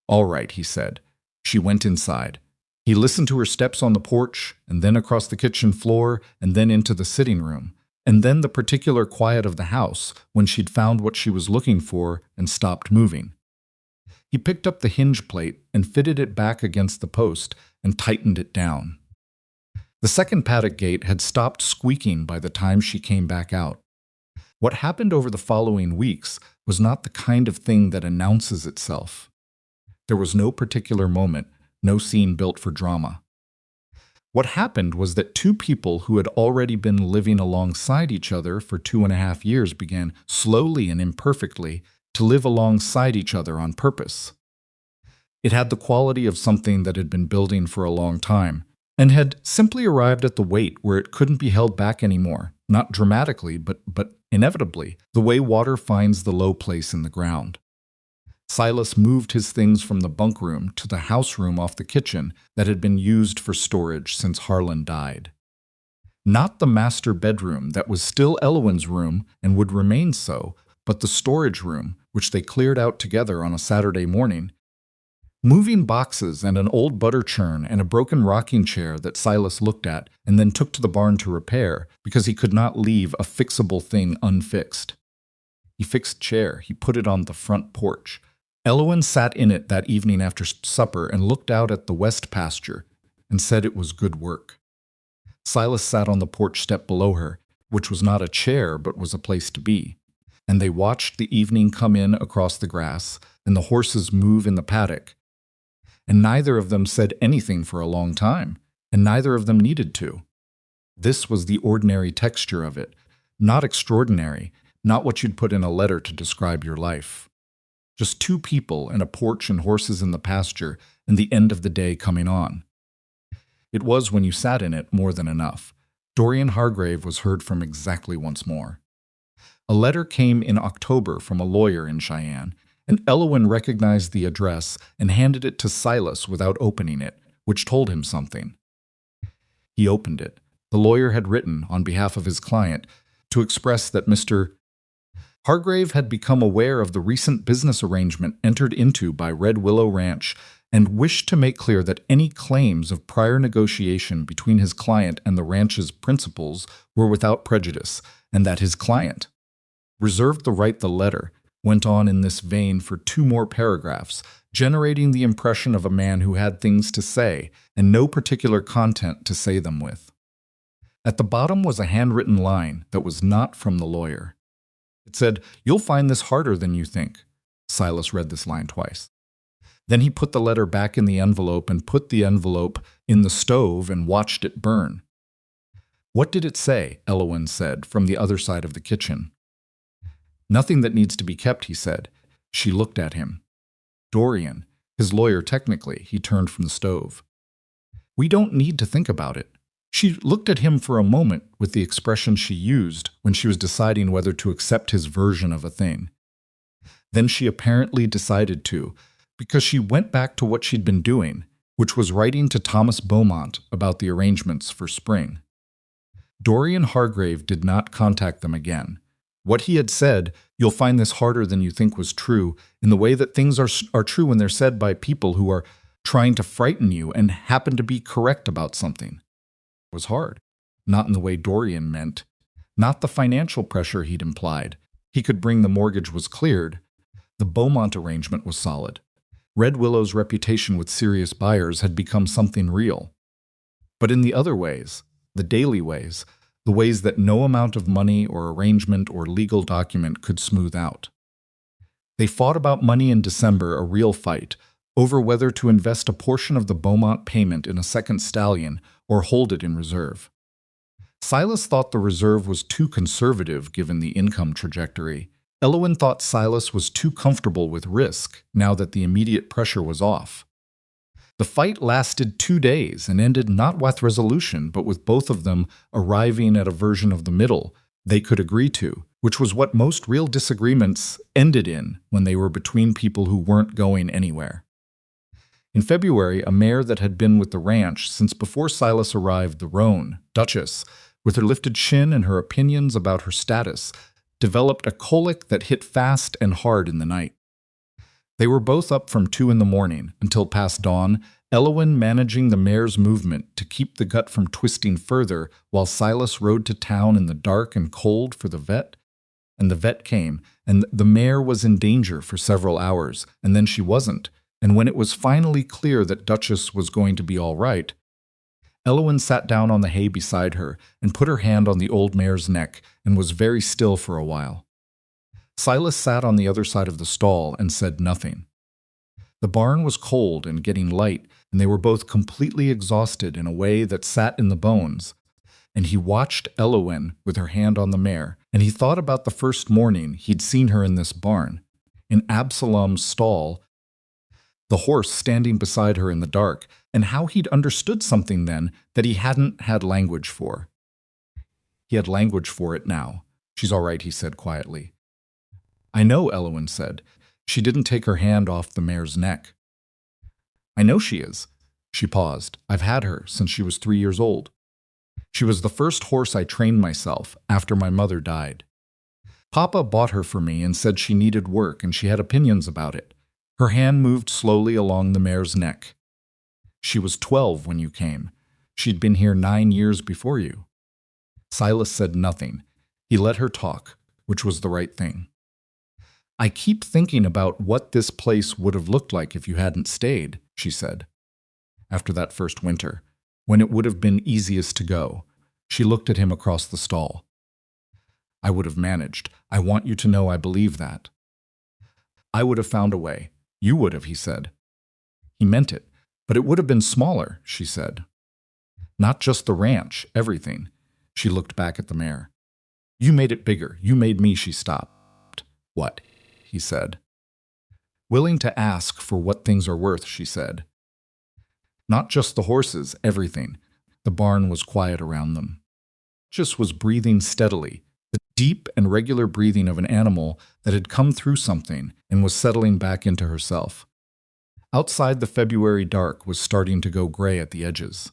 Speaker 1: "All right," he said. She went inside. He listened to her steps on the porch, and then across the kitchen floor, and then into the sitting room, and then the particular quiet of the house when she'd found what she was looking for and stopped moving. He picked up the hinge plate and fitted it back against the post and tightened it down. The second paddock gate had stopped squeaking by the time she came back out. What happened over the following weeks was not the kind of thing that announces itself. There was no particular moment, no scene built for drama. What happened was that two people who had already been living alongside each other for 2.5 years began, slowly and imperfectly, to live alongside each other on purpose. It had the quality of something that had been building for a long time, and had simply arrived at the weight where it couldn't be held back anymore, not dramatically, but inevitably, the way water finds the low place in the ground. Silas moved his things from the bunk room to the house room off the kitchen that had been used for storage since Harlan died. Not the master bedroom that was still Elowen's room and would remain so, but the storage room, which they cleared out together on a Saturday morning. Moving boxes and an old butter churn and a broken rocking chair that Silas looked at and then took to the barn to repair because he could not leave a fixable thing unfixed. He fixed chair. He put it on the front porch. Elowen sat in it that evening after supper and looked out at the west pasture and said it was good work. Silas sat on the porch step below her, which was not a chair but was a place to be, and they watched the evening come in across the grass and the horses move in the paddock. And neither of them said anything for a long time, and neither of them needed to. This was the ordinary texture of it, not extraordinary, not what you'd put in a letter to describe your life. Just two people and a porch and horses in the pasture and the end of the day coming on. It was, when you sat in it, more than enough. Dorian Hargrave was heard from exactly once more. A letter came in October from a lawyer in Cheyenne, and Elowen recognized the address and handed it to Silas without opening it, which told him something. He opened it. The lawyer had written, on behalf of his client, to express that Mr. Hargrave had become aware of the recent business arrangement entered into by Red Willow Ranch and wished to make clear that any claims of prior negotiation between his client and the ranch's principals were without prejudice, and that his client reserved the right. The letter went on in this vein for 2 more paragraphs, generating the impression of a man who had things to say and no particular content to say them with. At the bottom was a handwritten line that was not from the lawyer. It said, "You'll find this harder than you think." Silas read this line twice. Then he put the letter back in the envelope and put the envelope in the stove and watched it burn. "What did it say?" Elowen said from the other side of the kitchen. "Nothing that needs to be kept," he said. She looked at him. "Dorian, his lawyer technically," he turned from the stove. "We don't need to think about it." She looked at him for a moment with the expression she used when she was deciding whether to accept his version of a thing. Then she apparently decided to, because she went back to what she'd been doing, which was writing to Thomas Beaumont about the arrangements for spring. Dorian Hargrave did not contact them again. What he had said, "You'll find this harder than you think," was true in the way that things are true when they're said by people who are trying to frighten you and happen to be correct about something. It was hard. Not in the way Dorian meant. Not the financial pressure he'd implied. He could bring the mortgage was cleared. The Beaumont arrangement was solid. Red Willow's reputation with serious buyers had become something real. But in the other ways, the daily ways, the ways that no amount of money or arrangement or legal document could smooth out. They fought about money in December, a real fight, over whether to invest a portion of the Beaumont payment in a second stallion or hold it in reserve. Silas thought the reserve was too conservative given the income trajectory. Elowen thought Silas was too comfortable with risk now that the immediate pressure was off. The fight lasted 2 days and ended not with resolution, but with both of them arriving at a version of the middle they could agree to, which was what most real disagreements ended in when they were between people who weren't going anywhere. In February, a mare that had been with the ranch since before Silas arrived, the roan, Duchess, with her lifted chin and her opinions about her status, developed a colic that hit fast and hard in the night. They were both up from 2 in the morning until past dawn, Elowen managing the mare's movement to keep the gut from twisting further while Silas rode to town in the dark and cold for the vet. And the vet came, and the mare was in danger for several hours, and then she wasn't. And when it was finally clear that Duchess was going to be all right, Elowen sat down on the hay beside her and put her hand on the old mare's neck and was very still for a while. Silas sat on the other side of the stall and said nothing. The barn was cold and getting light, and they were both completely exhausted in a way that sat in the bones. And he watched Elowen with her hand on the mare, and he thought about the first morning he'd seen her in this barn, in Absalom's stall, the horse standing beside her in the dark, and how he'd understood something then that he hadn't had language for. He had language for it now. "She's all right," he said quietly. "I know," Elowen said. She didn't take her hand off the mare's neck. "I know she is." She paused. "I've had her since she was 3 years old. She was the first horse I trained myself after my mother died. Papa bought her for me and said she needed work and she had opinions about it." Her hand moved slowly along the mare's neck. "She was 12 when you came. She'd been here 9 years before you." Silas said nothing. He let her talk, which was the right thing. "I keep thinking about what this place would have looked like if you hadn't stayed," she said. "After that first winter, when it would have been easiest to go." She looked at him across the stall. "I would have managed. I want you to know I believe that. I would have found a way. You would have," he said. He meant it, but it would have been smaller, she said. "Not just the ranch, everything." She looked back at the mare. "You made it bigger. You made me," she stopped. "What?" he said. "Willing to ask for what things are worth," she said. "Not just the horses, everything." The barn was quiet around them. Just was breathing steadily, the deep and regular breathing of an animal that had come through something and was settling back into herself. Outside, the February dark was starting to go gray at the edges.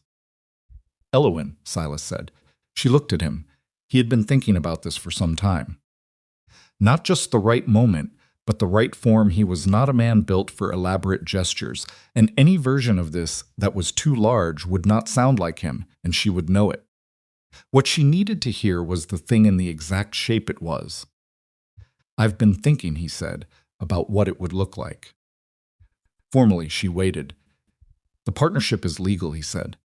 Speaker 1: "Elowen," Silas said. She looked at him. He had been thinking about this for some time. Not just the right moment, but the right form. He was not a man built for elaborate gestures, and any version of this that was too large would not sound like him, and she would know it. What she needed to hear was the thing in the exact shape it was. "I've been thinking," he said, "about what it would look like." Formally, she waited. "The partnership is legal," he said.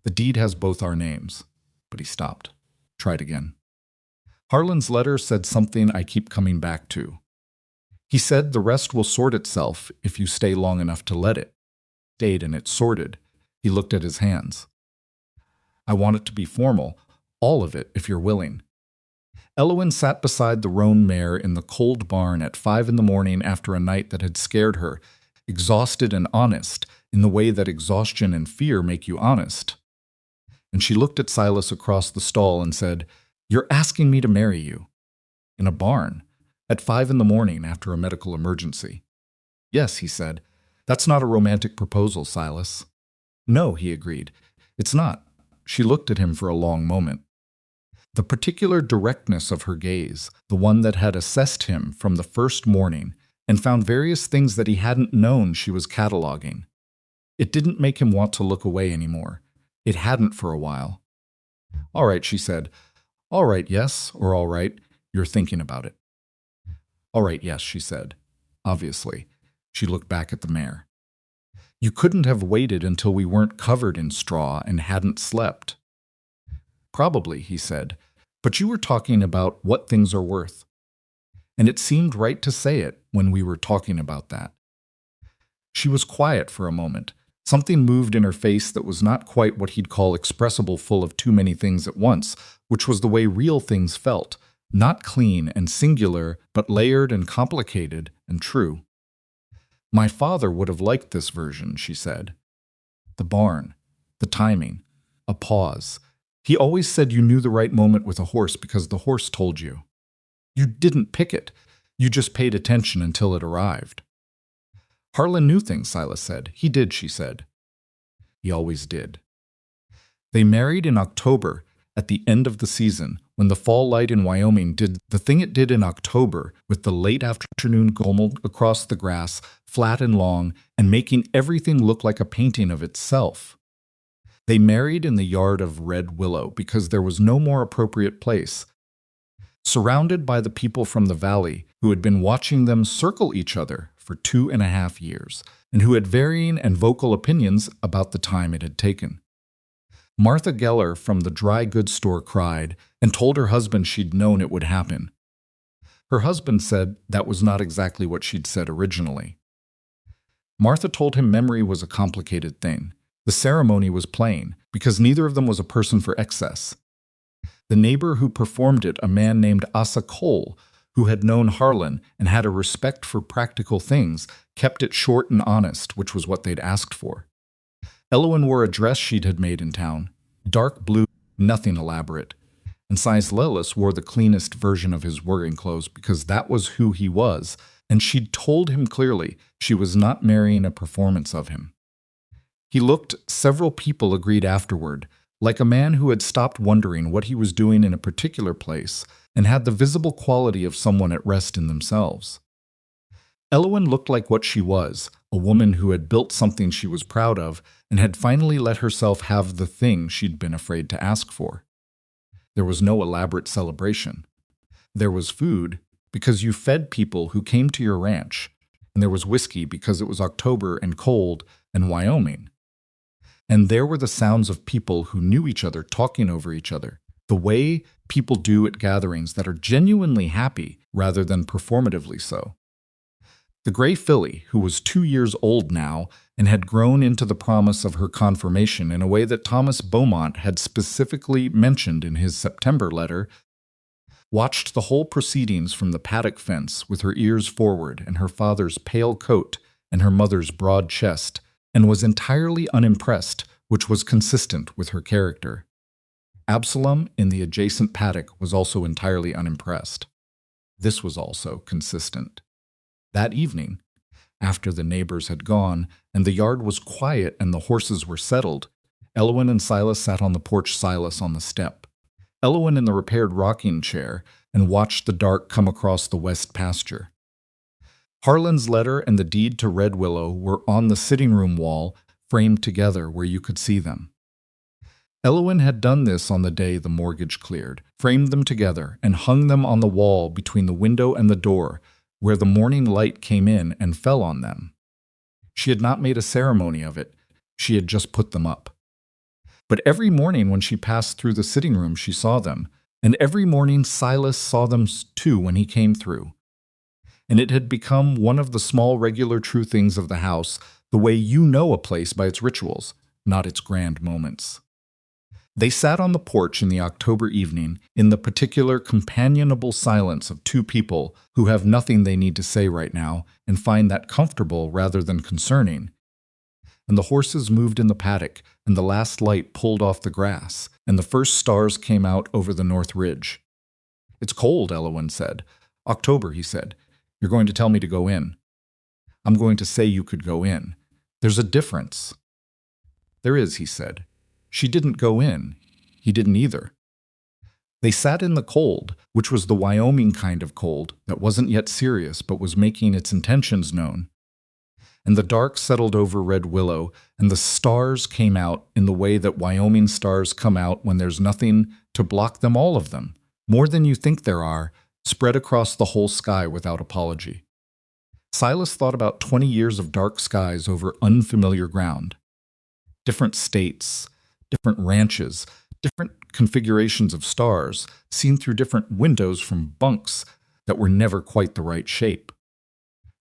Speaker 1: "The deed has both our names." But he stopped. Tried again. "Harlan's letter said something I keep coming back to. He said the rest will sort itself if you stay long enough to let it." Stayed and it sorted. He looked at his hands. "I want it to be formal. All of it, if you're willing. Elowen sat beside the roan mare in the cold barn at 5 in the morning after a night that had scared her, exhausted and honest, in the way that exhaustion and fear make you honest. And she looked at Silas across the stall and said, "You're asking me to marry you." In a barn, at 5 in the morning after a medical emergency. "Yes," he said. "That's not a romantic proposal, Silas." "No," he agreed. "It's not." She looked at him for a long moment. The particular directness of her gaze, the one that had assessed him from the first morning and found various things that he hadn't known she was cataloging. It didn't make him want to look away anymore. It hadn't for a while. "All right," she said. "All right, yes, or all right, you're thinking about it." "All right, yes," she said. Obviously. She looked back at the mare. "You couldn't have waited until we weren't covered in straw and hadn't slept." "Probably," he said, "but you were talking about what things are worth. And it seemed right to say it when we were talking about that." She was quiet for a moment. Something moved in her face that was not quite what he'd call expressible, full of too many things at once, which was the way real things felt, not clean and singular, but layered and complicated and true. "My father would have liked this version," she said. "The barn, the timing, a pause. He always said you knew the right moment with a horse because the horse told you. You didn't pick it. You just paid attention until it arrived." "Harlan knew things," Silas said. "He did," she said. "He always did." They married in October, at the end of the season, when the fall light in Wyoming did the thing it did in October, with the late afternoon gomel across the grass, flat and long, and making everything look like a painting of itself. They married in the yard of Red Willow because there was no more appropriate place. Surrounded by the people from the valley who had been watching them circle each other for 2.5 years, and who had varying and vocal opinions about the time it had taken. Martha Geller from the dry goods store cried and told her husband she'd known it would happen. Her husband said that was not exactly what she'd said originally. Martha told him memory was a complicated thing. The ceremony was plain, because neither of them was a person for excess. The neighbor who performed it, a man named Asa Cole, who had known Harlan and had a respect for practical things, kept it short and honest, which was what they'd asked for. Elowen wore a dress she'd had made in town, dark blue, nothing elaborate, and Silas wore the cleanest version of his wearing clothes because that was who he was, and she'd told him clearly she was not marrying a performance of him. He looked, several people agreed afterward, like a man who had stopped wondering what he was doing in a particular place and had the visible quality of someone at rest in themselves. Elowen looked like what she was, a woman who had built something she was proud of and had finally let herself have the thing she'd been afraid to ask for. There was no elaborate celebration. There was food because you fed people who came to your ranch, and there was whiskey because it was October and cold and Wyoming. And there were the sounds of people who knew each other talking over each other, the way people do at gatherings that are genuinely happy rather than performatively so. The gray filly, who was 2 years old now and had grown into the promise of her confirmation in a way that Thomas Beaumont had specifically mentioned in his September letter, watched the whole proceedings from the paddock fence with her ears forward and her father's pale coat and her mother's broad chest, and was entirely unimpressed, which was consistent with her character. Absalom in the adjacent paddock was also entirely unimpressed. This was also consistent. That evening, after the neighbors had gone and the yard was quiet and the horses were settled, Elowen and Silas sat on the porch, Silas on the step. Elowen in the repaired rocking chair, and watched the dark come across the west pasture. Harlan's letter and the deed to Red Willow were on the sitting room wall, framed together where you could see them. Elowen had done this on the day the mortgage cleared, framed them together, and hung them on the wall between the window and the door, where the morning light came in and fell on them. She had not made a ceremony of it. She had just put them up. But every morning when she passed through the sitting room, she saw them, and every morning Silas saw them too when he came through. And it had become one of the small regular true things of the house, the way you know a place by its rituals, not its grand moments. They sat on the porch in the October evening in the particular companionable silence of two people who have nothing they need to say right now and find that comfortable rather than concerning. And the horses moved in the paddock, and the last light pulled off the grass, and the first stars came out over the north ridge. "It's cold," Elowen said. "October," he said. "You're going to tell me to go in." "I'm going to say you could go in. There's a difference." "There is," he said. She didn't go in. He didn't either. They sat in the cold, which was the Wyoming kind of cold that wasn't yet serious but was making its intentions known. And the dark settled over Red Willow, and the stars came out in the way that Wyoming stars come out when there's nothing to block them, all of them, more than you think there are, spread across the whole sky without apology. Silas thought about 20 years of dark skies over unfamiliar ground. Different states, different ranches, different configurations of stars, seen through different windows from bunks that were never quite the right shape.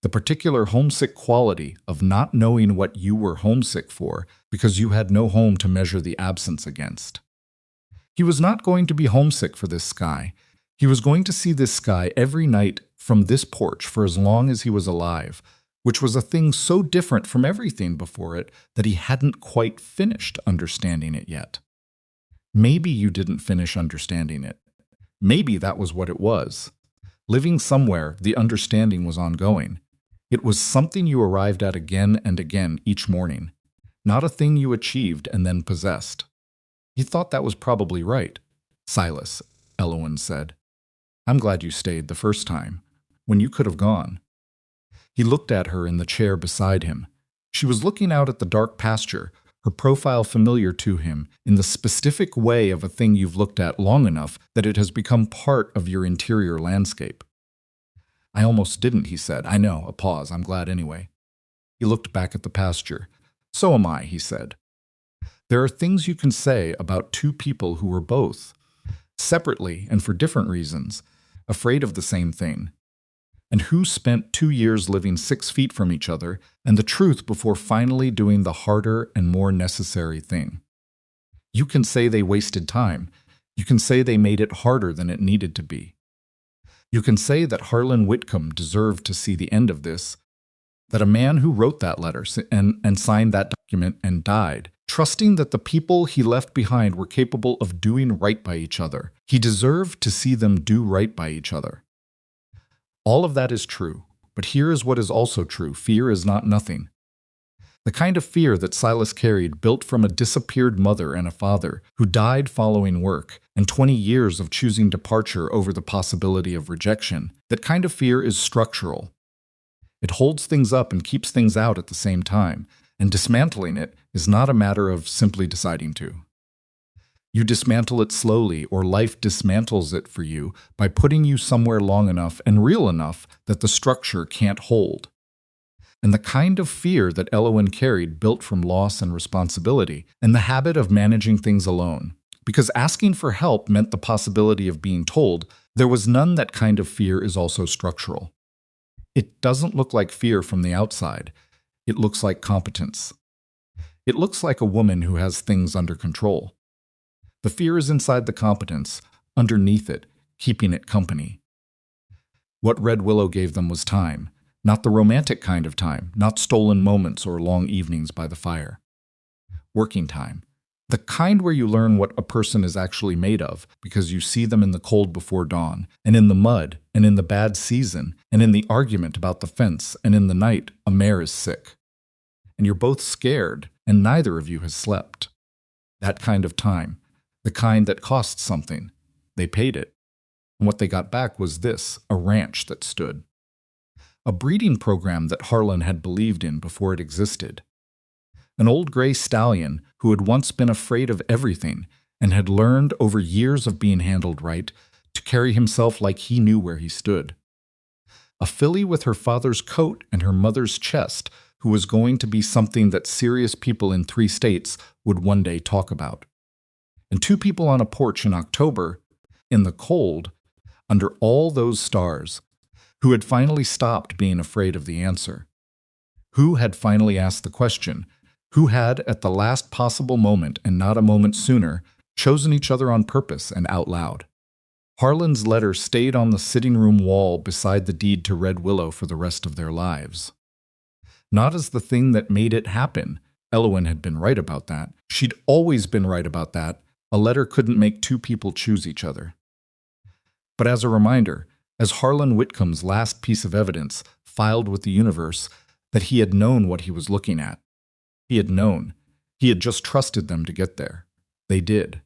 Speaker 1: The particular homesick quality of not knowing what you were homesick for because you had no home to measure the absence against. He was not going to be homesick for this sky. He was going to see this sky every night from this porch for as long as he was alive, which was a thing so different from everything before it that he hadn't quite finished understanding it yet. Maybe you didn't finish understanding it. Maybe that was what it was. Living somewhere, the understanding was ongoing. It was something you arrived at again and again each morning, not a thing you achieved and then possessed. He thought that was probably right. "Silas," Elowen said, "I'm glad you stayed the first time, when you could have gone." He looked at her in the chair beside him. She was looking out at the dark pasture, her profile familiar to him in the specific way of a thing you've looked at long enough that it has become part of your interior landscape. "I almost didn't," he said. "I know, a pause. I'm glad anyway." He looked back at the pasture. "So am I," he said. There are things you can say about two people who were both, separately and for different reasons, afraid of the same thing, and who spent 2 years living 6 feet from each other, and the truth before finally doing the harder and more necessary thing. You can say they wasted time. You can say they made it harder than it needed to be. You can say that Harlan Whitcomb deserved to see the end of this, that a man who wrote that letter and signed that document and died, trusting that the people he left behind were capable of doing right by each other. He deserved to see them do right by each other. All of that is true, but here is what is also true. Fear is not nothing. The kind of fear that Silas carried built from a disappeared mother and a father who died following work, and 20 years of choosing departure over the possibility of rejection. That kind of fear is structural. It holds things up and keeps things out at the same time, and dismantling it is not a matter of simply deciding to. You dismantle it slowly, or life dismantles it for you by putting you somewhere long enough and real enough that the structure can't hold. And the kind of fear that Elowen carried built from loss and responsibility, and the habit of managing things alone. Because asking for help meant the possibility of being told, there was none. That kind of fear is also structural. It doesn't look like fear from the outside. It looks like competence. It looks like a woman who has things under control. The fear is inside the competence, underneath it, keeping it company. What Red Willow gave them was time. Not the romantic kind of time, not stolen moments or long evenings by the fire. Working time. The kind where you learn what a person is actually made of because you see them in the cold before dawn, and in the mud, and in the bad season, and in the argument about the fence, and in the night a mare is sick. And you're both scared, and neither of you has slept. That kind of time. The kind that cost something. They paid it. And what they got back was this, a ranch that stood. A breeding program that Harlan had believed in before it existed. An old gray stallion who had once been afraid of everything and had learned over years of being handled right to carry himself like he knew where he stood. A filly with her father's coat and her mother's chest who was going to be something that serious people in 3 states would one day talk about. And 2 people on a porch in October, in the cold, under all those stars, who had finally stopped being afraid of the answer, who had finally asked the question, who had, at the last possible moment and not a moment sooner, chosen each other on purpose and out loud. Harlan's letter stayed on the sitting room wall beside the deed to Red Willow for the rest of their lives. Not as the thing that made it happen. Elowen had been right about that. She'd always been right about that. A letter couldn't make two people choose each other. But as a reminder, as Harlan Whitcomb's last piece of evidence filed with the universe, that he had known what he was looking at. He had known. He had just trusted them to get there. They did.